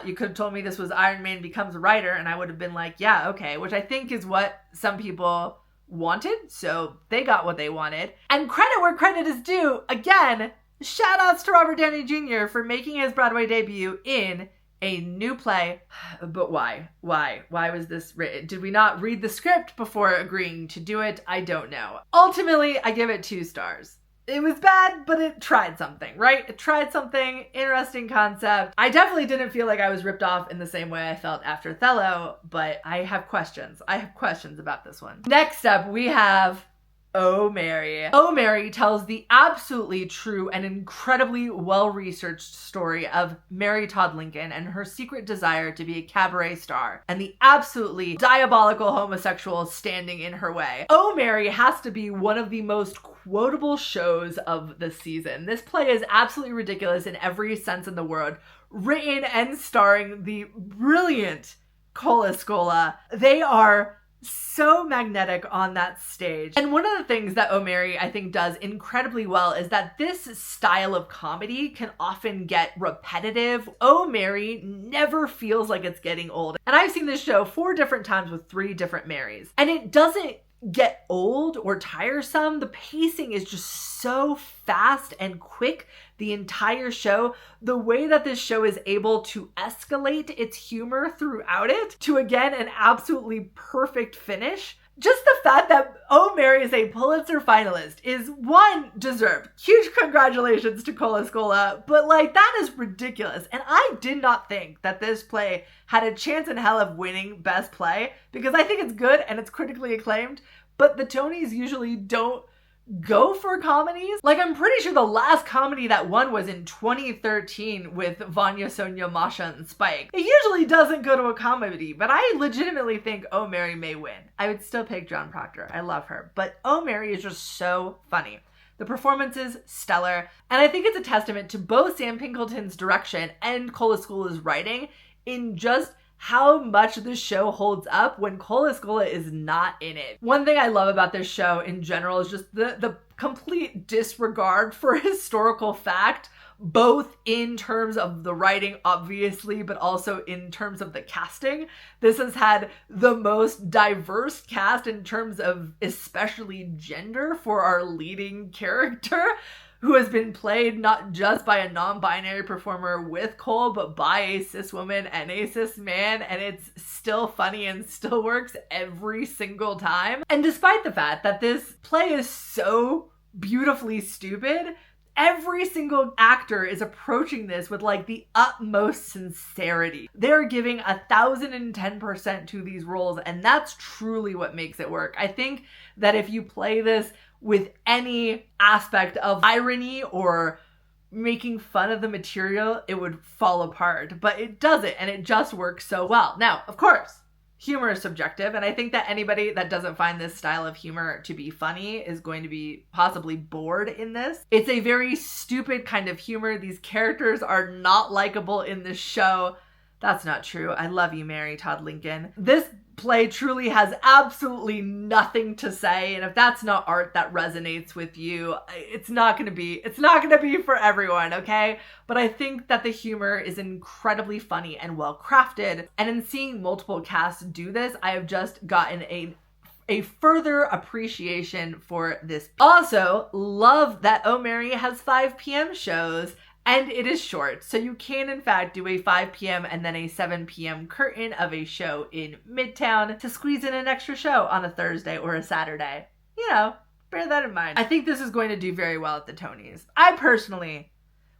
You could have told me this was Iron Man becomes a writer, and I would have been like, yeah, okay, which I think is what some people wanted, so they got what they wanted. And credit where credit is due, again, shout outs to Robert Downey Jr. for making his Broadway debut in a new play. But why? Why was this written? Did we not read the script before agreeing to do it? I don't know. Ultimately, I give it 2 stars. It was bad, but it tried something, right? It tried something, interesting concept. I definitely didn't feel like I was ripped off in the same way I felt after Othello, but I have questions. I have questions about this one. Next up, we have Oh Mary. Oh Mary tells the absolutely true and incredibly well-researched story of Mary Todd Lincoln and her secret desire to be a cabaret star and the absolutely diabolical homosexual standing in her way. Oh Mary has to be one of the most quotable shows of the season. This play is absolutely ridiculous in every sense in the word, written and starring the brilliant Cola Scola. They are so magnetic on that stage. And one of the things that Oh Mary, I think, does incredibly well is that this style of comedy can often get repetitive. Oh Mary never feels like it's getting old. And I've seen this show 4 different times with 3 different Marys. And it doesn't get old or tiresome. The pacing is just so fast and quick the entire show. The way that this show is able to escalate its humor throughout it to, again, an absolutely perfect finish. Just the fact that Oh Mary is a Pulitzer finalist is, one, deserved. Huge congratulations to Cola Scola, but like, that is ridiculous. And I did not think that this play had a chance in hell of winning Best Play, because I think it's good and it's critically acclaimed, but the Tonys usually don't go for comedies. Like, I'm pretty sure the last comedy that won was in 2013 with Vanya, Sonia, Masha, and Spike. It usually doesn't go to a comedy, but I legitimately think Oh Mary may win. I would still pick John Proctor. I love her. But Oh Mary is just so funny. The performance is stellar, and I think it's a testament to both Sam Pinkelton's direction and Cola Scola's writing in just how much the show holds up when Cola Scola is not in it. One thing I love about this show in general is just the complete disregard for historical fact, both in terms of the writing, obviously, but also in terms of the casting. This has had the most diverse cast in terms of especially gender for our leading character, who has been played not just by a non-binary performer with Cole, but by a cis woman and a cis man, and it's still funny and still works every single time. And despite the fact that this play is so beautifully stupid, every single actor is approaching this with like the utmost sincerity. They're giving 1,010% to these roles, and that's truly what makes it work. I think that if you play this with any aspect of irony or making fun of the material, it would fall apart. But it doesn't, and it just works so well. Now, of course, humor is subjective, and I think that anybody that doesn't find this style of humor to be funny is going to be possibly bored in this. It's a very stupid kind of humor. These characters are not likable in this show. That's not true. I love you, Mary Todd Lincoln. This play truly has absolutely nothing to say, and if that's not art that resonates with you, it's not gonna be for everyone, okay? But I think that the humor is incredibly funny and well crafted, and in seeing multiple casts do this, I have just gotten a further appreciation for this. Also, love that Oh Mary has 5 p.m. shows. And it is short, so you can in fact do a 5 p.m. and then a 7 p.m. curtain of a show in Midtown to squeeze in an extra show on a Thursday or a Saturday. You know, bear that in mind. I think this is going to do very well at the Tonys. I personally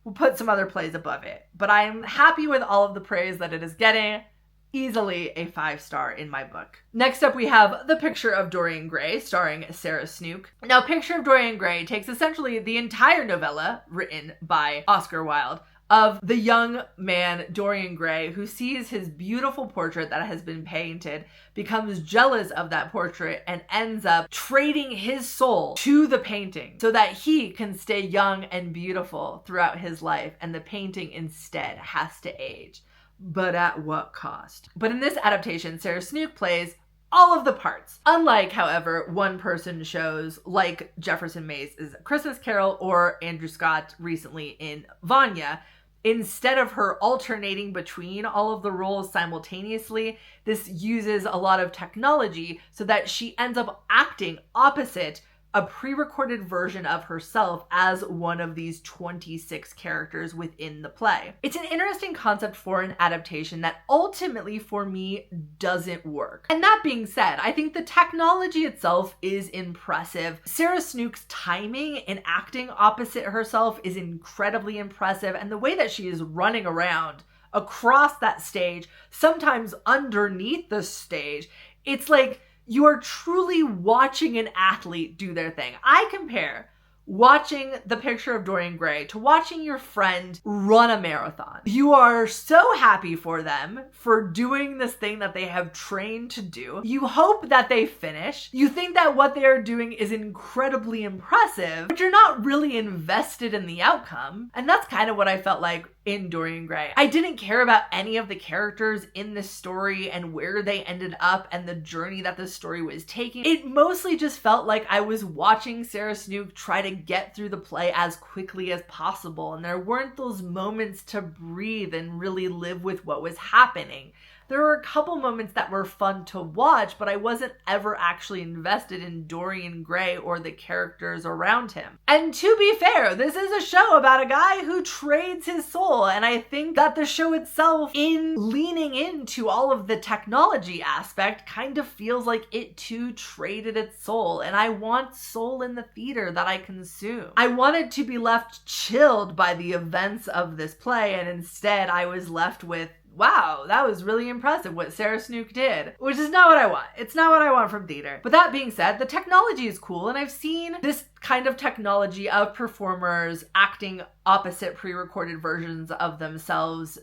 will put some other plays above it, but I'm happy with all of the praise that it is getting. Easily a 5-star in my book. Next up, we have The Picture of Dorian Gray, starring Sarah Snook. Now, Picture of Dorian Gray takes essentially the entire novella written by Oscar Wilde of the young man Dorian Gray who sees his beautiful portrait that has been painted, becomes jealous of that portrait, and ends up trading his soul to the painting so that he can stay young and beautiful throughout his life, and the painting instead has to age. But at what cost? But in this adaptation, Sarah Snook plays all of the parts. Unlike, however, one-person shows like Jefferson Mace's Christmas Carol or Andrew Scott recently in Vanya, instead of her alternating between all of the roles simultaneously, this uses a lot of technology so that she ends up acting opposite a pre-recorded version of herself as one of these 26 characters within the play. It's an interesting concept for an adaptation that ultimately, for me, doesn't work. And that being said, I think the technology itself is impressive. Sarah Snook's timing in acting opposite herself is incredibly impressive, and the way that she is running around across that stage, sometimes underneath the stage, it's like you are truly watching an athlete do their thing. I compare watching The Picture of Dorian Gray to watching your friend run a marathon. You are so happy for them for doing this thing that they have trained to do. You hope that they finish. You think that what they are doing is incredibly impressive, but you're not really invested in the outcome. And that's kind of what I felt like in Dorian Gray. I didn't care about any of the characters in this story and where they ended up and the journey that the story was taking. It mostly just felt like I was watching Sarah Snook try to get through the play as quickly as possible, and there weren't those moments to breathe and really live with what was happening. There were a couple moments that were fun to watch, but I wasn't ever actually invested in Dorian Gray or the characters around him. And to be fair, this is a show about a guy who trades his soul, and I think that the show itself, in leaning into all of the technology aspect, kind of feels like it too traded its soul, and I want soul in the theater that I consume. I wanted to be left chilled by the events of this play, and instead I was left with, wow, that was really impressive what Sarah Snook did, which is not what I want. It's not what I want from theater. But that being said, the technology is cool, and I've seen this kind of technology of performers acting opposite pre-recorded versions of themselves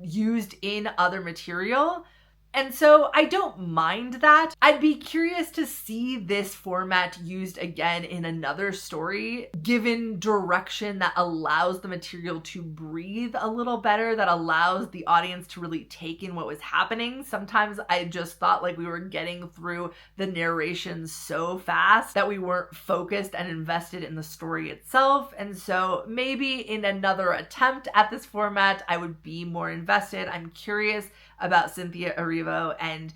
used in other material. And so I don't mind that. I'd be curious to see this format used again in another story, given direction that allows the material to breathe a little better, that allows the audience to really take in what was happening. Sometimes I just thought like we were getting through the narration so fast that we weren't focused and invested in the story itself. And so maybe in another attempt at this format, I would be more invested. I'm curious about Cynthia Erivo and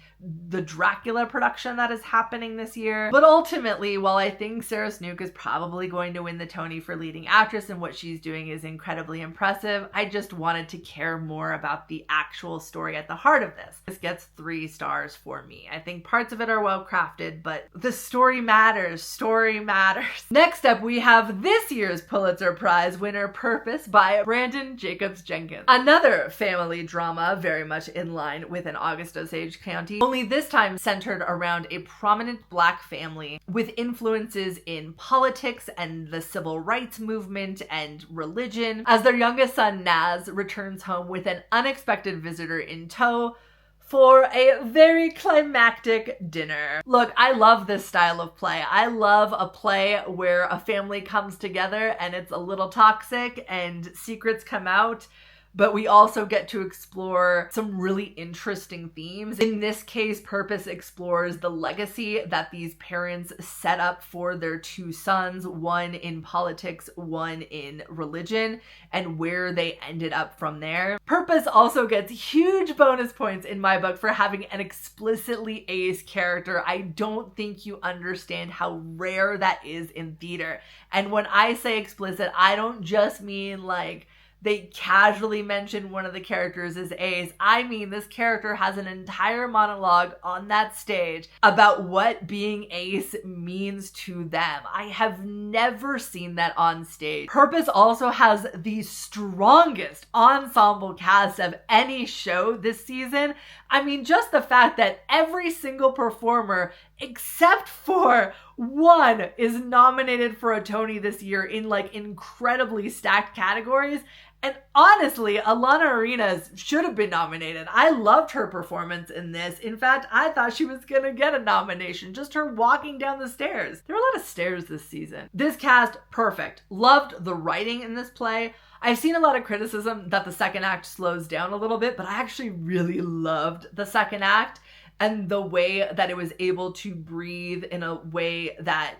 the Dracula production that is happening this year. But ultimately, while I think Sarah Snook is probably going to win the Tony for leading actress and what she's doing is incredibly impressive, I just wanted to care more about the actual story at the heart of this. This gets 3 stars for me. I think parts of it are well crafted, but the story matters. Story matters. Next up, we have this year's Pulitzer Prize winner, Purpose by Brandon Jacobs Jenkins. Another family drama very much in line within Augusta Osage County, only this time centered around a prominent Black family with influences in politics and the civil rights movement and religion, as their youngest son Naz returns home with an unexpected visitor in tow for a very climactic dinner. Look, I love this style of play. I love a play where a family comes together and it's a little toxic and secrets come out, but we also get to explore some really interesting themes. In this case, Purpose explores the legacy that these parents set up for their two sons, one in politics, one in religion, and where they ended up from there. Purpose also gets huge bonus points in my book for having an explicitly ace character. I don't think you understand how rare that is in theater. And when I say explicit, I don't just mean like they casually mention one of the characters as ace. I mean, this character has an entire monologue on that stage about what being ace means to them. I have never seen that on stage. Purpose also has the strongest ensemble cast of any show this season. I mean, just the fact that every single performer, except for one, is nominated for a Tony this year in like incredibly stacked categories. And honestly, Alana Arenas should have been nominated. I loved her performance in this. In fact, I thought she was gonna get a nomination, just her walking down the stairs. There were a lot of stairs this season. This cast, perfect. Loved the writing in this play. I've seen a lot of criticism that the second act slows down a little bit, but I actually really loved the second act and the way that it was able to breathe in a way that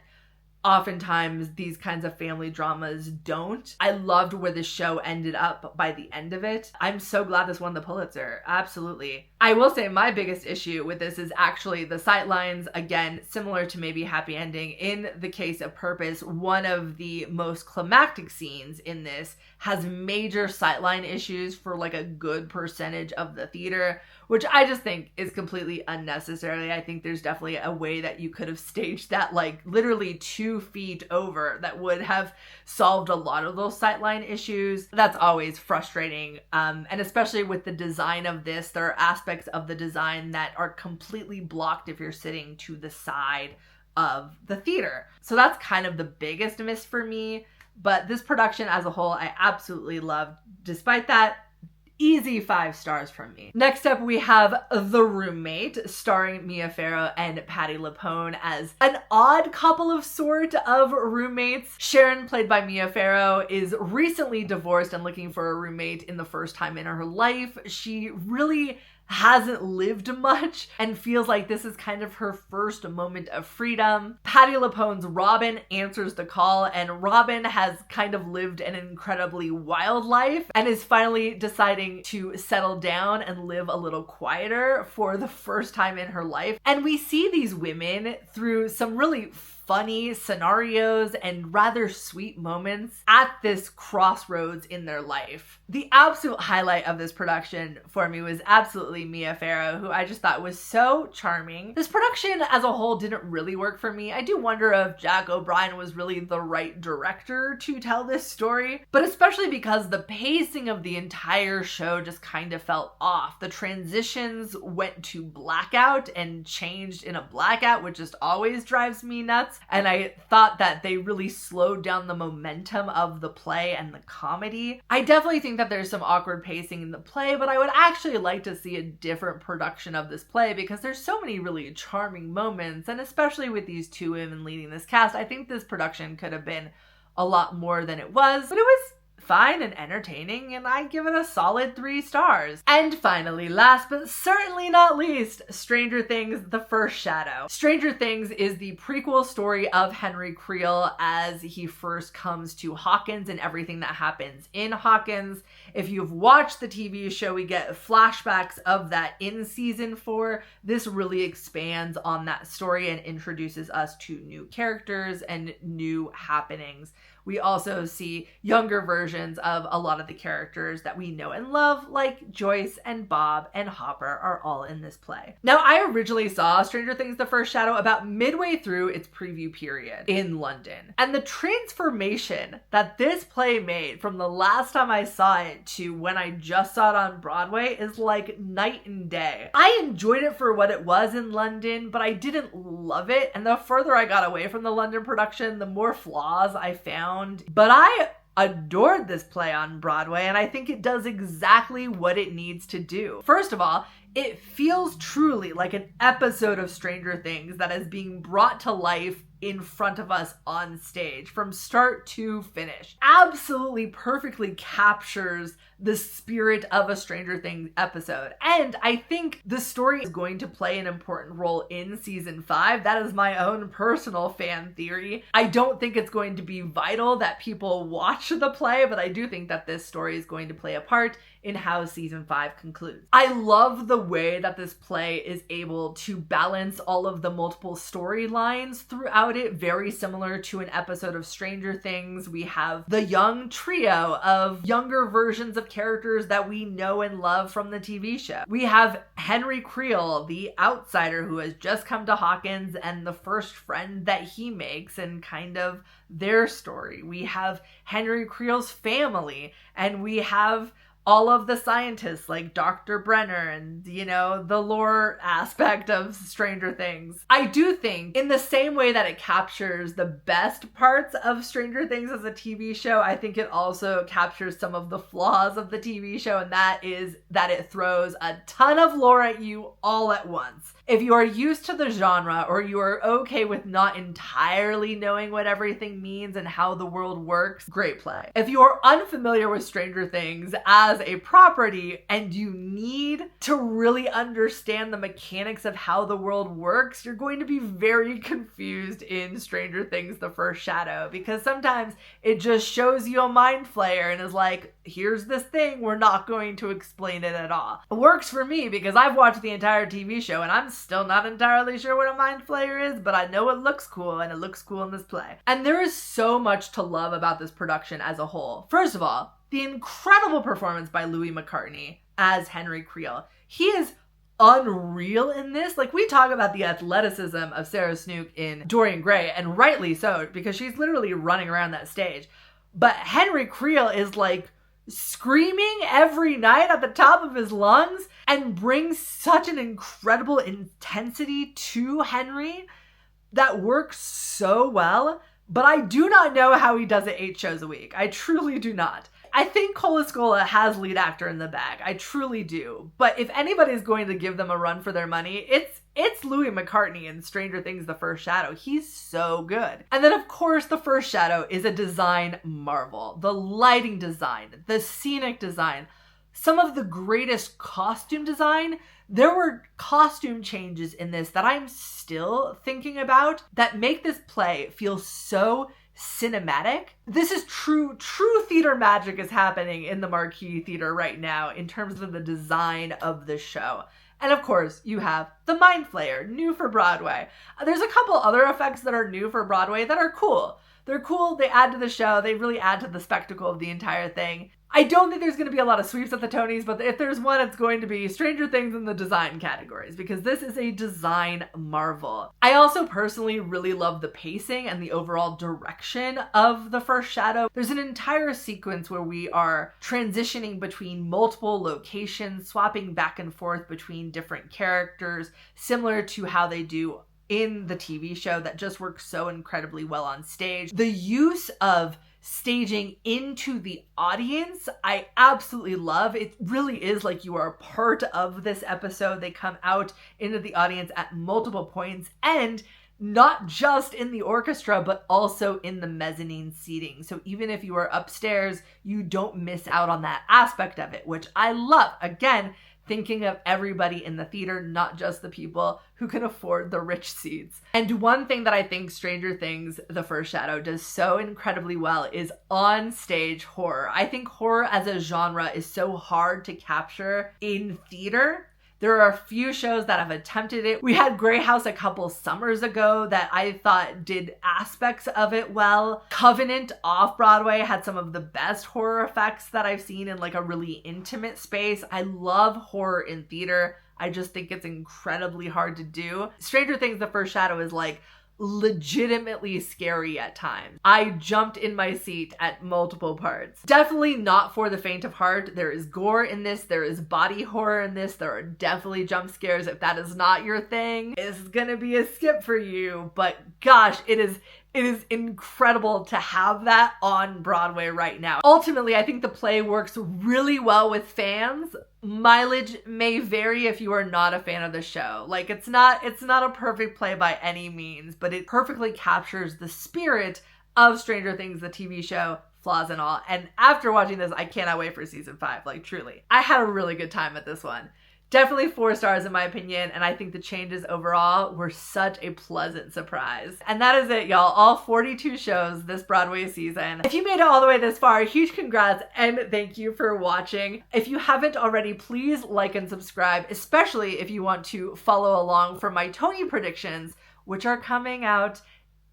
oftentimes these kinds of family dramas don't. I loved where the show ended up by the end of it. I'm so glad this won the Pulitzer. Absolutely. I will say my biggest issue with this is actually the sightlines. Again, similar to maybe Happy Ending. In the case of Purpose, one of the most climactic scenes in this has major sightline issues for like a good percentage of the theater, which I just think is completely unnecessary. I think there's definitely a way that you could have staged that like literally 2 feet over that would have solved a lot of those sightline issues. That's always frustrating. And especially with the design of this, there are aspects of the design that are completely blocked if you're sitting to the side of the theater. So that's kind of the biggest miss for me. But this production as a whole, I absolutely loved. Despite that, easy 5 stars from me. Next up, we have The Roommate, starring Mia Farrow and Patti LuPone as an odd couple of sort of roommates. Sharon, played by Mia Farrow, is recently divorced and looking for a roommate in the first time in her life. She really hasn't lived much and feels like this is kind of her first moment of freedom. Patti LuPone's Robin answers the call, and Robin has kind of lived an incredibly wild life and is finally deciding to settle down and live a little quieter for the first time in her life. And we see these women through some really funny scenarios and rather sweet moments at this crossroads in their life. The absolute highlight of this production for me was absolutely Mia Farrow, who I just thought was so charming. This production as a whole didn't really work for me. I do wonder if Jack O'Brien was really the right director to tell this story, but especially because the pacing of the entire show just kind of felt off. The transitions went to blackout and changed in a blackout, which just always drives me nuts. And I thought that they really slowed down the momentum of the play and the comedy. I definitely think that there's some awkward pacing in the play, but I would actually like to see a different production of this play because there's so many really charming moments, and especially with these 2 women leading this cast, I think this production could have been a lot more than it was, but it was fine and entertaining, and I give it a solid 3 stars. And finally, last but certainly not least, Stranger Things: The First Shadow. Stranger Things is the prequel story of Henry Creel as he first comes to Hawkins and everything that happens in Hawkins. If you've watched the TV show, we get flashbacks of that in season 4. This really expands on that story and introduces us to new characters and new happenings We also see younger versions of a lot of the characters that we know and love, like Joyce and Bob and Hopper are all in this play. Now, I originally saw Stranger Things: The First Shadow about midway through its preview period in London. And the transformation that this play made from the last time I saw it to when I just saw it on Broadway is like night and day. I enjoyed it for what it was in London, but I didn't love it. And the further I got away from the London production, the more flaws I found. But I adored this play on Broadway, and I think it does exactly what it needs to do. First of all, it feels truly like an episode of Stranger Things that is being brought to life in front of us on stage from start to finish. Absolutely perfectly captures the spirit of a Stranger Things episode. And I think the story is going to play an important role in season 5. That is my own personal fan theory. I don't think it's going to be vital that people watch the play, but I do think that this story is going to play a part in how season 5 concludes. I love the way that this play is able to balance all of the multiple storylines throughout it, very similar to an episode of Stranger Things. We have the young trio of younger versions of characters that we know and love from the TV show. We have Henry Creel, the outsider who has just come to Hawkins, and the first friend that he makes, and kind of their story. We have Henry Creel's family, and we have all of the scientists like Dr. Brenner and, you know, the lore aspect of Stranger Things. I do think in the same way that it captures the best parts of Stranger Things as a TV show, I think it also captures some of the flaws of the TV show, and that is that it throws a ton of lore at you all at once. If you are used to the genre, or you are okay with not entirely knowing what everything means and how the world works, great play. If you are unfamiliar with Stranger Things as a property and you need to really understand the mechanics of how the world works, you're going to be very confused in Stranger Things: The First Shadow, because sometimes it just shows you a mind flayer and is like, here's this thing, we're not going to explain it at all. It works for me because I've watched the entire TV show and I'm still not entirely sure what a mind flayer is, but I know it looks cool, and it looks cool in this play. And there is so much to love about this production as a whole. First of all, the incredible performance by Louis McCartney as Henry Creel. He is unreal in this. Like, we talk about the athleticism of Sarah Snook in Dorian Gray, and rightly so, because she's literally running around that stage. But Henry Creel is like screaming every night at the top of his lungs and brings such an incredible intensity to Henry that works so well. But I do not know how he does it 8 shows a week. I truly do not. I think Cola Scola has lead actor in the bag. I truly do. But if anybody's going to give them a run for their money, it's Louis McCartney in Stranger Things: The First Shadow. He's so good. And then, of course, The First Shadow is a design marvel. The lighting design, the scenic design, some of the greatest costume design. There were costume changes in this that I'm still thinking about that make this play feel so cinematic. This is true theater magic is happening in the Marquee Theater right now in terms of the design of the show. And of course, you have the Mind Flayer, new for Broadway. There's a couple other effects that are new for Broadway that are cool. They're cool, they add to the show, they really add to the spectacle of the entire thing. I don't think there's going to be a lot of sweeps at the Tonys, but if there's one, it's going to be Stranger Things in the design categories, because this is a design marvel. I also personally really love the pacing and the overall direction of The First Shadow. There's an entire sequence where we are transitioning between multiple locations, swapping back and forth between different characters, similar to how they do in the TV show, that just works so incredibly well on stage. The use of staging into the audience, I absolutely love. It really is like you are a part of this episode. They come out into the audience at multiple points, and not just in the orchestra, but also in the mezzanine seating. So even if you are upstairs, you don't miss out on that aspect of it, which I love. Again, thinking of everybody in the theater, not just the people who can afford the rich seats. And one thing that I think Stranger Things: The First Shadow does so incredibly well is on-stage horror. I think horror as a genre is so hard to capture in theater There are a few shows that have attempted it. We had Grey House a couple summers ago that I thought did aspects of it well. Covenant off Broadway had some of the best horror effects that I've seen in like a really intimate space. I love horror in theater. I just think it's incredibly hard to do. Stranger Things, The First Shadow is like legitimately scary at times. I jumped in my seat at multiple parts. Definitely not for the faint of heart. There is gore in this. There is body horror in this. There are definitely jump scares. If that is not your thing, it's gonna be a skip for you. But gosh, it is incredible to have that on Broadway right now. Ultimately, I think the play works really well with fans. Mileage may vary if you are not a fan of the show. Like, it's not a perfect play by any means, but it perfectly captures the spirit of Stranger Things, the TV show, flaws and all. And after watching this, I cannot wait for season 5, like truly. I had a really good time at this one. Definitely 4 stars in my opinion, and I think the changes overall were such a pleasant surprise. And that is it, y'all. All 42 shows this Broadway season. If you made it all the way this far, huge congrats and thank you for watching. If you haven't already, please like and subscribe, especially if you want to follow along for my Tony predictions, which are coming out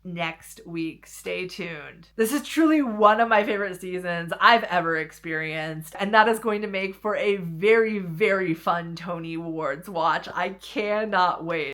next week. Stay tuned. This is truly one of my favorite seasons I've ever experienced, and that is going to make for a very, very fun Tony Awards watch. I cannot wait.